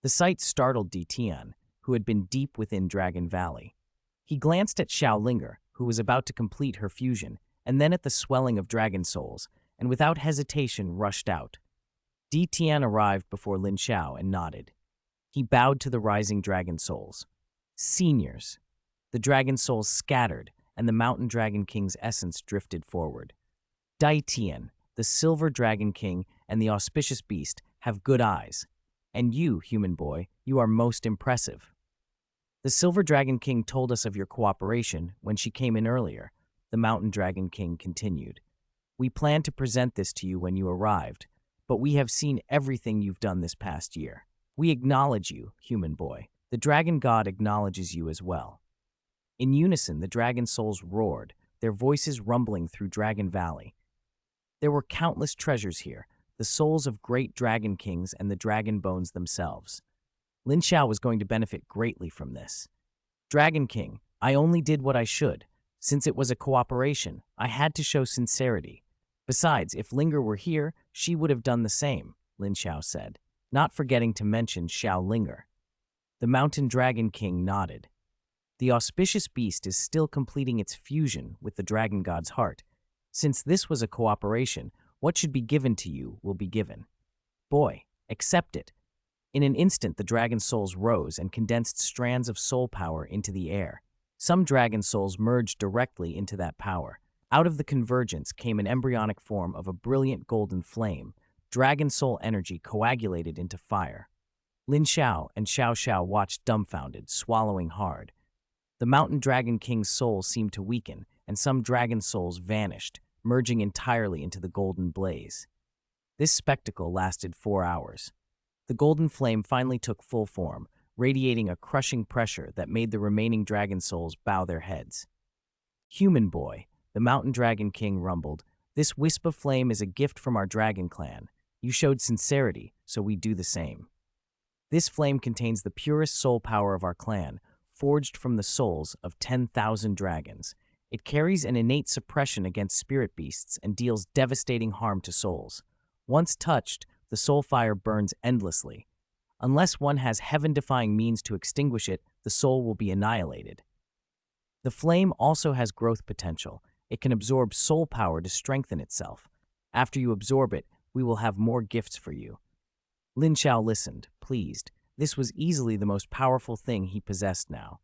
The sight startled Tian, who had been deep within Dragon Valley. He glanced at Xiaolinger, who was about to complete her fusion, and then at the swelling of dragon souls, and without hesitation rushed out. Tian arrived before Lin Xiao and nodded. He bowed to the rising dragon souls. "Seniors." The dragon souls scattered, and the Mountain Dragon King's essence drifted forward. "Tian, the Silver Dragon King and the Auspicious Beast have good eyes. And you, human boy, you are most impressive. The Silver Dragon King told us of your cooperation when she came in earlier," the Mountain Dragon King continued. "We planned to present this to you when you arrived, but we have seen everything you've done this past year. We acknowledge you, human boy. The Dragon God acknowledges you as well." In unison, the dragon souls roared, their voices rumbling through Dragon Valley. There were countless treasures here, the souls of great dragon kings and the dragon bones themselves. Lin Xiao was going to benefit greatly from this. "Dragon King, I only did what I should. Since it was a cooperation, I had to show sincerity. Besides, if Linger were here, she would have done the same," Lin Xiao said, not forgetting to mention Xiaolinger. The Mountain Dragon King nodded. "The Auspicious Beast is still completing its fusion with the Dragon God's heart. Since this was a cooperation, what should be given to you will be given. Boy, accept it." In an instant, the dragon souls rose and condensed strands of soul power into the air. Some dragon souls merged directly into that power. Out of the convergence came an embryonic form of a brilliant golden flame. Dragon soul energy coagulated into fire. Lin Xiao and Xiao Xiao watched dumbfounded, swallowing hard. The Mountain Dragon King's soul seemed to weaken, and some dragon souls vanished, merging entirely into the golden blaze. This spectacle lasted 4 hours. The golden flame finally took full form, radiating a crushing pressure that made the remaining dragon souls bow their heads. "Human boy," the Mountain Dragon King rumbled, "this wisp of flame is a gift from our dragon clan. You showed sincerity, so we do the same. This flame contains the purest soul power of our clan, forged from the souls of 10,000 dragons. It carries an innate suppression against spirit beasts and deals devastating harm to souls. Once touched, the soul fire burns endlessly. Unless one has heaven-defying means to extinguish it, the soul will be annihilated. The flame also has growth potential. It can absorb soul power to strengthen itself. After you absorb it, we will have more gifts for you. Lin Xiao listened, pleased. This was easily the most powerful thing he possessed now.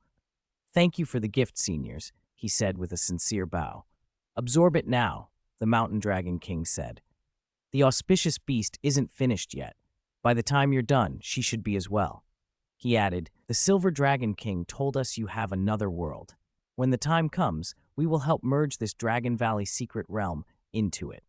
Thank you for the gift, seniors, he said with a sincere bow. Absorb it now, the Mountain Dragon King said. The auspicious beast isn't finished yet. By the time you're done, she should be as well. He added, the Silver Dragon King told us you have another world. When the time comes, we will help merge this Dragon Valley secret realm into it.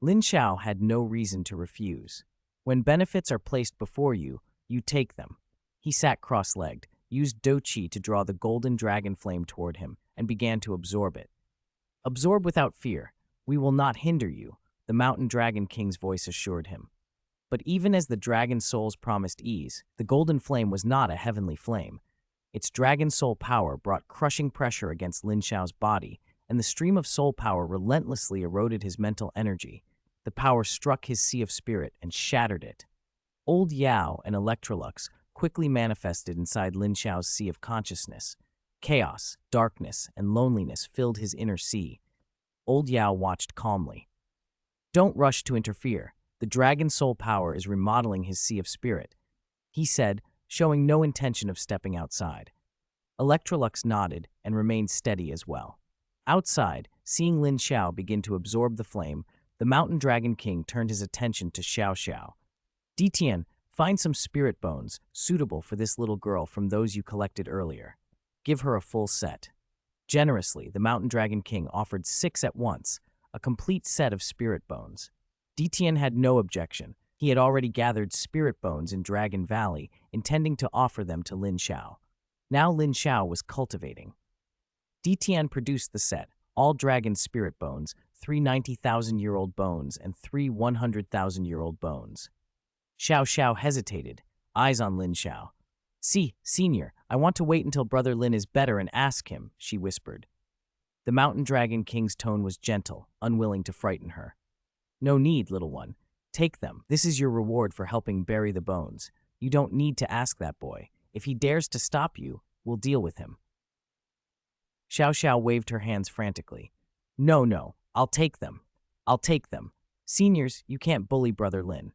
Lin Xiao had no reason to refuse. When benefits are placed before you, you take them. He sat cross-legged, used Do Qi to draw the golden dragon flame toward him, and began to absorb it. Absorb without fear. We will not hinder you, the Mountain Dragon King's voice assured him. But even as the dragon souls promised ease, the golden flame was not a heavenly flame. Its dragon soul power brought crushing pressure against Lin Xiao's body, and the stream of soul power relentlessly eroded his mental energy. The power struck his sea of spirit and shattered it. Old Yao and Electrolux quickly manifested inside Lin Xiao's sea of consciousness. Chaos, darkness, and loneliness filled his inner sea. Old Yao watched calmly. Don't rush to interfere. The dragon soul power is remodeling his sea of spirit, he said, showing no intention of stepping outside. Electrolux nodded and remained steady as well. Outside, seeing Lin Xiao begin to absorb the flame, the Mountain Dragon King turned his attention to Xiao Xiao. Ditian, find some spirit bones suitable for this little girl from those you collected earlier. Give her a full set. Generously, the Mountain Dragon King offered 6 at once, a complete set of spirit bones. Ditian had no objection. He had already gathered spirit bones in Dragon Valley, intending to offer them to Lin Xiao. Now Lin Xiao was cultivating. Ditian produced the set, all dragon spirit bones, 3 90,000-year-old bones and 3 100,000-year-old bones. Xiao Xiao hesitated, eyes on Lin Xiao. See, senior, I want to wait until Brother Lin is better and ask him, she whispered. The Mountain Dragon King's tone was gentle, unwilling to frighten her. No need, little one. Take them. This is your reward for helping bury the bones. You don't need to ask that boy. If he dares to stop you, we'll deal with him. Xiao Xiao waved her hands frantically. No, I'll take them. I'll take them. Seniors, you can't bully Brother Lin.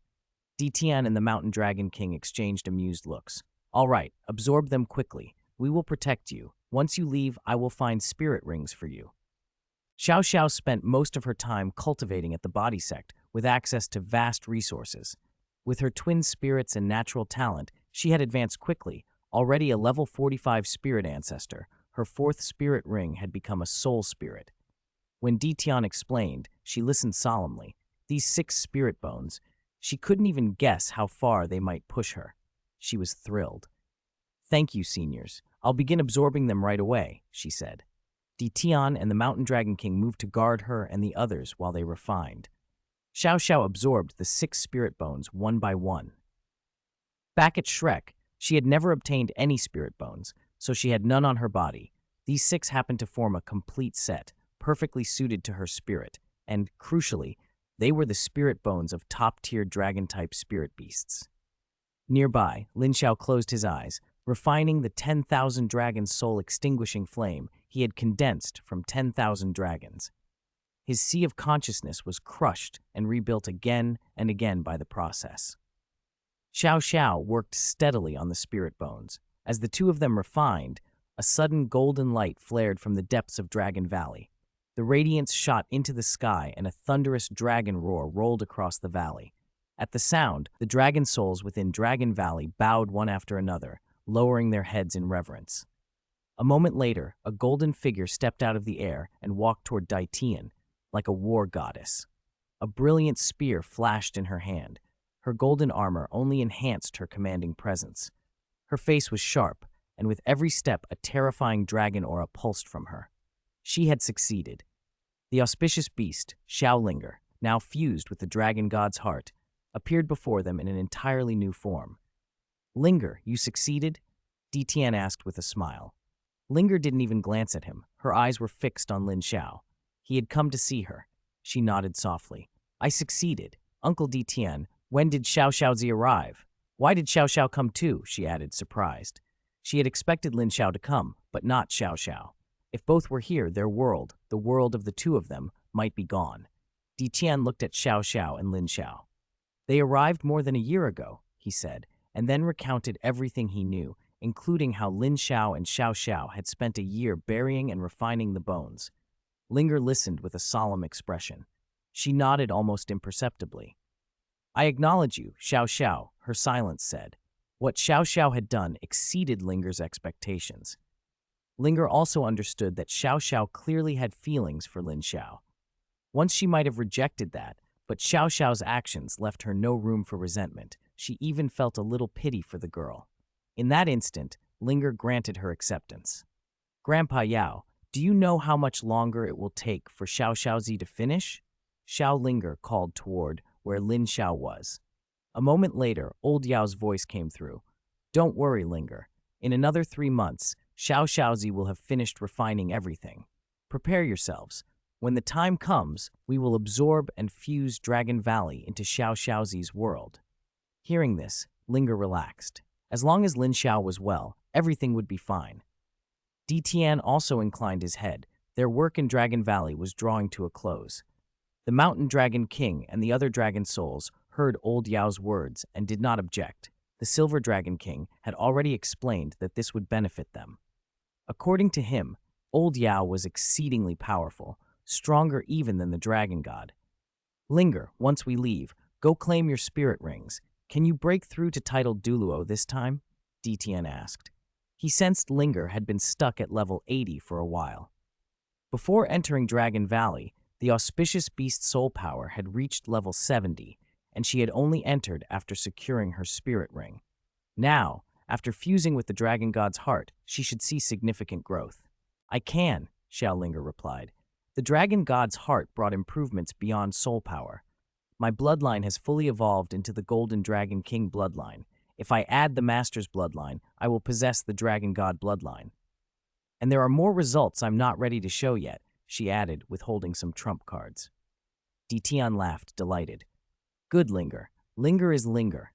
Ditian and the Mountain Dragon King exchanged amused looks. All right, absorb them quickly. We will protect you. Once you leave, I will find spirit rings for you. Xiao Xiao spent most of her time cultivating at the body sect, with access to vast resources. With her twin spirits and natural talent, she had advanced quickly. Already a level 45 spirit ancestor, her 4th spirit ring had become a soul spirit. When Ditian explained, she listened solemnly. These 6 spirit bones, she couldn't even guess how far they might push her. She was thrilled. Thank you, seniors. I'll begin absorbing them right away, she said. Ditian and the Mountain Dragon King moved to guard her and the others while they refined. Xiao Xiao absorbed the 6 spirit bones one by one. Back at Shrek, she had never obtained any spirit bones, so she had none on her body. These 6 happened to form a complete set, perfectly suited to her spirit, and, crucially, they were the spirit bones of top-tier dragon-type spirit beasts. Nearby, Lin Xiao closed his eyes, refining the 10,000 dragon soul extinguishing flame he had condensed from 10,000 dragons. His sea of consciousness was crushed and rebuilt again and again by the process. Xiao Xiao worked steadily on the spirit bones. As the two of them refined, a sudden golden light flared from the depths of Dragon Valley. The radiance shot into the sky and a thunderous dragon roar rolled across the valley. At the sound, the dragon souls within Dragon Valley bowed one after another, lowering their heads in reverence. A moment later, a golden figure stepped out of the air and walked toward Ditian, like a war goddess. A brilliant spear flashed in her hand. Her golden armor only enhanced her commanding presence. Her face was sharp, and with every step a terrifying dragon aura pulsed from her. She had succeeded. The auspicious beast, Xiaolinger, now fused with the dragon god's heart, appeared before them in an entirely new form. Linger, you succeeded? Detian asked with a smile. Linger didn't even glance at him. Her eyes were fixed on Lin Xiao. He had come to see her. She nodded softly. I succeeded. Uncle Detian, when did Xiao Xiaozi arrive? Why did Xiao Xiao come too? She added, surprised. She had expected Lin Xiao to come, but not Xiao Xiao. If both were here, their world, the world of the two of them, might be gone. Detian looked at Xiao Xiao and Lin Xiao. They arrived more than a year ago, he said, and then recounted everything he knew, including how Lin Xiao and Xiao Xiao had spent a year burying and refining the bones. Linger listened with a solemn expression. She nodded almost imperceptibly. I acknowledge you, Xiao Xiao, her silence said. What Xiao Xiao had done exceeded Linger's expectations. Linger also understood that Xiao Xiao clearly had feelings for Lin Xiao. Once she might have rejected that, but Xiao Xiao's actions left her no room for resentment. She even felt a little pity for the girl. In that instant, Linger granted her acceptance. Grandpa Yao, do you know how much longer it will take for Xiao Xiaozi to finish? Xiao Linger called toward where Lin Xiao was. A moment later, old Yao's voice came through. Don't worry, Linger. In another 3 months, Xiao Xiaozi will have finished refining everything. Prepare yourselves. When the time comes, we will absorb and fuse Dragon Valley into Xiao Xiaozi's world. Hearing this, Linger relaxed. As long as Lin Xiao was well, everything would be fine. Detian also inclined his head. Their work in Dragon Valley was drawing to a close. The Mountain Dragon King and the other dragon souls heard old Yao's words and did not object. The Silver Dragon King had already explained that this would benefit them. According to him, old Yao was exceedingly powerful, stronger even than the Dragon God. Linger, once we leave, go claim your spirit rings. Can you break through to title Douluo this time? Detian asked. He sensed Linger had been stuck at level 80 for a while. Before entering Dragon Valley, the auspicious beast soul power had reached level 70, and she had only entered after securing her spirit ring. Now, after fusing with the Dragon God's heart, she should see significant growth. I can, Xiao Linger replied. The Dragon God's heart brought improvements beyond soul power. My bloodline has fully evolved into the Golden Dragon King bloodline. If I add the Master's bloodline, I will possess the Dragon God bloodline. And there are more results I'm not ready to show yet, she added, withholding some trump cards. Detian laughed, delighted. Good, Linger. Linger is Linger.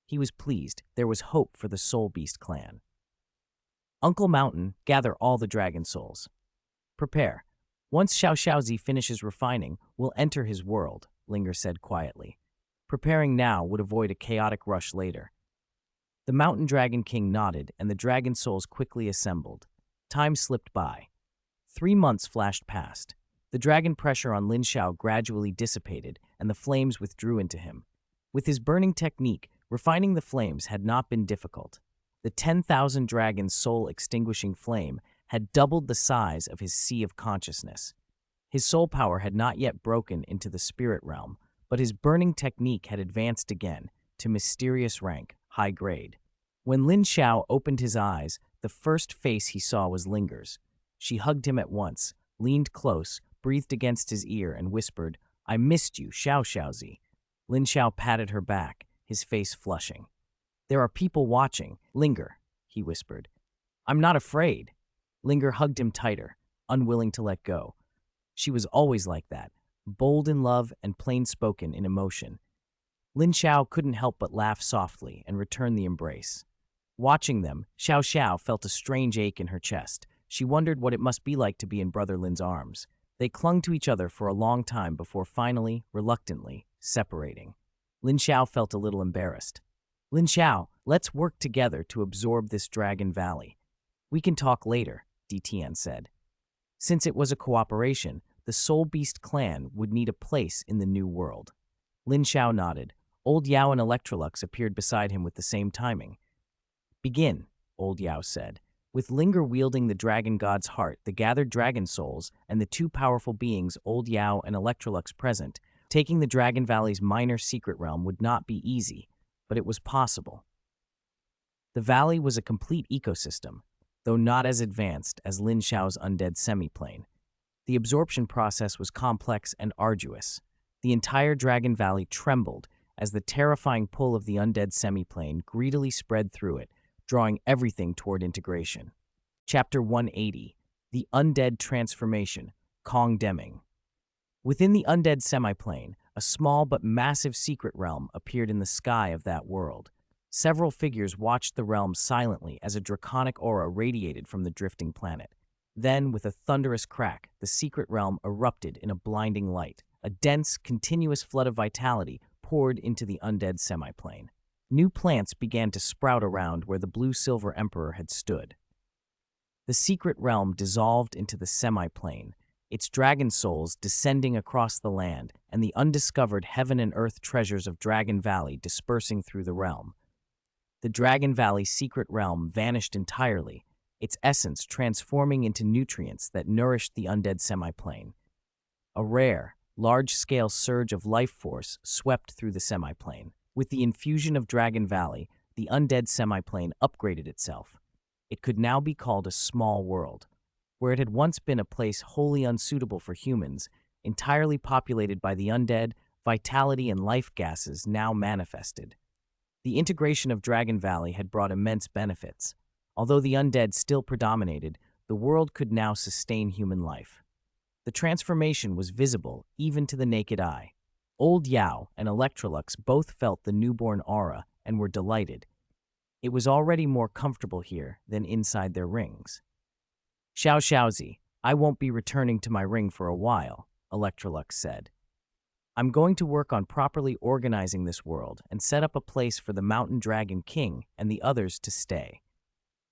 He was pleased. There was hope for the Soul Beast clan. Uncle Mountain, gather all the dragon souls. Prepare. Once Xiao Xiaozi finishes refining, we'll enter his world, Linger said quietly. Preparing now would avoid a chaotic rush later. The Mountain Dragon King nodded, and the dragon souls quickly assembled. Time slipped by. 3 months flashed past. The dragon pressure on Lin Xiao gradually dissipated, and the flames withdrew into him. With his burning technique, refining the flames had not been difficult. The 10,000 dragon's soul-extinguishing flame had doubled the size of his sea of consciousness. His soul power had not yet broken into the spirit realm, but his burning technique had advanced again to mysterious rank, high grade. When Lin Xiao opened his eyes, the first face he saw was Linger's. She hugged him at once, leaned close, breathed against his ear, and whispered, I missed you, Xiao Xiaozi. Lin Xiao patted her back, his face flushing. There are people watching. Linger, he whispered. I'm not afraid. Linger hugged him tighter, unwilling to let go. She was always like that, bold in love and plain-spoken in emotion. Lin Xiao couldn't help but laugh softly and return the embrace. Watching them, Xiao Xiao felt a strange ache in her chest. She wondered what it must be like to be in Brother Lin's arms. They clung to each other for a long time before finally, reluctantly, separating. Lin Xiao felt a little embarrassed. Lin Xiao, let's work together to absorb this Dragon Valley. We can talk later, Detian said. Since it was a cooperation, the Soul Beast clan would need a place in the new world. Lin Xiao nodded. Old Yao and Electrolux appeared beside him with the same timing. Begin, Old Yao said. With Linger wielding the Dragon God's heart, the gathered dragon souls, and the two powerful beings, Old Yao and Electrolux, present, taking the Dragon Valley's minor secret realm would not be easy, but it was possible. The valley was a complete ecosystem, though not as advanced as Lin Xiao's undead semiplane. The absorption process was complex and arduous. The entire Dragon Valley trembled as the terrifying pull of the undead semiplane greedily spread through it, drawing everything toward integration. Chapter 180, The Undead Transformation, Kong Deming. Within the undead semiplane, a small but massive secret realm appeared in the sky of that world. Several figures watched the realm silently as a draconic aura radiated from the drifting planet. Then, with a thunderous crack, the secret realm erupted in a blinding light. A dense, continuous flood of vitality poured into the undead semiplane. New plants began to sprout around where the blue-silver emperor had stood. The secret realm dissolved into the semiplane, its dragon souls descending across the land, and the undiscovered heaven and earth treasures of Dragon Valley dispersing through the realm. The Dragon Valley secret realm vanished entirely, its essence transforming into nutrients that nourished the undead semiplane. A rare, large-scale surge of life force swept through the semiplane. With the infusion of Dragon Valley, the undead semiplane upgraded itself. It could now be called a small world. Where it had once been a place wholly unsuitable for humans, entirely populated by the undead, vitality and life gases now manifested. The integration of Dragon Valley had brought immense benefits. Although the undead still predominated, the world could now sustain human life. The transformation was visible even to the naked eye. Old Yao and Electrolux both felt the newborn aura and were delighted. It was already more comfortable here than inside their rings. Xiaozi, I won't be returning to my ring for a while, Electrolux said. I'm going to work on properly organizing this world and set up a place for the Mountain Dragon King and the others to stay.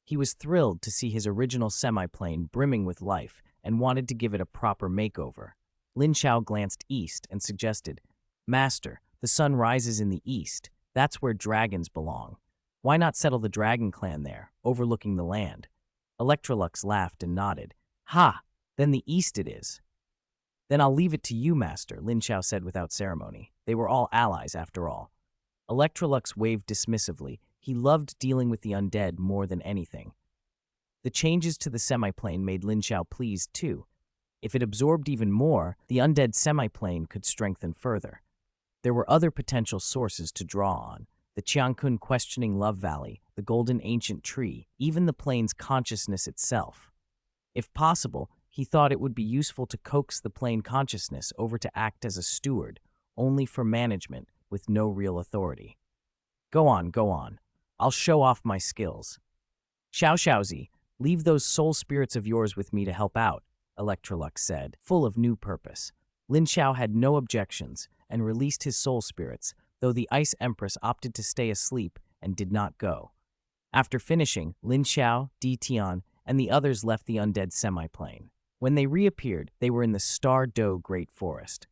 He was thrilled to see his original semiplane brimming with life and wanted to give it a proper makeover. Lin Xiao glanced east and suggested, Master, the sun rises in the east. That's where dragons belong. Why not settle the dragon clan there, overlooking the land? Electrolux laughed and nodded. Ha! Then the east it is. Then I'll leave it to you, Master, Lin Xiao said without ceremony. They were all allies, after all. Electrolux waved dismissively. He loved dealing with the undead more than anything. The changes to the semiplane made Lin Xiao pleased, too. If it absorbed even more, the undead semiplane could strengthen further. There were other potential sources to draw on. The Qiangkun questioning love valley, the golden ancient tree, even the plane's consciousness itself. If possible, he thought it would be useful to coax the plane consciousness over to act as a steward, only for management, with no real authority. Go on. I'll show off my skills. Xiaozi, leave those soul spirits of yours with me to help out, Electrolux said, full of new purpose. Lin Xiao had no objections and released his soul spirits, though the Ice Empress opted to stay asleep and did not go. After finishing, Lin Xiao, Di Tian, and the others left the undead semiplane. When they reappeared, they were in the Star Doe Great Forest.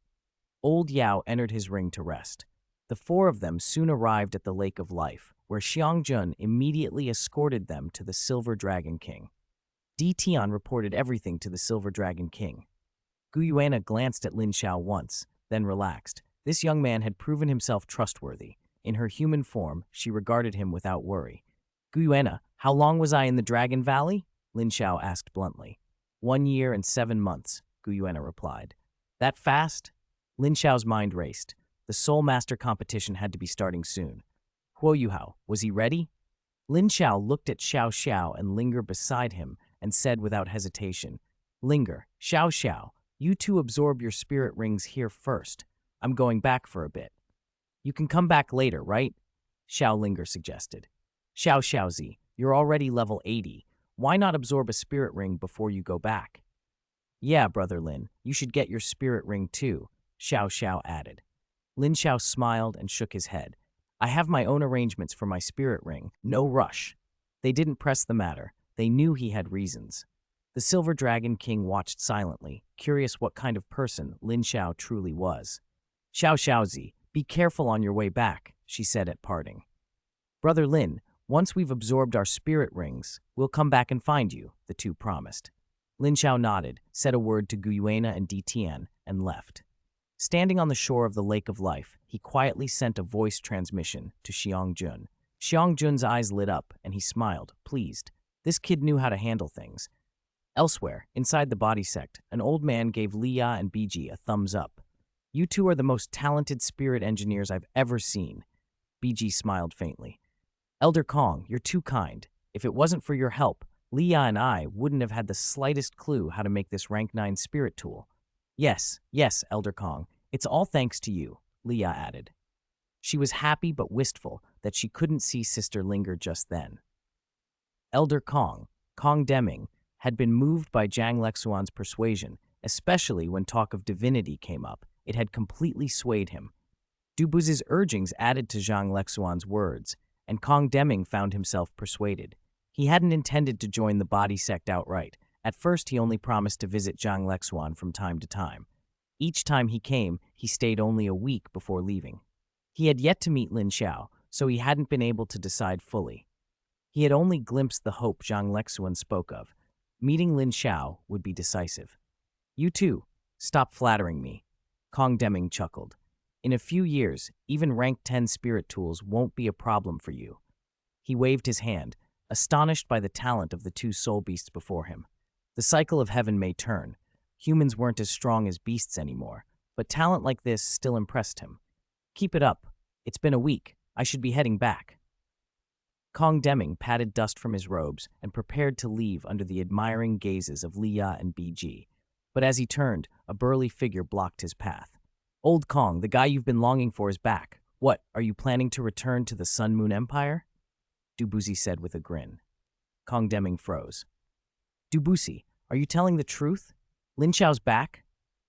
Old Yao entered his ring to rest. The four of them soon arrived at the Lake of Life, where Xiangjun immediately escorted them to the Silver Dragon King. Di Tian reported everything to the Silver Dragon King. Guyuana glanced at Lin Xiao once, then relaxed. This young man had proven himself trustworthy. In her human form, she regarded him without worry. Guyuana, how long was I in the Dragon Valley? Lin Xiao asked bluntly. 1 year and 7 months, Guyuana replied. That fast? Lin Xiao's mind raced. The Soul Master competition had to be starting soon. Huo Yuhao, was he ready? Lin Xiao looked at Xiao Xiao and Linger beside him and said without hesitation, Linger, Xiao, you two absorb your spirit rings here first. I'm going back for a bit. You can come back later, right? Xiao Linger suggested. Xiaozi, you're already level 80. Why not absorb a spirit ring before you go back? Yeah, Brother Lin, you should get your spirit ring too, Xiao added. Lin Xiao smiled and shook his head. I have my own arrangements for my spirit ring, no rush. They didn't press the matter. They knew he had reasons. The Silver Dragon King watched silently, curious what kind of person Lin Xiao truly was. Xiaozi, be careful on your way back, she said at parting. Brother Lin, once we've absorbed our spirit rings, we'll come back and find you, the two promised. Lin Xiao nodded, said a word to Guyuana and Di Tian, and left. Standing on the shore of the Lake of Life, he quietly sent a voice transmission to Xiangjun. Xiangjun's eyes lit up, and he smiled, pleased. This kid knew how to handle things. Elsewhere, inside the body sect, an old man gave Liya and Biji a thumbs up. You two are the most talented spirit engineers I've ever seen. Biji smiled faintly. Elder Kong, you're too kind. If it wasn't for your help, Leah and I wouldn't have had the slightest clue how to make this rank 9 spirit tool. Yes, yes, Elder Kong, it's all thanks to you, Leah added. She was happy but wistful that she couldn't see Sister linger just then. Elder Kong, Kong Deming, had been moved by Zhang Lexuan's persuasion, especially when talk of divinity came up. It had completely swayed him. Dubu's urgings added to Zhang Lexuan's words, and Kong Deming found himself persuaded. He hadn't intended to join the body sect outright. At first, he only promised to visit Zhang Lexuan from time to time. Each time he came, he stayed only a week before leaving. He had yet to meet Lin Xiao, so he hadn't been able to decide fully. He had only glimpsed the hope Zhang Lexuan spoke of. Meeting Lin Xiao would be decisive. You too, stop flattering me, Kong Deming chuckled. In a few years, even rank 10 spirit tools won't be a problem for you. He waved his hand, astonished by the talent of the two soul beasts before him. The cycle of heaven may turn. Humans weren't as strong as beasts anymore, but talent like this still impressed him. Keep it up. It's been a week. I should be heading back. Kong Deming patted dust from his robes and prepared to leave under the admiring gazes of Leah and BG. But as he turned, a burly figure blocked his path. Old Kong, the guy you've been longing for is back. What, are you planning to return to the Sun Moon Empire? Dubuzi said with a grin. Kong Deming froze. Dubuzi, are you telling the truth? Lin Xiao's back?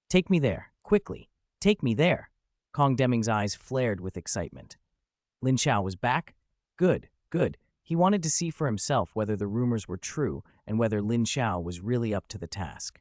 Take me there, quickly. Take me there. Kong Deming's eyes flared with excitement. Lin Xiao was back? Good, good. He wanted to see for himself whether the rumors were true and whether Lin Xiao was really up to the task.